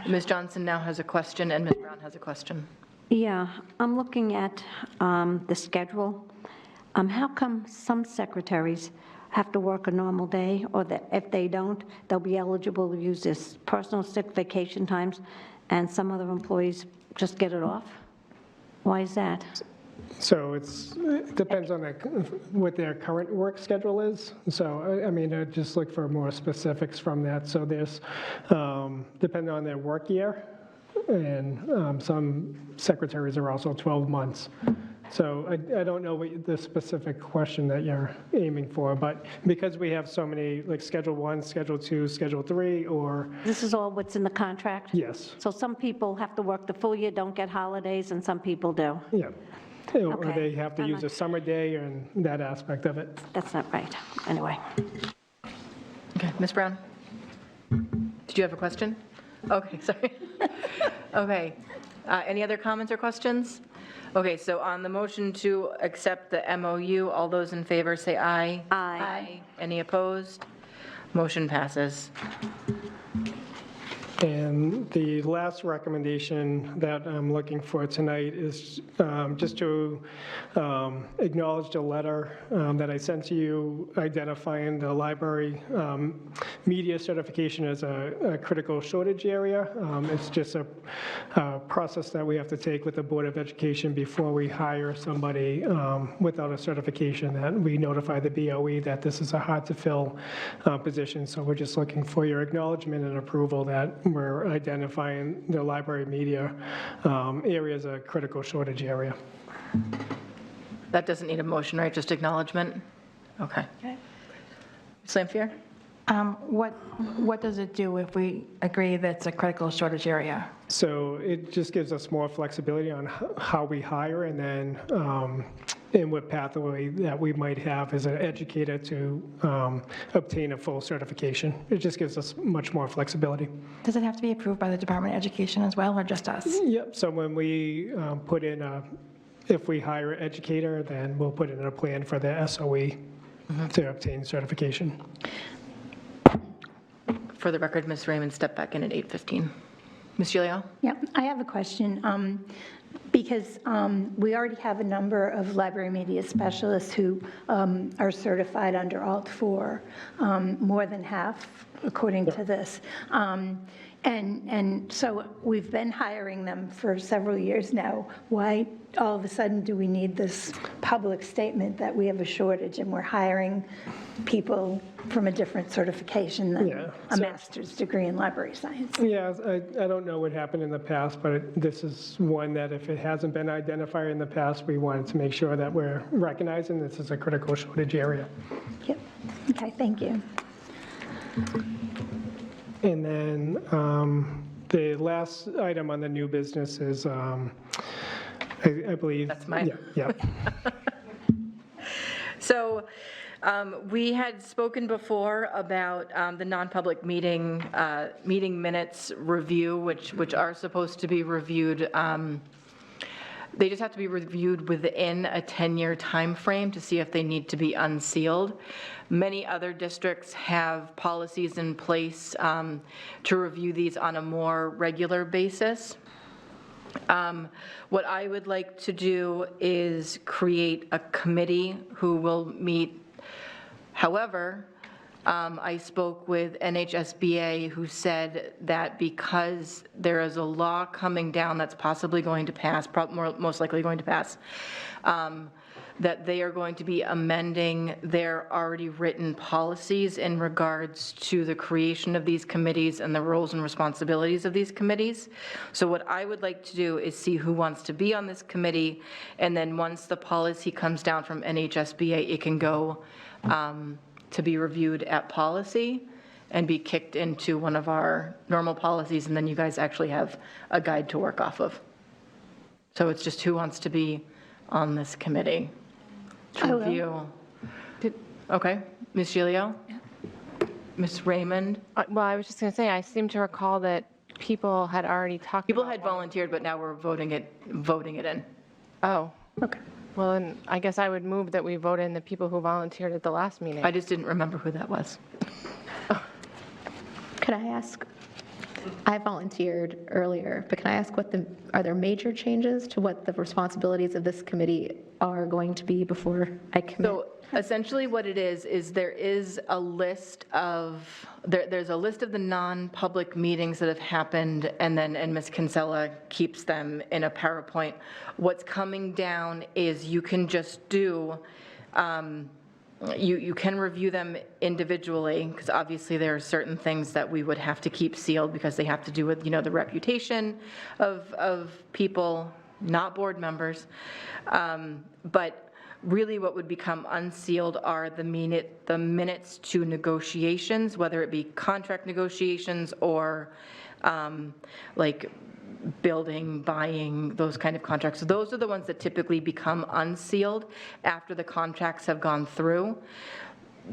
Ms. Johnson now has a question, and Ms. Brown has a question. Yeah, I'm looking at the schedule. How come some secretaries have to work a normal day, or that if they don't, they'll be eligible to use this personal sick vacation times, and some other employees just get it off? Why is that? So it depends on what their current work schedule is. So, I mean, I just look for more specifics from that. So there's, depending on their work year, and some secretaries are also 12 months. So I don't know what the specific question that you're aiming for, but because we have so many, like Schedule 1, Schedule 2, Schedule 3, or... This is all what's in the contract? Yes. So some people have to work the full year, don't get holidays, and some people do? Yeah. Or Okay. they have to use a summer day and that aspect of it. That's not right. Anyway. Okay, Ms. Brown? Did you have a question? Okay, sorry. Okay, any other comments or questions? Okay, so on the motion to accept the MOU, all those in favor say aye. Aye. Any opposed? Motion passes. And the last recommendation that I'm looking for tonight is just to acknowledge the letter that I sent to you identifying the library media certification as a critical shortage area. It's just a process that we have to take with the Board of Education before we hire somebody without a certification, that we notify the BOE that this is a hard-to-fill position. So we're just looking for your acknowledgement and approval that we're identifying the library media area as a critical shortage area. That doesn't need a motion, right? Just acknowledgement? Okay. Ms. Lampier? What does it do if we agree that it's a critical shortage area? So it just gives us more flexibility on how we hire, and then in what pathway that we might have as an educator to obtain a full certification. It just gives us much more flexibility. Does it have to be approved by the Department of Education as well, or just us? Yep, so when we put in if we hire an educator, then we'll put in a plan for the SOE to obtain certification. For the record, Ms. Raymond stepped back in at 8:15. Ms. Gilio? Yeah, I have a question. Because we already have a number of library media specialists who are certified under Alt 4, more than half, according to this. And so we've been hiring them for several years now. Why all of a sudden do we need this public statement that we have a shortage and we're hiring people from a different certification than a master's degree in library science? Yeah, I don't know what happened in the past, but this is one that if it hasn't been identified in the past, we wanted to make sure that we're recognizing this is a critical shortage area. Yep. Okay, thank you. And then the last item on the new business is, I believe. That's mine. Yeah. So we had spoken before about the non-public meeting minutes review, which are supposed to be reviewed. They just have to be reviewed within a 10-year time frame to see if they need to be unsealed. Many other districts have policies in place to review these on a more regular basis. What I would like to do is create a committee who will meet. However, I spoke with NHSBA, who said that because there is a law coming down that's possibly going to pass, most likely going to pass, that they are going to be amending their already written policies in regards to the creation of these committees and the roles and responsibilities of these committees. So what I would like to do is see who wants to be on this committee, and then once the policy comes down from NHSBA, it can go to be reviewed at policy and be kicked into one of our normal policies, and then you guys actually have a guide to work off of. So it's just who wants to be on this committee to review. Okay, Ms. Gilio? Ms. Raymond? Well, I was just going to say, I seem to recall that people had already talked. People had volunteered, but now we're voting it in. Oh. Okay. Well, then I guess I would move that we vote in the people who volunteered at the last meeting. I just didn't remember who that was. Could I ask, I volunteered earlier, but can I ask are there major changes to what the responsibilities of this committee are going to be before I commit? So essentially what it is there is a list of, there's a list of the non-public meetings that have happened, and Ms. Kinsella keeps them in a PowerPoint. What's coming down is you can just do, you can review them individually, because obviously there are certain things that we would have to keep sealed because they have to do with, the reputation of people, not board members. But really what would become unsealed are the minutes to negotiations, whether it be contract negotiations or like building, buying, those kind of contracts. So those are the ones that typically become unsealed after the contracts have gone through.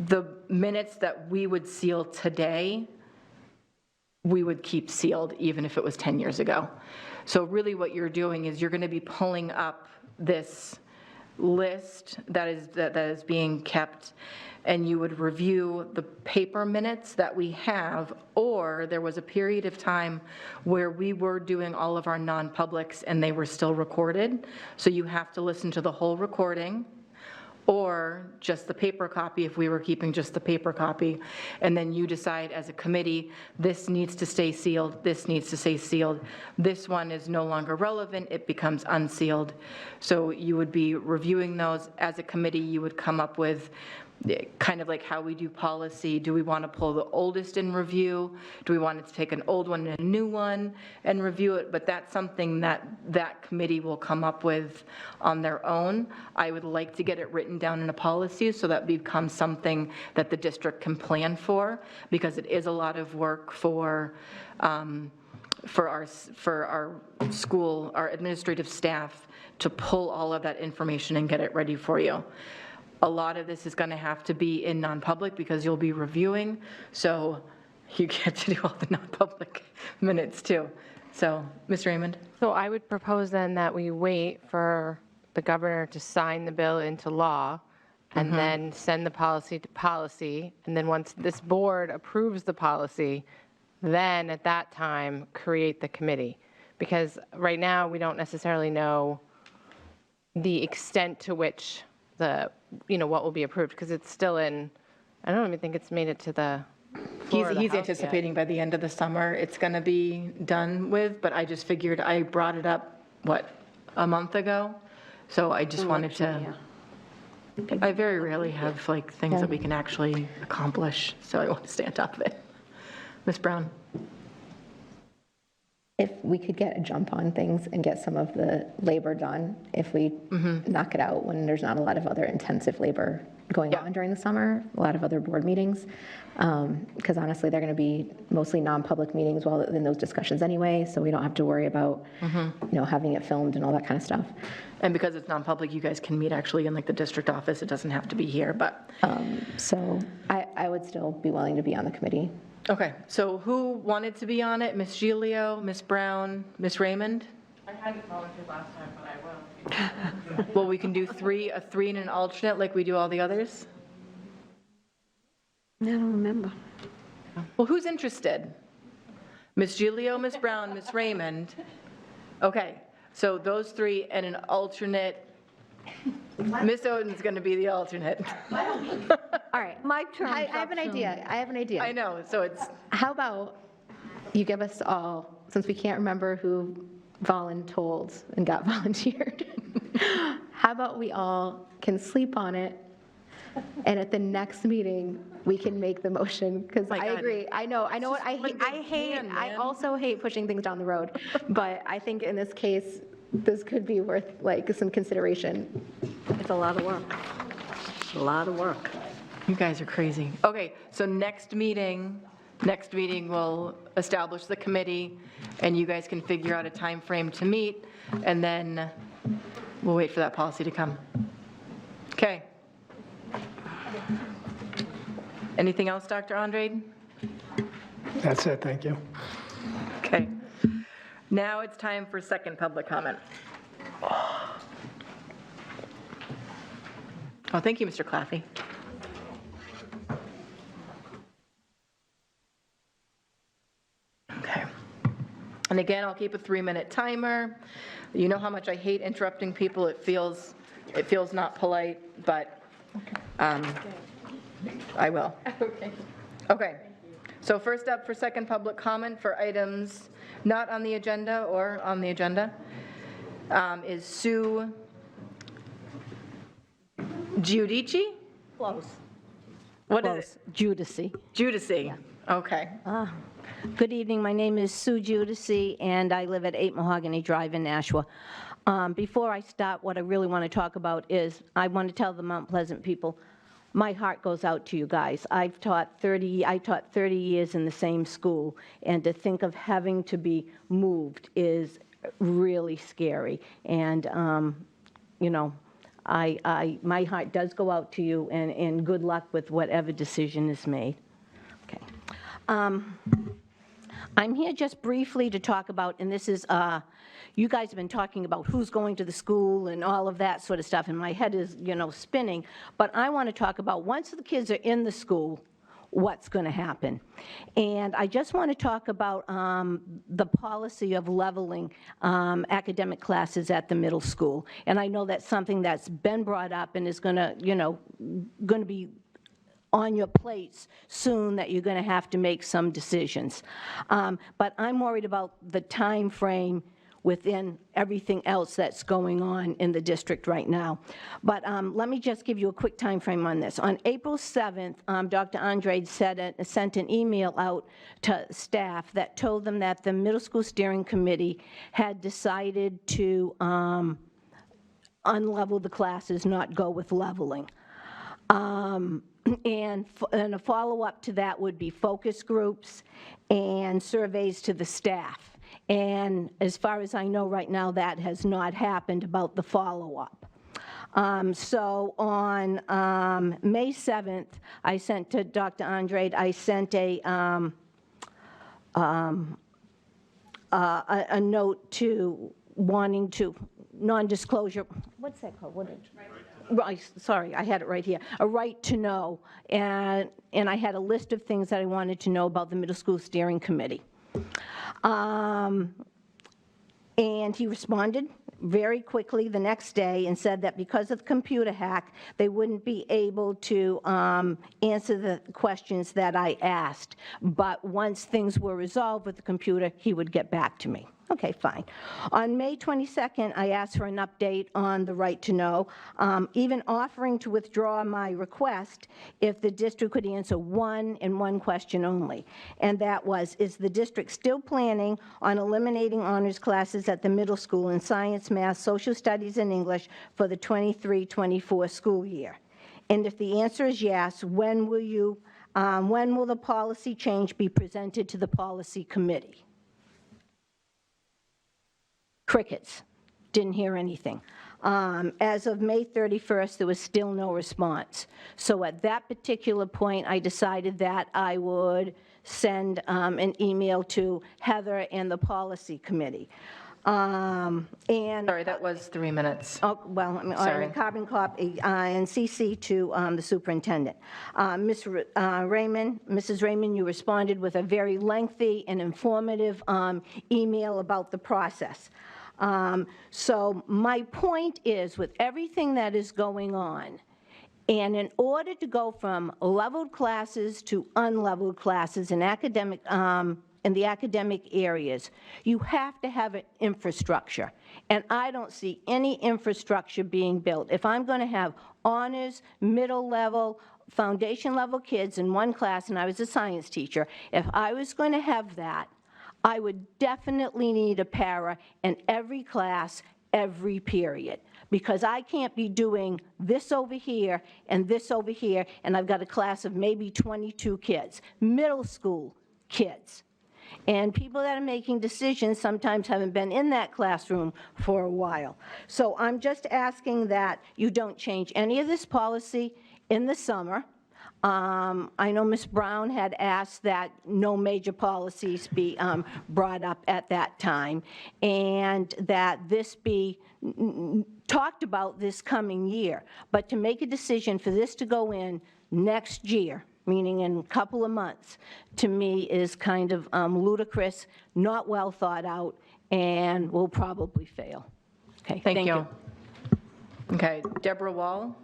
The minutes that we would seal today, we would keep sealed even if it was 10 years ago. So really what you're doing is you're going to be pulling up this list that is being kept, and you would review the paper minutes that we have, or there was a period of time where we were doing all of our non-publics and they were still recorded. So you have to listen to the whole recording, or just the paper copy if we were keeping just the paper copy. And then you decide as a committee, this needs to stay sealed, this needs to stay sealed. This one is no longer relevant, it becomes unsealed. So you would be reviewing those as a committee. You would come up with kind of like how we do policy. Do we want to pull the oldest in review? Do we want to take an old one and a new one and review it? But that's something that that committee will come up with on their own. I would like to get it written down in a policy so that becomes something that the district can plan for, because it is a lot of work for our school, our administrative staff, to pull all of that information and get it ready for you. A lot of this is going to have to be in non-public because you'll be reviewing, so you get to do all the non-public minutes too. So, Ms. Raymond? So I would propose then that we wait for the governor to sign the bill into law and then send the policy to policy. And then once this board approves the policy, then at that time, create the committee. Because right now, we don't necessarily know the extent to which what will be approved, because it's still in, I don't even think it's made it to the floor of the He's House anticipating yet. by the end of the summer it's going to be done with, but I just figured, I brought it up, a month ago? So I just wanted to, I very rarely have like things that we can actually accomplish, so I want to stay on top of it. Ms. Brown? If we could get a jump on things and get some of the labor done, if we knock it out when there's not a lot of other intensive labor going on during the summer, a lot of other board meetings, because honestly, they're going to be mostly non-public meetings while in those discussions anyway, so we don't have to worry about, having it filmed and all that kind of stuff. And because it's non-public, you guys can meet actually in like the district office. It doesn't have to be here, but. So I would still be willing to be on the committee. Okay, so who wanted to be on it? Ms. Gilio, Ms. Brown, Ms. Raymond? I hadn't volunteered last time, but I will. Well, we can do a three and an alternate like we do all the others? I don't remember. Well, who's interested? Ms. Gilio, Ms. Brown, Ms. Raymond? Okay, So those three and an alternate. Miss Oden's going to be the alternate. All right. My term's I have up an soon. idea. I have an idea. I know, so it's, How about you give us all, since we can't remember who voluntold and got volunteered, how about we all can sleep on it, and at the next meeting, we can make the motion, because I God. agree. I know what I also hate pushing things down the road, but I think in this case, this could be worth like some consideration. It's a lot of work. A lot of work. you guys are crazy. Okay, so next meeting we'll establish the committee, and you guys can figure out a time frame to meet, and then we'll wait for that policy to come. Okay. Anything else, Dr. Andrade? That's it, thank you. Okay. Now it's time for second public comment. Oh, thank you, Mr. Claffey. Okay. And again, I'll keep a 3-minute timer. You know how much I hate interrupting people. It feels not polite, but I will. Okay. So first up for second public comment for items not on the agenda or on the agenda is Sue Giudici? Close. What is it? Judici. Judici, okay. Good evening, my name is Sue Judici, and I live at 8 Mahogany Drive in Nashua. Before I start, what I really want to talk about is, I want to tell the Mount Pleasant people, my heart goes out to you guys. I taught 30 years in the same school, and to think of having to be moved is really scary. And, you know, my heart does go out to you, and good luck with whatever decision is made. Okay. I'm here just briefly to talk about, and this is, you guys have been talking about who's going to the school and all of that sort of stuff, and my head is, you know, spinning. But I want to talk about, once the kids are in the school, what's going to happen. And I just want to talk about the policy of leveling academic classes at the middle school. And I know that's something that's been brought up and is going to, you know, going to be on your plates soon, that you're going to have to make some decisions. But I'm worried about the time frame within everything else that's going on in the district right now. But let me just give you a quick time frame on this. On April 7th, Dr. Andrade sent an email out to staff that told them that the middle school steering committee had decided to unlevel the classes, not go with leveling. And a follow-up to that would be focus groups and surveys to the staff. And as far as I know right now, that has not happened about the follow-up. So on May 7th, I sent to Dr. Andrade, I sent a note to wanting to non-disclosure, what's that called? Right, sorry, I had it right here. A right to know, and I had a list of things that I wanted to know about the middle school steering committee. And he responded very quickly the next day and said that because of the computer hack, they wouldn't be able to answer the questions that I asked. But once things were resolved with the computer, he would get back to me. Okay, fine. On May 22nd, I asked for an update on the right to know, even offering to withdraw my request if the district could answer one question only. And that was, is the district still planning on eliminating honors classes at the middle school in science, math, social studies, and English for the 23-24 school year? And if the answer is yes, when will the policy change be presented to the policy committee? Crickets. Didn't hear anything. As of May 31st, there was still no response. So at that particular point, I decided that I would send an email to Heather and the policy committee. Sorry, that was 3 minutes. Oh, well, I mean, Sorry. carbon copy and CC to the superintendent. Mrs. Raymond, you responded with a very lengthy and informative email about the process. So my point is, with everything that is going on, and in order to go from leveled classes to unleveled classes in the academic areas, you have to have an infrastructure. And I don't see any infrastructure being built. If I'm going to have honors, middle level, foundation level kids in one class, and I was a science teacher, if I was going to have that, I would definitely need a para in every class, every period, because I can't be doing this over here, and I've got a class of maybe 22 kids, middle school kids. And people that are making decisions sometimes haven't been in that classroom for a while. So I'm just asking that you don't change any of this policy in the summer. I know Ms. Brown had asked that no major policies be brought up at that time, and that this be talked about this coming year. But to make a decision for this to go in next year, meaning in a couple of months, to me is kind of ludicrous, not well thought out, and will probably fail. Okay, Thank you. Okay, Deborah Wall.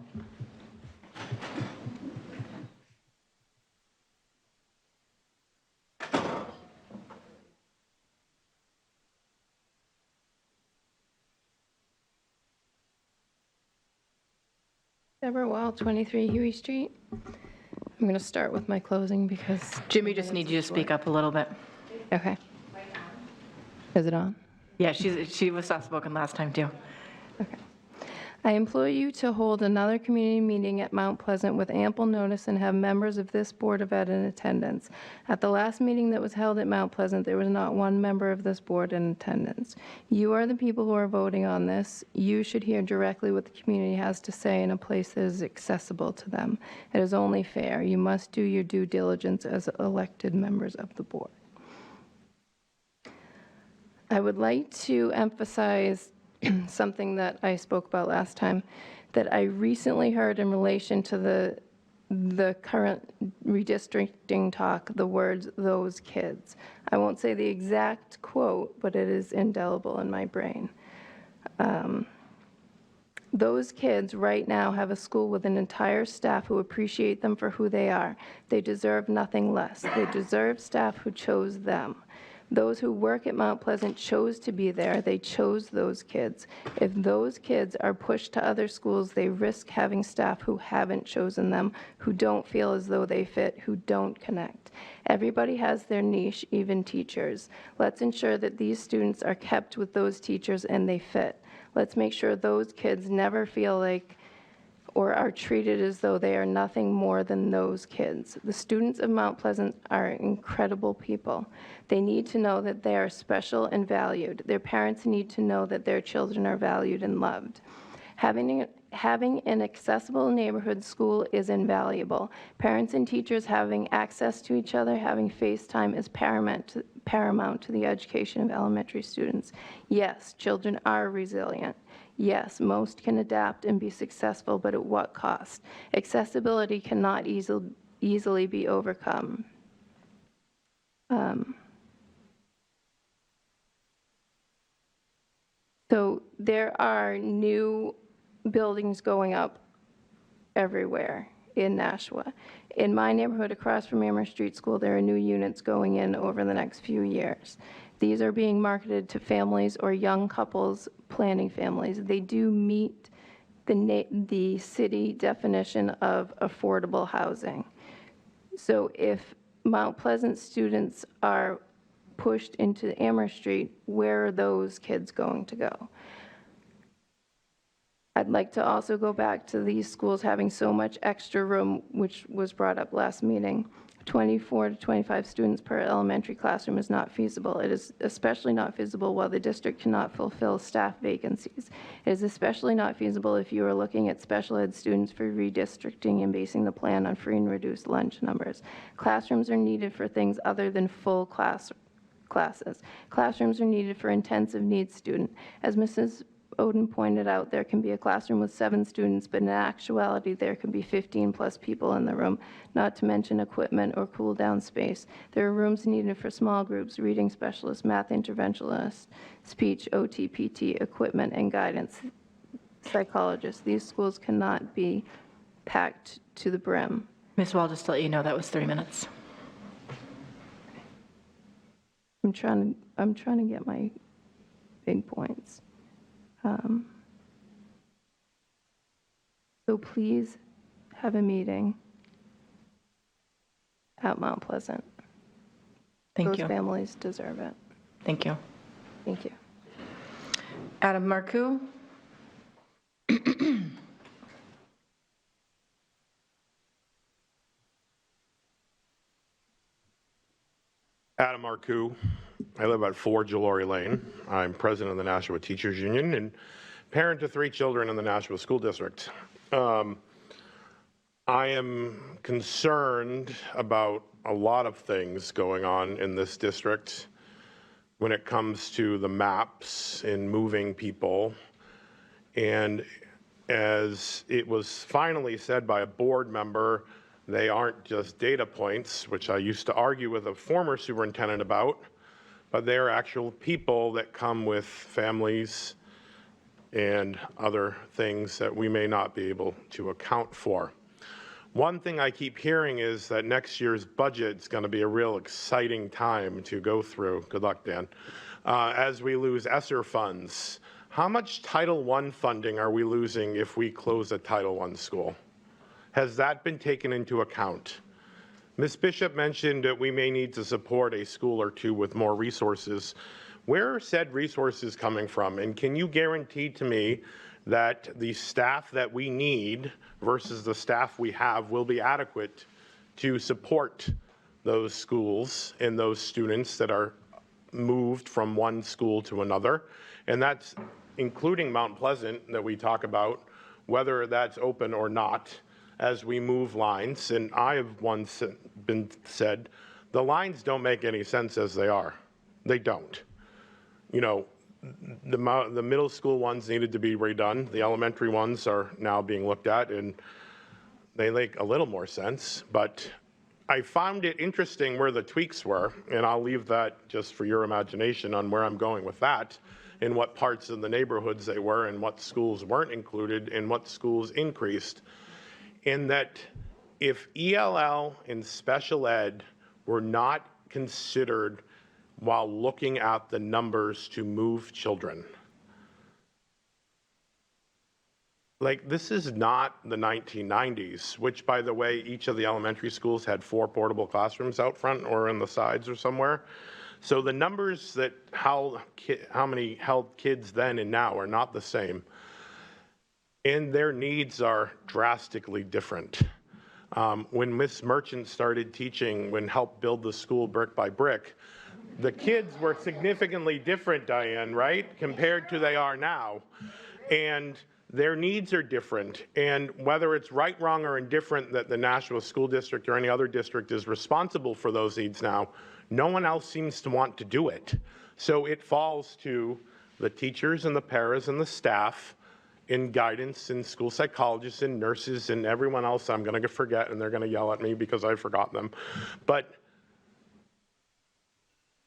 Deborah Wall, 23 Huey Street. I'm going to start with my closing because... Jimmy just needs you to speak up a little bit. Okay. Is it on? Yeah, she was soft-spoken last time, too. I implore you to hold another community meeting at Mount Pleasant with ample notice and have members of this Board of Ed in attendance. At the last meeting that was held at Mount Pleasant, there was not one member of this board in attendance. You are the people who are voting on this. You should hear directly what the community has to say in a place that is accessible to them. It is only fair. You must do your due diligence as elected members of the board. I would like to emphasize something that I spoke about last time, that I recently heard in relation to the current redistricting talk, the words, "those kids." I won't say the exact quote, but it is indelible in my brain. Those kids right now have a school with an entire staff who appreciate them for who they are. They deserve nothing less. They deserve staff who chose them. Those who work at Mount Pleasant chose to be there. They chose those kids. If those kids are pushed to other schools, they risk having staff who haven't chosen them, who don't feel as though they fit, who don't connect. Everybody has their niche, even teachers. Let's ensure that these students are kept with those teachers and they fit. Let's make sure those kids never feel like or are treated as though they are nothing more than those kids. The students of Mount Pleasant are incredible people. They need to know that they are special and valued. Their parents need to know that their children are valued and loved. Having an accessible neighborhood school is invaluable. Parents and teachers having access to each other, having FaceTime is paramount to the education of elementary students. Yes, children are resilient. Yes, most can adapt and be successful, but at what cost? Accessibility cannot easily be overcome. So there are new buildings going up everywhere in Nashua. In my neighborhood across from Amherst Street School, there are new units going in over the next few years. These are being marketed to families or young couples planning families. They do meet the city definition of affordable housing. So if Mount Pleasant students are pushed into Amherst Street, where are those kids going to go? I'd like to also go back to these schools having so much extra room, which was brought up last meeting. 24 to 25 students per elementary classroom is not feasible. It is especially not feasible while the district cannot fulfill staff vacancies. It is especially not feasible if you are looking at special ed students for redistricting and basing the plan on free and reduced lunch numbers. Classrooms are needed for things other than full classes. Classrooms are needed for intensive needs student. As Mrs. Odin pointed out, there can be a classroom with 7 students, but in actuality, there can be 15+ people in the room, not to mention equipment or cool-down space. There are rooms needed for small groups, reading specialists, math interventionists, speech, OT, PT, equipment, and guidance psychologists. These schools cannot be packed to the brim. Ms. Wall, just to let you know, that was 3 minutes. I'm trying to get my big points. So please have a meeting at Mount Pleasant. Thank you. Those families deserve it. Thank you. Thank you. Adam Marcoux? Adam Marcoux. I live at 4 Jalori Lane. I'm president of the Nashua Teachers Union and parent to 3 children in the Nashua School District. I am concerned about a lot of things going on in this district when it comes to the maps and moving people. And as it was finally said by a board member, they aren't just data points, which I used to argue with a former superintendent about, but they're actual people that come with families and other things that we may not be able to account for. One thing I keep hearing is that next year's budget is going to be a real exciting time to go through. Good luck, Dan. As we lose ESSER funds, how much Title I funding are we losing if we close a Title I school? Has that been taken into account? Ms. Bishop mentioned that we may need to support a school or two with more resources. Where are said resources coming from? And can you guarantee to me that the staff that we need versus the staff we have will be adequate to support those schools and those students that are moved from one school to another? And that's including Mount Pleasant that we talk about, whether that's open or not, as we move lines. And I have once been said, the lines don't make any sense as they are. They don't. You know, the middle school ones needed to be redone. The elementary ones are now being looked at, and they make a little more sense. But I found it interesting where the tweaks were, and I'll leave that just for your imagination on where I'm going with that, and what parts of the neighborhoods they were, and what schools weren't included, and what schools increased. In that if ELL and special ed were not considered while looking at the numbers to move children. Like, this is not the 1990s, which, by the way, each of the elementary schools had 4 portable classrooms out front or in the sides or somewhere. So the numbers that how many held kids then and now are not the same. And their needs are drastically different. When Miss Merchant started teaching, when helped build the school brick by brick, the kids were significantly different, Diane, right, compared to they are now. And their needs are different. And whether it's right, wrong, or indifferent that the Nashua School District or any other district is responsible for those needs now, no one else seems to want to do it. So it falls to the teachers and the paras and the staff in guidance and school psychologists and nurses and everyone else I'm going to forget, and they're going to yell at me because I forgot them. But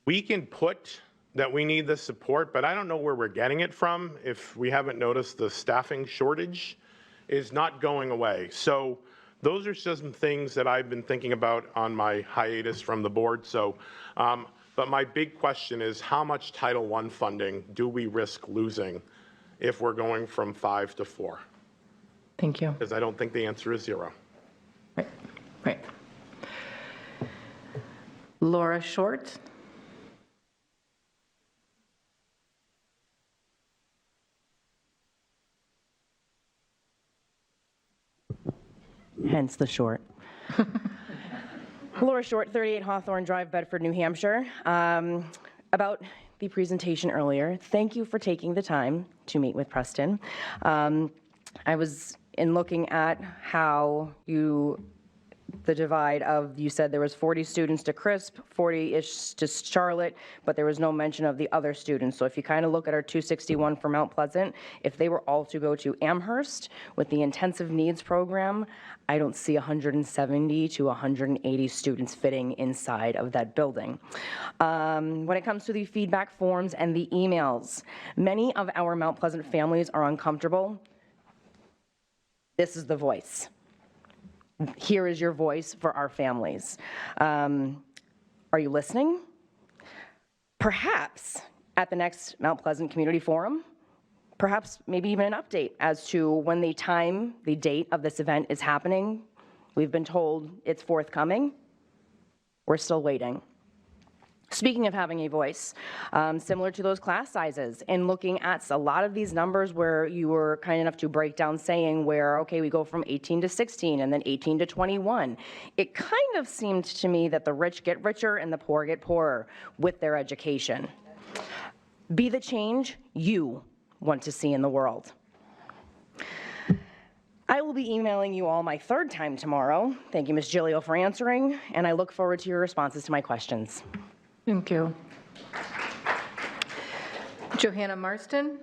we can put that we need the support, but I don't know where we're getting it from. If we haven't noticed, the staffing shortage is not going away. So those are some things that I've been thinking about on my hiatus from the board. So, but my big question is, how much Title I funding do we risk losing if we're going from 5 to 4? Thank you. Because I don't think the answer is 0. Right. Laura Short? Hence the short. Laura Short, 38 Hawthorne Drive, Bedford, New Hampshire. About the presentation earlier, thank you for taking the time to meet with Preston. I was in looking at how you the divide of, you said there was 40 students to Crisp, 40-ish to Charlotte, but there was no mention of the other students. So if you kind of look at our 261 for Mount Pleasant, if they were all to go to Amherst with the intensive needs program, I don't see 170 to 180 students fitting inside of that building. When it comes to the feedback forms and the emails, many of our Mount Pleasant families are uncomfortable. This is the voice. Here is your voice for our families. Are you listening? Perhaps at the next Mount Pleasant Community Forum, perhaps maybe even an update as to when the date of this event is happening. We've been told it's forthcoming. We're still waiting. Speaking of having a voice, similar to those class sizes, and looking at a lot of these numbers where you were kind enough to break down saying where, okay, we go from 18 to 16 and then 18 to 21, it kind of seemed to me that the rich get richer and the poor get poorer with their education. Be the change you want to see in the world. I will be emailing you all my third time tomorrow. Thank you, Ms. Gilio, for answering, and I look forward to your responses to my questions. Thank you. Johanna Marston?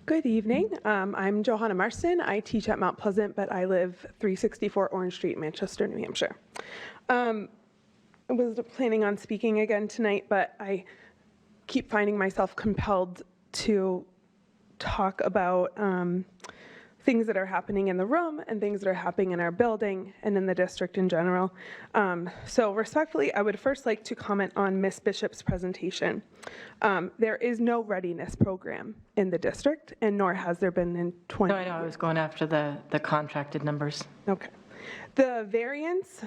Good evening. I'm Johanna Marston. I teach at Mount Pleasant, but I live 364 Orange Street, Manchester, New Hampshire. I was planning on speaking again tonight, but I keep finding myself compelled to talk about things that are happening in the room and things that are happening in our building and in the district in general. So respectfully, I would first like to comment on Ms. Bishop's presentation. There is no readiness program in the district, and nor has there been in 20 years. No, I know, I was going after the contracted numbers. Okay. The variance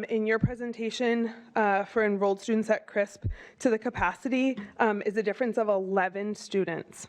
in your presentation for enrolled students at CRISP to the capacity is a difference of 11 students.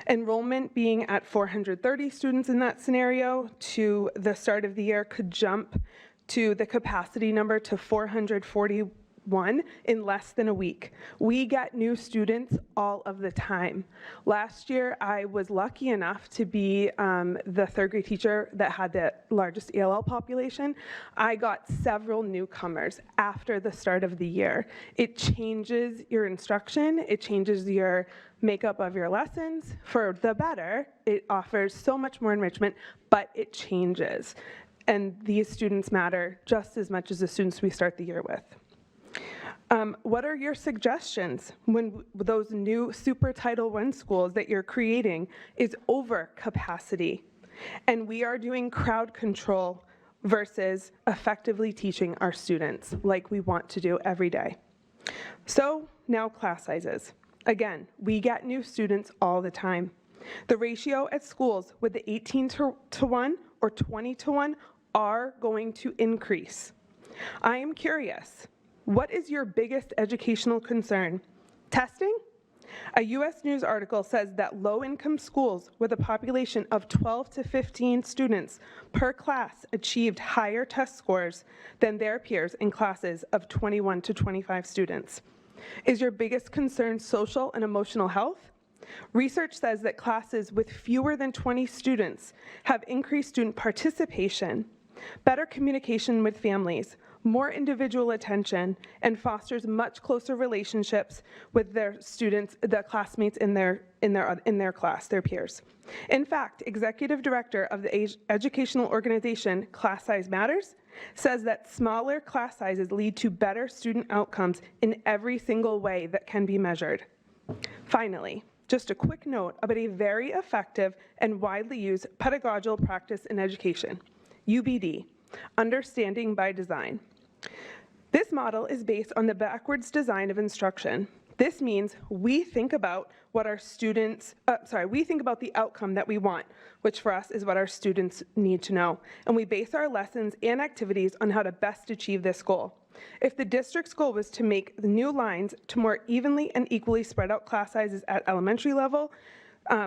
Enrollment being at 430 students in that scenario to the start of the year could jump to the capacity number to 441 in less than a week. We get new students all of the time. Last year, I was lucky enough to be the third grade teacher that had the largest ELL population. I got several newcomers after the start of the year. It changes your instruction, it changes your makeup of your lessons for the better. It offers so much more enrichment, but it changes. And these students matter just as much as the students we start the year with. What are your suggestions when those new super Title I schools that you're creating is over capacity? And we are doing crowd control versus effectively teaching our students like we want to do every day. So now class sizes. Again, we get new students all the time. The ratio at schools with the 18 to 1 or 20 to 1 are going to increase. I am curious, what is your biggest educational concern? Testing? A US News article says that low-income schools with a population of 12 to 15 students per class achieved higher test scores than their peers in classes of 21 to 25 students. Is your biggest concern social and emotional health? Research says that classes with fewer than 20 students have increased student participation, better communication with families, more individual attention, and fosters much closer relationships with their students, the classmates in their class, their peers. In fact, Executive Director of the educational organization Class Size Matters says that smaller class sizes lead to better student outcomes in every single way that can be measured. Finally, just a quick note about a very effective and widely used pedagogical practice in education, UBD, Understanding by Design. This model is based on the backwards design of instruction. This means we think about what our students, we think about the outcome that we want, which for us is what our students need to know, and we base our lessons and activities on how to best achieve this goal. If the district's goal was to make the new lines to more evenly and equally spread out class sizes at elementary level,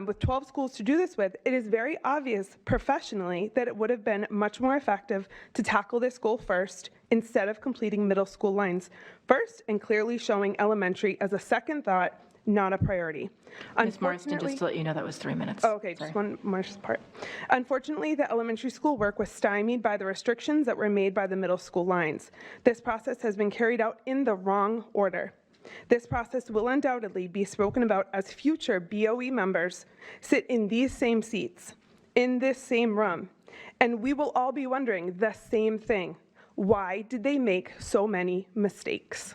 with 12 schools to do this with, it is very obvious professionally that it would have been much more effective to tackle this goal first instead of completing middle school lines first and clearly showing elementary as a second thought not a priority. Ms. Marston, just to let you know, that was 3 minutes. Oh, okay, just one more part. Unfortunately, the elementary school work was stymied by the restrictions that were made by the middle school lines. This process has been carried out in the wrong order. This process will undoubtedly be spoken about as future BOE members sit in these same seats, in this same room, and we will all be wondering the same thing. Why did they make so many mistakes?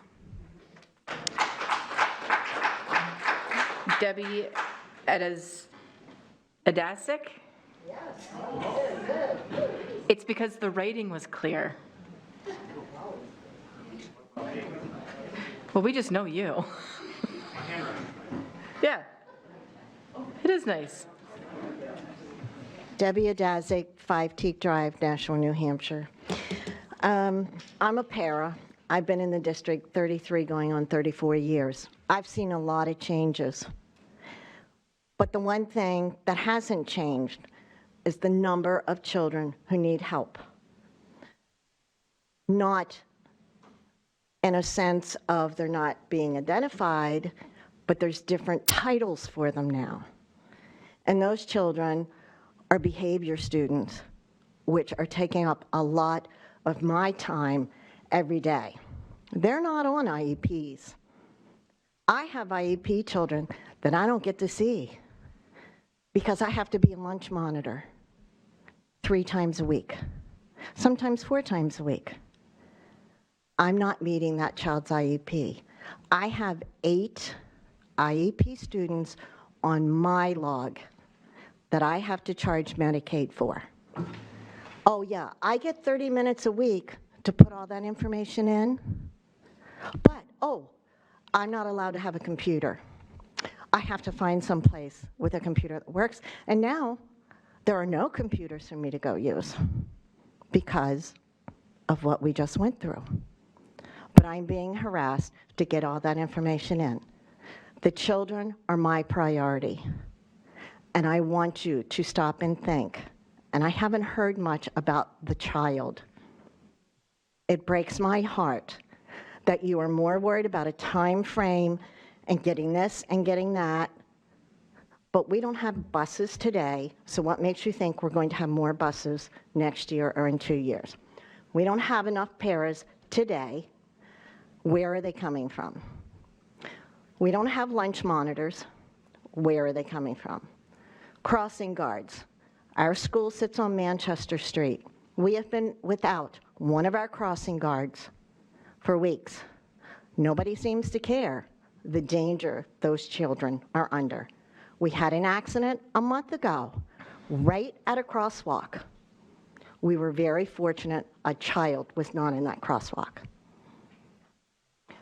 Debbie Adasic? Yes. It's because the writing was clear. Well, we just know you. Yeah. It is nice. Debbie Adasic, 5 Teak Drive, Nashua, New Hampshire. I'm a para. I've been in the district 33 going on 34 years. I've seen a lot of changes. But the one thing that hasn't changed is the number of children who need help. Not in a sense of they're not being identified, but there's different titles for them now. And those children are behavior students, which are taking up a lot of my time every day. They're not on IEPs. I have IEP children that I don't get to see because I have to be a lunch monitor 3 times a week, sometimes 4 times a week. I'm not meeting that child's IEP. I have 8 IEP students on my log that I have to charge Medicaid for. Oh yeah, I get 30 minutes a week to put all that information in, but I'm not allowed to have a computer. I have to find some place with a computer that works, and now there are no computers for me to go use because of what we just went through. But I'm being harassed to get all that information in. The children are my priority, and I want you to stop and think. And I haven't heard much about the child. It breaks my heart that you are more worried about a time frame and getting this and getting that, but we don't have buses today, so what makes you think we're going to have more buses next year or in 2 years? We don't have enough paras today. Where are they coming from? We don't have lunch monitors. Where are they coming from? Crossing guards. Our school sits on Manchester Street. We have been without one of our crossing guards for weeks. Nobody seems to care the danger those children are under. We had an accident a month ago, right at a crosswalk. We were very fortunate a child was not in that crosswalk.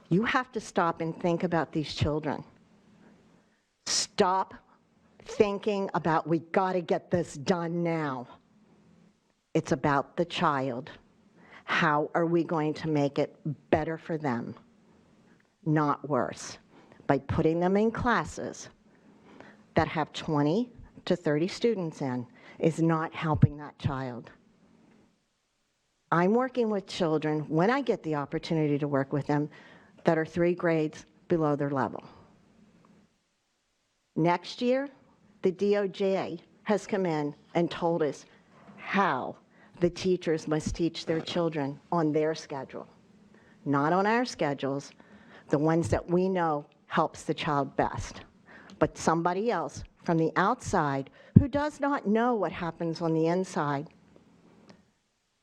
You have to stop and think about these children. Stop thinking about, we gotta get this done now. It's about the child. How are we going to make it better for them, not worse? By putting them in classes that have 20 to 30 students in is not helping that child. I'm working with children, when I get the opportunity to work with them, that are 3 grades below their level. Next year, the DOJ has come in and told us how the teachers must teach their children on their schedule, not on our schedules, the ones that we know helps the child best. But somebody else from the outside who does not know what happens on the inside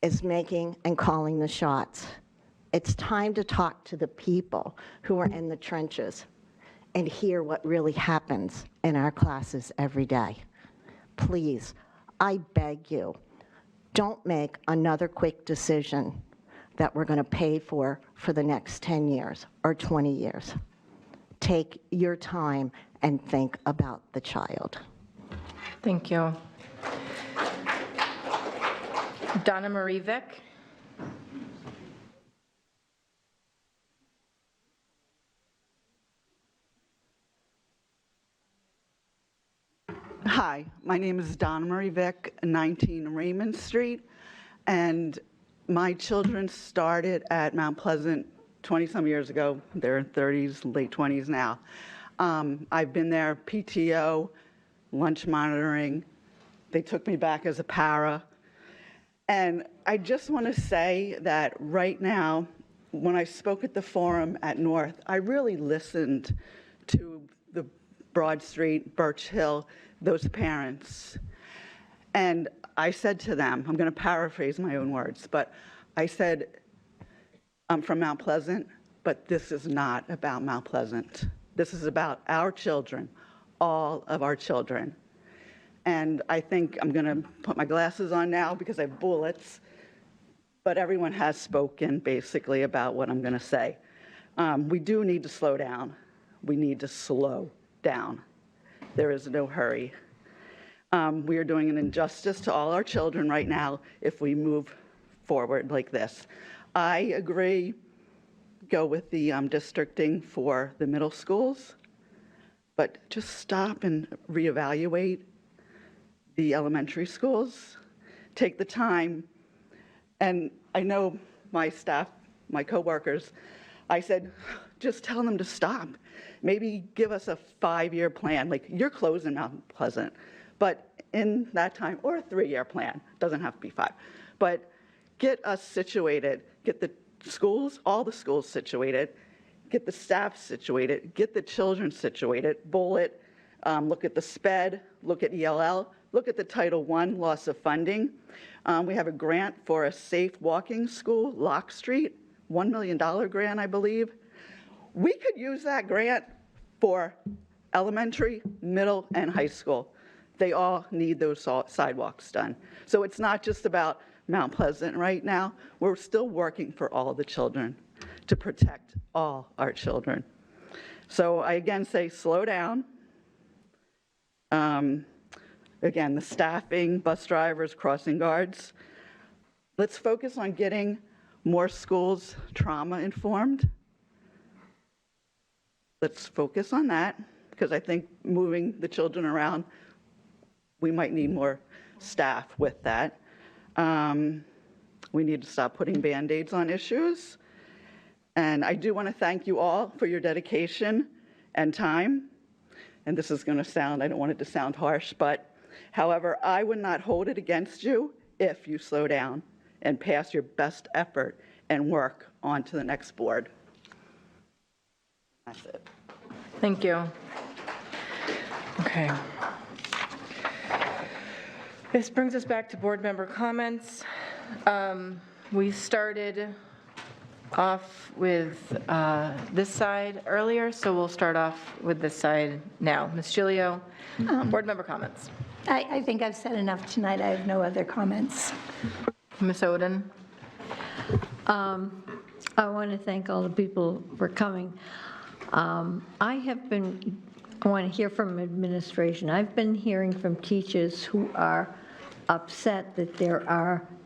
is making and calling the shots. It's time to talk to the people who are in the trenches and hear what really happens in our classes every day. Please, I beg you, don't make another quick decision that we're going to pay for the next 10 years or 20 years. Take your time and think about the child. Thank you. Donna Marie Vick. Hi, my name is Donna Marie Vick, 19 Raymond Street, and my children started at Mount Pleasant 20-some years ago. They're in 30s, late 20s now. I've been there PTO, lunch monitoring. They took me back as a para. And I just want to say that right now, when I spoke at the forum at North, I really listened to the Broad Street, Birch Hill, those parents. And I said to them, I'm going to paraphrase my own words, but I said, I'm from Mount Pleasant, but this is not about Mount Pleasant. This is about our children, all of our children. And I think I'm going to put my glasses on now because I have bullets, but everyone has spoken basically about what I'm going to say. We do need to slow down. We need to slow down. There is no hurry. We are doing an injustice to all our children right now if we move forward like this. I agree, go with the districting for the middle schools, but just stop and reevaluate the elementary schools. Take the time, and I know my staff, my coworkers, I said, just tell them to stop. Maybe give us a 5-year plan, like you're closing Mount Pleasant, but in that time, or a 3-year plan, doesn't have to be 5, but get us situated, get the schools, all the schools situated, get the staff situated, get the children situated, bullet, look at the SPED, look at ELL, look at the Title I loss of funding. We have a grant for a safe walking school, Lock Street, $1 million grant, I believe. We could use that grant for elementary, middle, and high school. They all need those sidewalks done. So it's not just about Mount Pleasant right now. We're still working for all the children to protect all our children. So I again say slow down. Again, the staffing, bus drivers, crossing guards. Let's focus on getting more schools trauma informed. Let's focus on that because I think moving the children around, we might need more staff with that. We need to stop putting Band-Aids on issues. And I do want to thank you all for your dedication and time. And this is going to sound, I don't want it to sound harsh, but however, I would not hold it against you if you slow down and pass your best effort and work on to the next board. That's it. Thank you. Okay. This brings us back to board member comments. We started off with this side earlier, so we'll start off with this side now. Ms. Gilio, board member comments. I think I've said enough tonight. I have no other comments. Ms. Oden. I want to thank all the people for coming. I want to hear from administration. I've been hearing from teachers who are upset that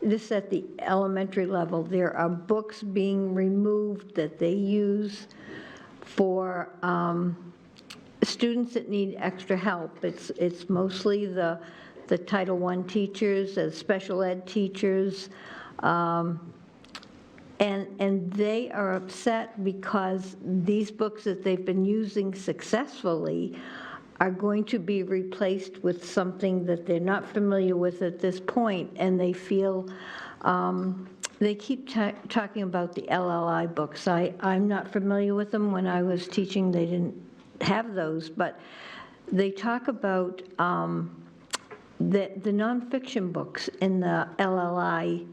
this at the elementary level, there are books being removed that they use for students that need extra help. It's mostly the Title I teachers, special ed teachers, and they are upset because these books that they've been using successfully are going to be replaced with something that they're not familiar with at this point, and they feel, they keep talking about the LLI books. I'm not familiar with them. When I was teaching, they didn't have those, but they talk about the nonfiction books in the LLI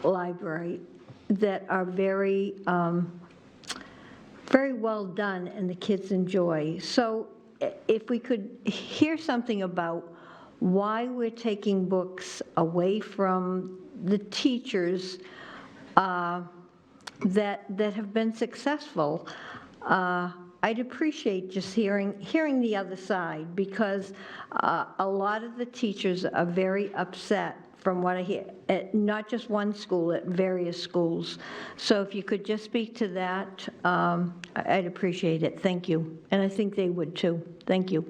library that are very, very well done and the kids enjoy. So if we could hear something about why we're taking books away from the teachers that have been successful, I'd appreciate just hearing the other side, because a lot of the teachers are very upset from what I hear, at not just one school, at various schools. So if you could just speak to that, I'd appreciate it. Thank you. And I think they would too. Thank you.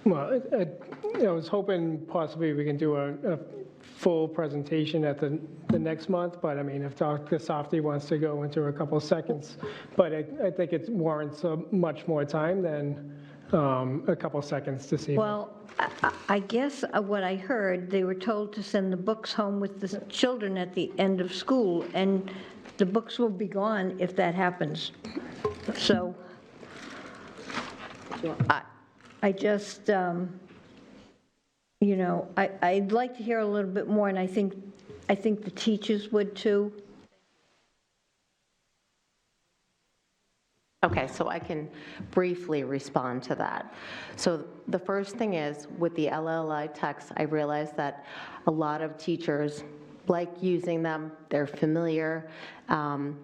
Well, I was hoping possibly we can do a full presentation at the next month, but I mean, if Dr. Softy wants to go into a couple seconds, but I think it warrants much more time than a couple seconds to see. Well, I guess what I heard, they were told to send the books home with the children at the end of school, and the books will be gone if that happens. So I just, you know, I'd like to hear a little bit more, and I think the teachers would too. Okay, so I can briefly respond to that. So the first thing is, with the LLI text, I realized that a lot of teachers like using them, they're familiar, and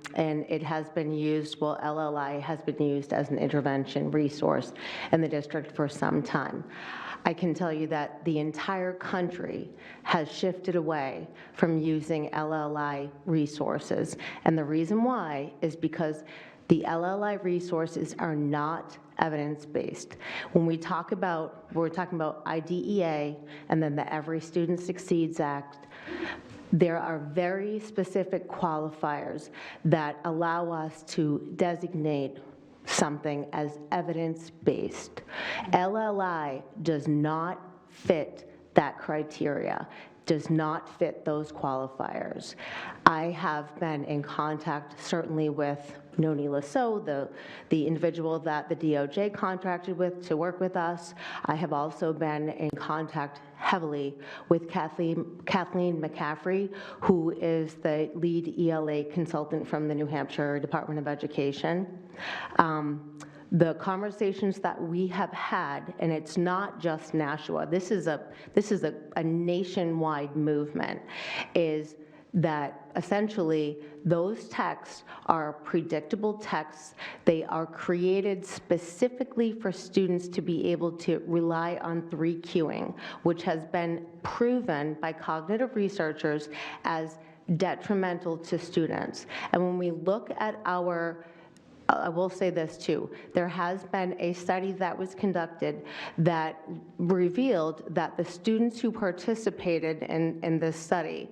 it has been used, well, LLI has been used as an intervention resource in the district for some time. I can tell you that the entire country has shifted away from using LLI resources, and the reason why is because the LLI resources are not evidence-based. When we're talking about IDEA and then the Every Student Succeeds Act, there are very specific qualifiers that allow us to designate something as evidence-based. LLI does not fit that criteria, does not fit those qualifiers. I have been in contact certainly with Noni Lasso, the individual that the DOJ contracted with to work with us. I have also been in contact heavily with Kathleen McCaffrey, who is the lead ELA consultant from the New Hampshire Department of Education. The conversations that we have had, and it's not just Nashua, this is a nationwide movement, is that essentially those texts are predictable texts. They are created specifically for students to be able to rely on 3Qing, which has been proven by cognitive researchers as detrimental to students. And when we look at I will say this too, there has been a study that was conducted that revealed that the students who participated in this study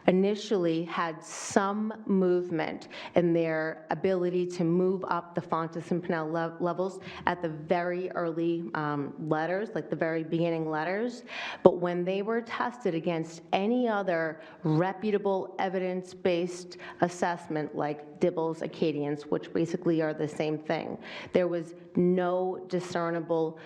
initially had some movement in their ability to move up the Fontes and Pinnell levels at the very early letters, like the very beginning letters, but when they were tested against any other reputable evidence-based assessment like Dibble's Acadians, which basically are the same thing, there was no discernible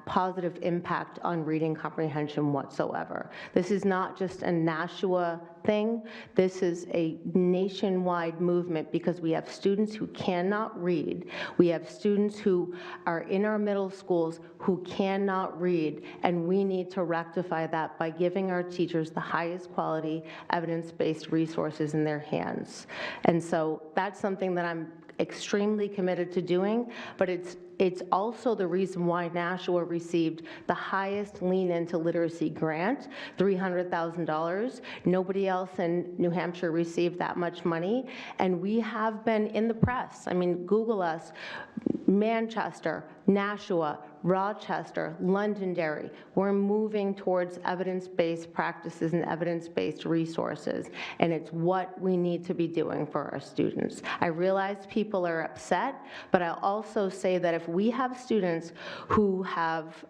positive impact on reading comprehension whatsoever. This is not just a Nashua thing. This is a nationwide movement because we have students who cannot read. We have students who are in our middle schools who cannot read, and we need to rectify that by giving our teachers the highest quality evidence-based resources in their hands. And so that's something that I'm extremely committed to doing, but it's also the reason why Nashua received the highest Lean Into Literacy grant, $300,000. Nobody else in New Hampshire received that much money, and we have been in the press. I mean, Google us, Manchester, Nashua, Rochester, Londonderry. We're moving towards evidence-based practices and evidence-based resources, and it's what we need to be doing for our students. I realize people are upset, but I'll also say that if we have students who have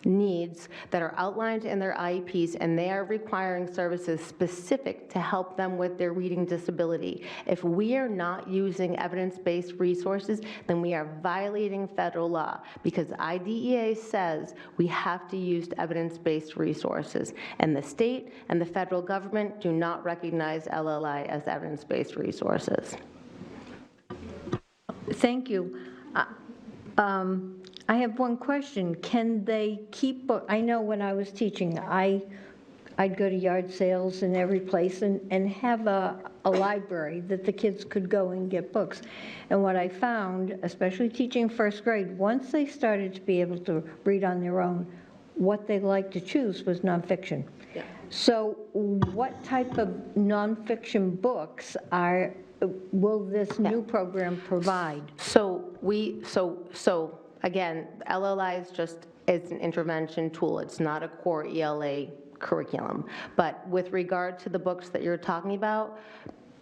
needs that are outlined in their IEPs and they are requiring services specific to help them with their reading disability, if we are not using evidence-based resources, then we are violating federal law, because IDEA says we have to use evidence-based resources, and the state and the federal government do not recognize LLI as evidence-based resources. Thank you. I have one question. Can they keep, I know when I was teaching, I'd go to yard sales in every place and have a library that the kids could go and get books. And what I found, especially teaching first grade, once they started to be able to read on their own, what they liked to choose was nonfiction. Yeah. So what type of nonfiction books will this new program provide? So again, LLI is an intervention tool. It's not a core ELA curriculum. But with regard to the books that you're talking about,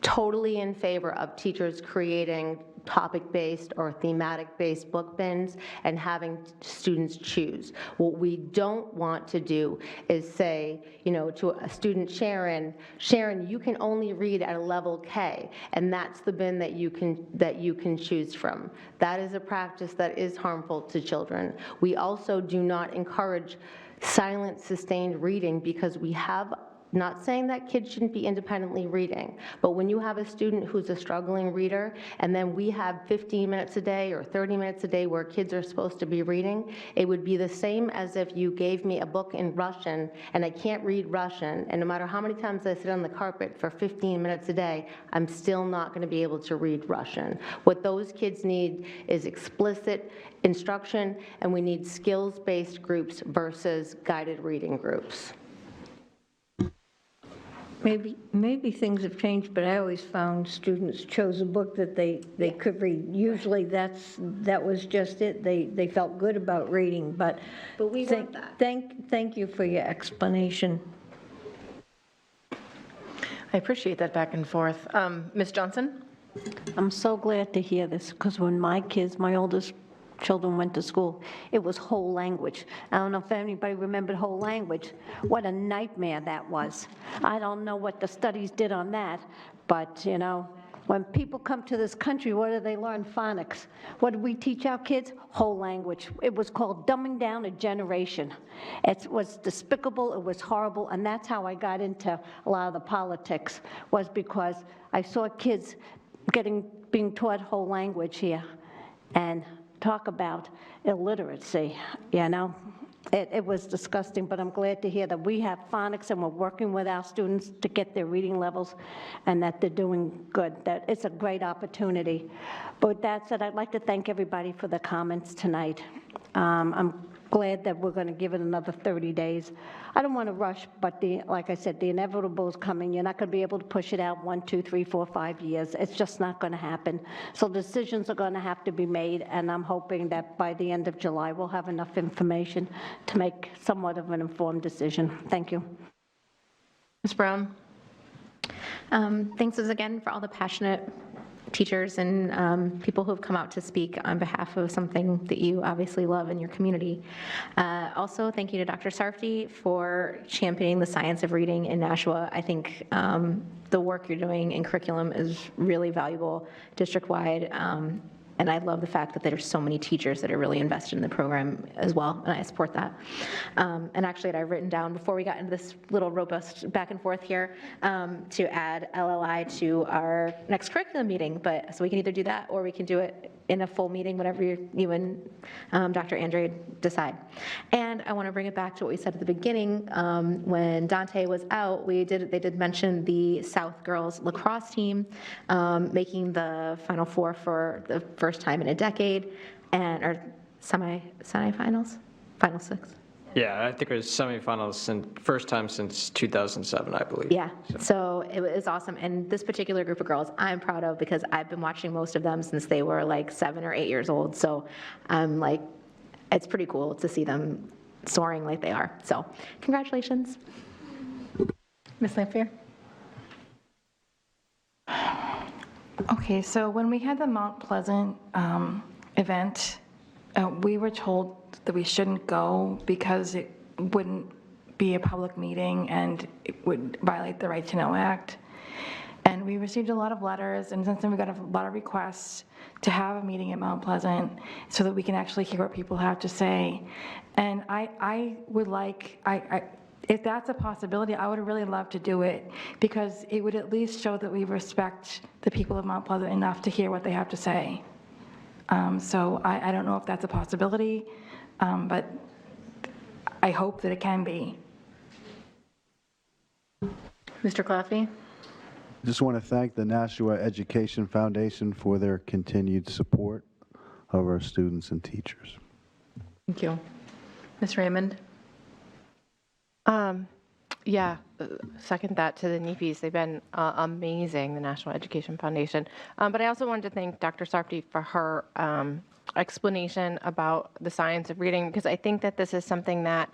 totally in favor of teachers creating topic-based or thematic-based book bins and having students choose. What we don't want to do is say, you know, to a student, Sharon, you can only read at a level K, and that's the bin that you can choose from. That is a practice that is harmful to children. We also do not encourage silent, sustained reading because we have, not saying that kids shouldn't be independently reading, but when you have a student who's a struggling reader, and then we have 15 minutes a day or 30 minutes a day where kids are supposed to be reading, it would be the same as if you gave me a book in Russian and I can't read Russian, and no matter how many times I sit on the carpet for 15 minutes a day, I'm still not going to be able to read Russian. What those kids need is explicit instruction, and we need skills-based groups versus guided reading groups. Maybe things have changed, but I always found students chose a book that they could read. Usually that was just it. They felt good about reading, but we want that. Thank you for your explanation. I appreciate that back and forth. Ms. Johnson? I'm so glad to hear this, because when my oldest children went to school, it was whole language. I don't know if anybody remembered whole language. What a nightmare that was. I don't know what the studies did on that, but, you know, when people come to this country, what do they learn? Phonics. What did we teach our kids? Whole language. It was called dumbing down a generation. It was despicable, it was horrible, and that's how I got into a lot of the politics, was because I saw kids being taught whole language here. And talk about illiteracy, you know. It was disgusting, but I'm glad to hear that we have phonics and we're working with our students to get their reading levels and that they're doing good. That it's a great opportunity. But with that said, I'd like to thank everybody for the comments tonight. I'm glad that we're going to give it another 30 days. I don't want to rush, but like I said, the inevitable is coming. You're not going to be able to push it out 1, 2, 3, 4, 5 years. It's just not going to happen. So decisions are going to have to be made, and I'm hoping that by the end of July, we'll have enough information to make somewhat of an informed decision. Thank you. Ms. Brown? Thanks again for all the passionate teachers and people who have come out to speak on behalf of something that you obviously love in your community. Also, thank you to Dr. Sarfty for championing the science of reading in Nashua. I think the work you're doing in curriculum is really valuable district-wide. And I love the fact that there's so many teachers that are really invested in the program as well, and I support that. And actually, I've written down, before we got into this little robust back and forth here, to add LLI to our next curriculum meeting, but so we can either do that or we can do it in a full meeting, whatever you and Dr. Andre decide. And I want to bring it back to what we said at the beginning. When Dante was out, they did mention the South girls lacrosse team making the Final Four for the first time in a decade, or semifinals, Final Six. Yeah, I think it was semifinals and first time since 2007, I believe. Yeah, so it was awesome. And this particular group of girls, I'm proud of because I've been watching most of them since they were like 7 or 8 years old. So I'm like, it's pretty cool to see them soaring like they are. So congratulations. Ms. Lampier? Okay, so when we had the Mount Pleasant event, we were told that we shouldn't go because it wouldn't be a public meeting and it would violate the Right to Know Act. And we received a lot of letters, and since then we got a lot of requests to have a meeting at Mount Pleasant so that we can actually hear what people have to say. And I would like, if that's a possibility, I would really love to do it because it would at least show that we respect the people of Mount Pleasant enough to hear what they have to say. So I don't know if that's a possibility, but I hope that it can be. Mr. Claffey? Just want to thank the Nashua Education Foundation for their continued support of our students and teachers. Thank you. Ms. Raymond? Yeah, second that to the NEPs. They've been amazing, the National Education Foundation. But I also wanted to thank Dr. Sarfty for her explanation about the science of reading, because I think that this is something that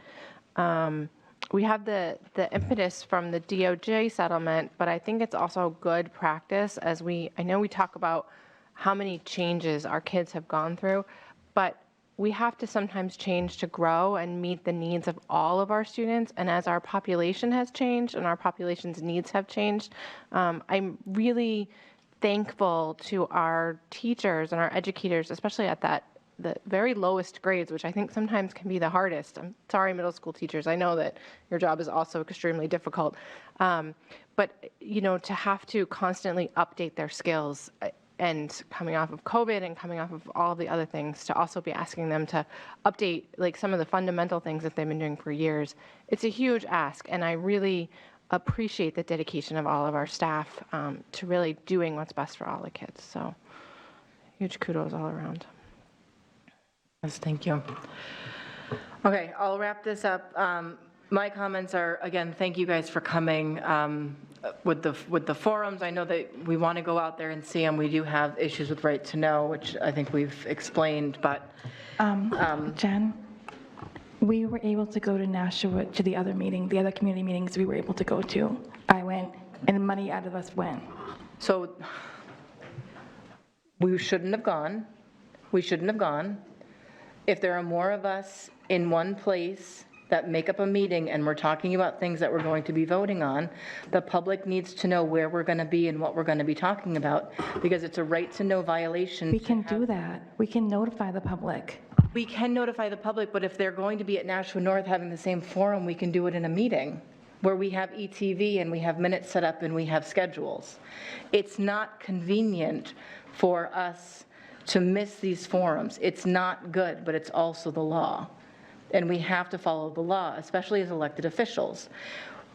we have the impetus from the DOJ settlement, but I think it's also good practice as I know we talk about how many changes our kids have gone through, but we have to sometimes change to grow and meet the needs of all of our students. And as our population has changed and our population's needs have changed, I'm really thankful to our teachers and our educators, especially at the very lowest grades, which I think sometimes can be the hardest. I'm sorry, middle school teachers. I know that your job is also extremely difficult. But, to have to constantly update their skills and coming off of COVID and coming off of all the other things, to also be asking them to update like some of the fundamental things that they've been doing for years, it's a huge ask. And I really appreciate the dedication of all of our staff to really doing what's best for all the kids. So huge kudos all around. Yes, thank you. Okay, I'll wrap this up. My comments are, again, thank you guys for coming. With the forums, I know that we want to go out there and see them. We do have issues with right to know, which I think we've explained, but. Jen, we were able to go to Nashua to the other community meetings we were able to go to. I went, and money out of us went. So we shouldn't have gone. We shouldn't have gone. If there are more of us in one place that make up a meeting and we're talking about things that we're going to be voting on, the public needs to know where we're going to be and what we're going to be talking about, because it's a right to know violation. We can do that. We can notify the public. We can notify the public, but if they're going to be at Nashua North having the same forum, we can do it in a meeting where we have ETV and we have minutes set up and we have schedules. It's not convenient for us to miss these forums. It's not good, but it's also the law. And we have to follow the law, especially as elected officials.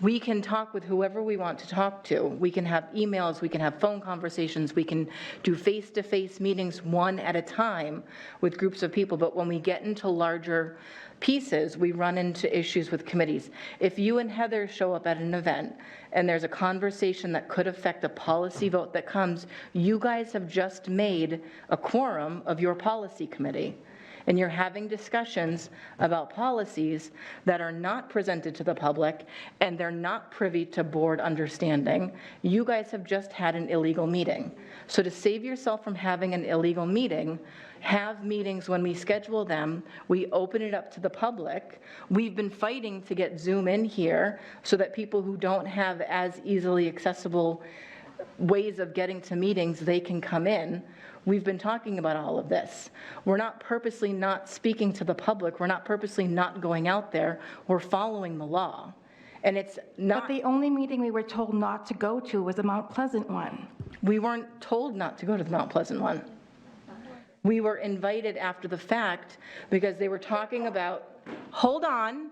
We can talk with whoever we want to talk to. We can have emails, we can have phone conversations, we can do face-to-face meetings one at a time with groups of people, but when we get into larger pieces, we run into issues with committees. If you and Heather show up at an event and there's a conversation that could affect a policy vote that comes, you guys have just made a quorum of your policy committee. And you're having discussions about policies that are not presented to the public and they're not privy to board understanding. You guys have just had an illegal meeting. So to save yourself from having an illegal meeting, have meetings when we schedule them, we open it up to the public. We've been fighting to get Zoom in here so that people who don't have as easily accessible ways of getting to meetings, they can come in. We've been talking about all of this. We're not purposely not speaking to the public. We're not purposely not going out there. We're following the law. And it's not. But the only meeting we were told not to go to was the Mount Pleasant one. We weren't told not to go to the Mount Pleasant one. We were invited after the fact because they were talking about, hold on.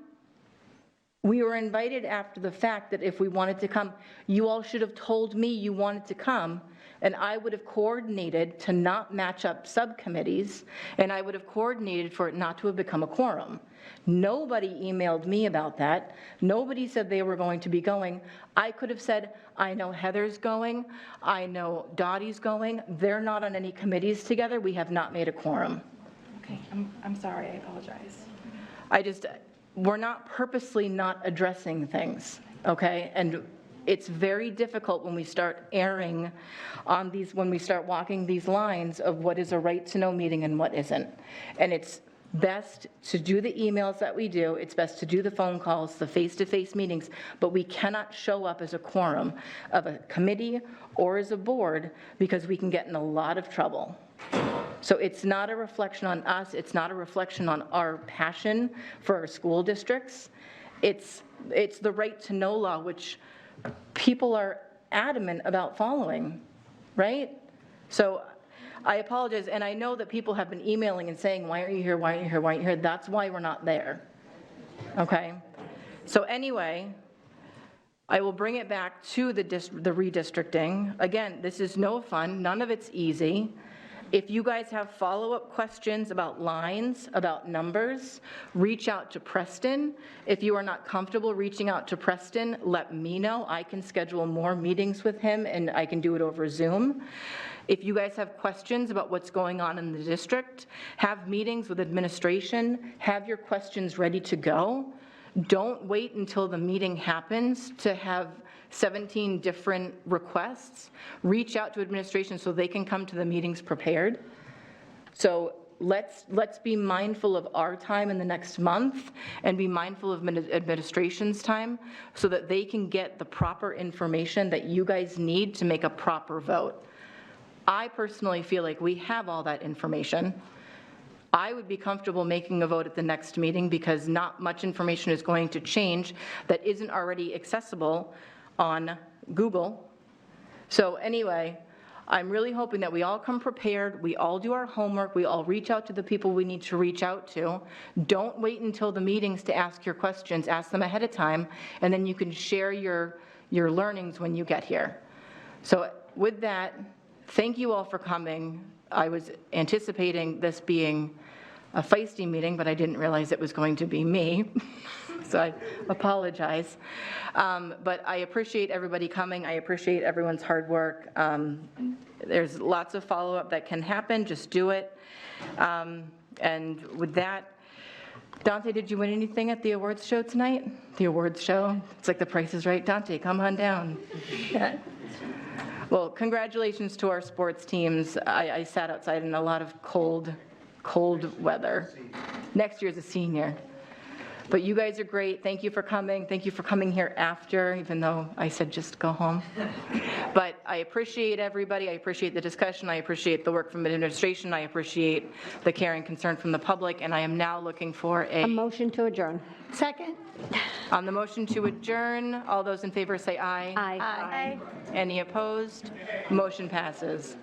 We were invited after the fact that if we wanted to come, you all should have told me you wanted to come, and I would have coordinated to not match up subcommittees, and I would have coordinated for it not to have become a quorum. Nobody emailed me about that. Nobody said they were going to be going. I could have said, I know Heather's going, I know Dottie's going. They're not on any committees together. We have not made a quorum. Okay, I'm sorry, I apologize. We're not purposely not addressing things, okay? And it's very difficult when we start erring on these, when we start walking these lines of what is a right to know meeting and what isn't. And it's best to do the emails that we do, it's best to do the phone calls, the face-to-face meetings, but we cannot show up as a quorum of a committee or as a board because we can get in a lot of trouble. So it's not a reflection on us, it's not a reflection on our passion for our school districts. It's the right to know law, which people are adamant about following, right? So I apologize, and I know that people have been emailing and saying, why aren't you here, why aren't you here, why aren't you here? That's why we're not there, okay? So anyway, I will bring it back to the redistricting. Again, this is no fun, none of it's easy. If you guys have follow-up questions about lines, about numbers, reach out to Preston. If you are not comfortable reaching out to Preston, let me know. I can schedule more meetings with him and I can do it over Zoom. If you guys have questions about what's going on in the district, have meetings with administration, have your questions ready to go. Don't wait until the meeting happens to have 17 different requests. Reach out to administration so they can come to the meetings prepared. So let's be mindful of our time in the next month and be mindful of administration's time so that they can get the proper information that you guys need to make a proper vote. I personally feel like we have all that information. I would be comfortable making a vote at the next meeting because not much information is going to change that isn't already accessible on Google. So anyway, I'm really hoping that we all come prepared, we all do our homework, we all reach out to the people we need to reach out to. Don't wait until the meetings to ask your questions, ask them ahead of time, and then you can share your learnings when you get here. So with that, thank you all for coming. I was anticipating this being a feisty meeting, but I didn't realize it was going to be me. So I apologize. But I appreciate everybody coming. I appreciate everyone's hard work. There's lots of follow-up that can happen. Just do it. And with that, Dante, did you win anything at the awards show tonight? The awards show? It's like The Price is Right. Dante, come on down. Well, congratulations to our sports teams. I sat outside in a lot of cold weather. Next year's a senior. But you guys are great. Thank you for coming. Thank you for coming here after, even though I said just go home. But I appreciate everybody. I appreciate the discussion. I appreciate the work from administration. I appreciate the care and concern from the public. And I am now looking for A motion to adjourn. Second? On the motion to adjourn, all those in favor say aye. Aye. Any opposed? Motion passes.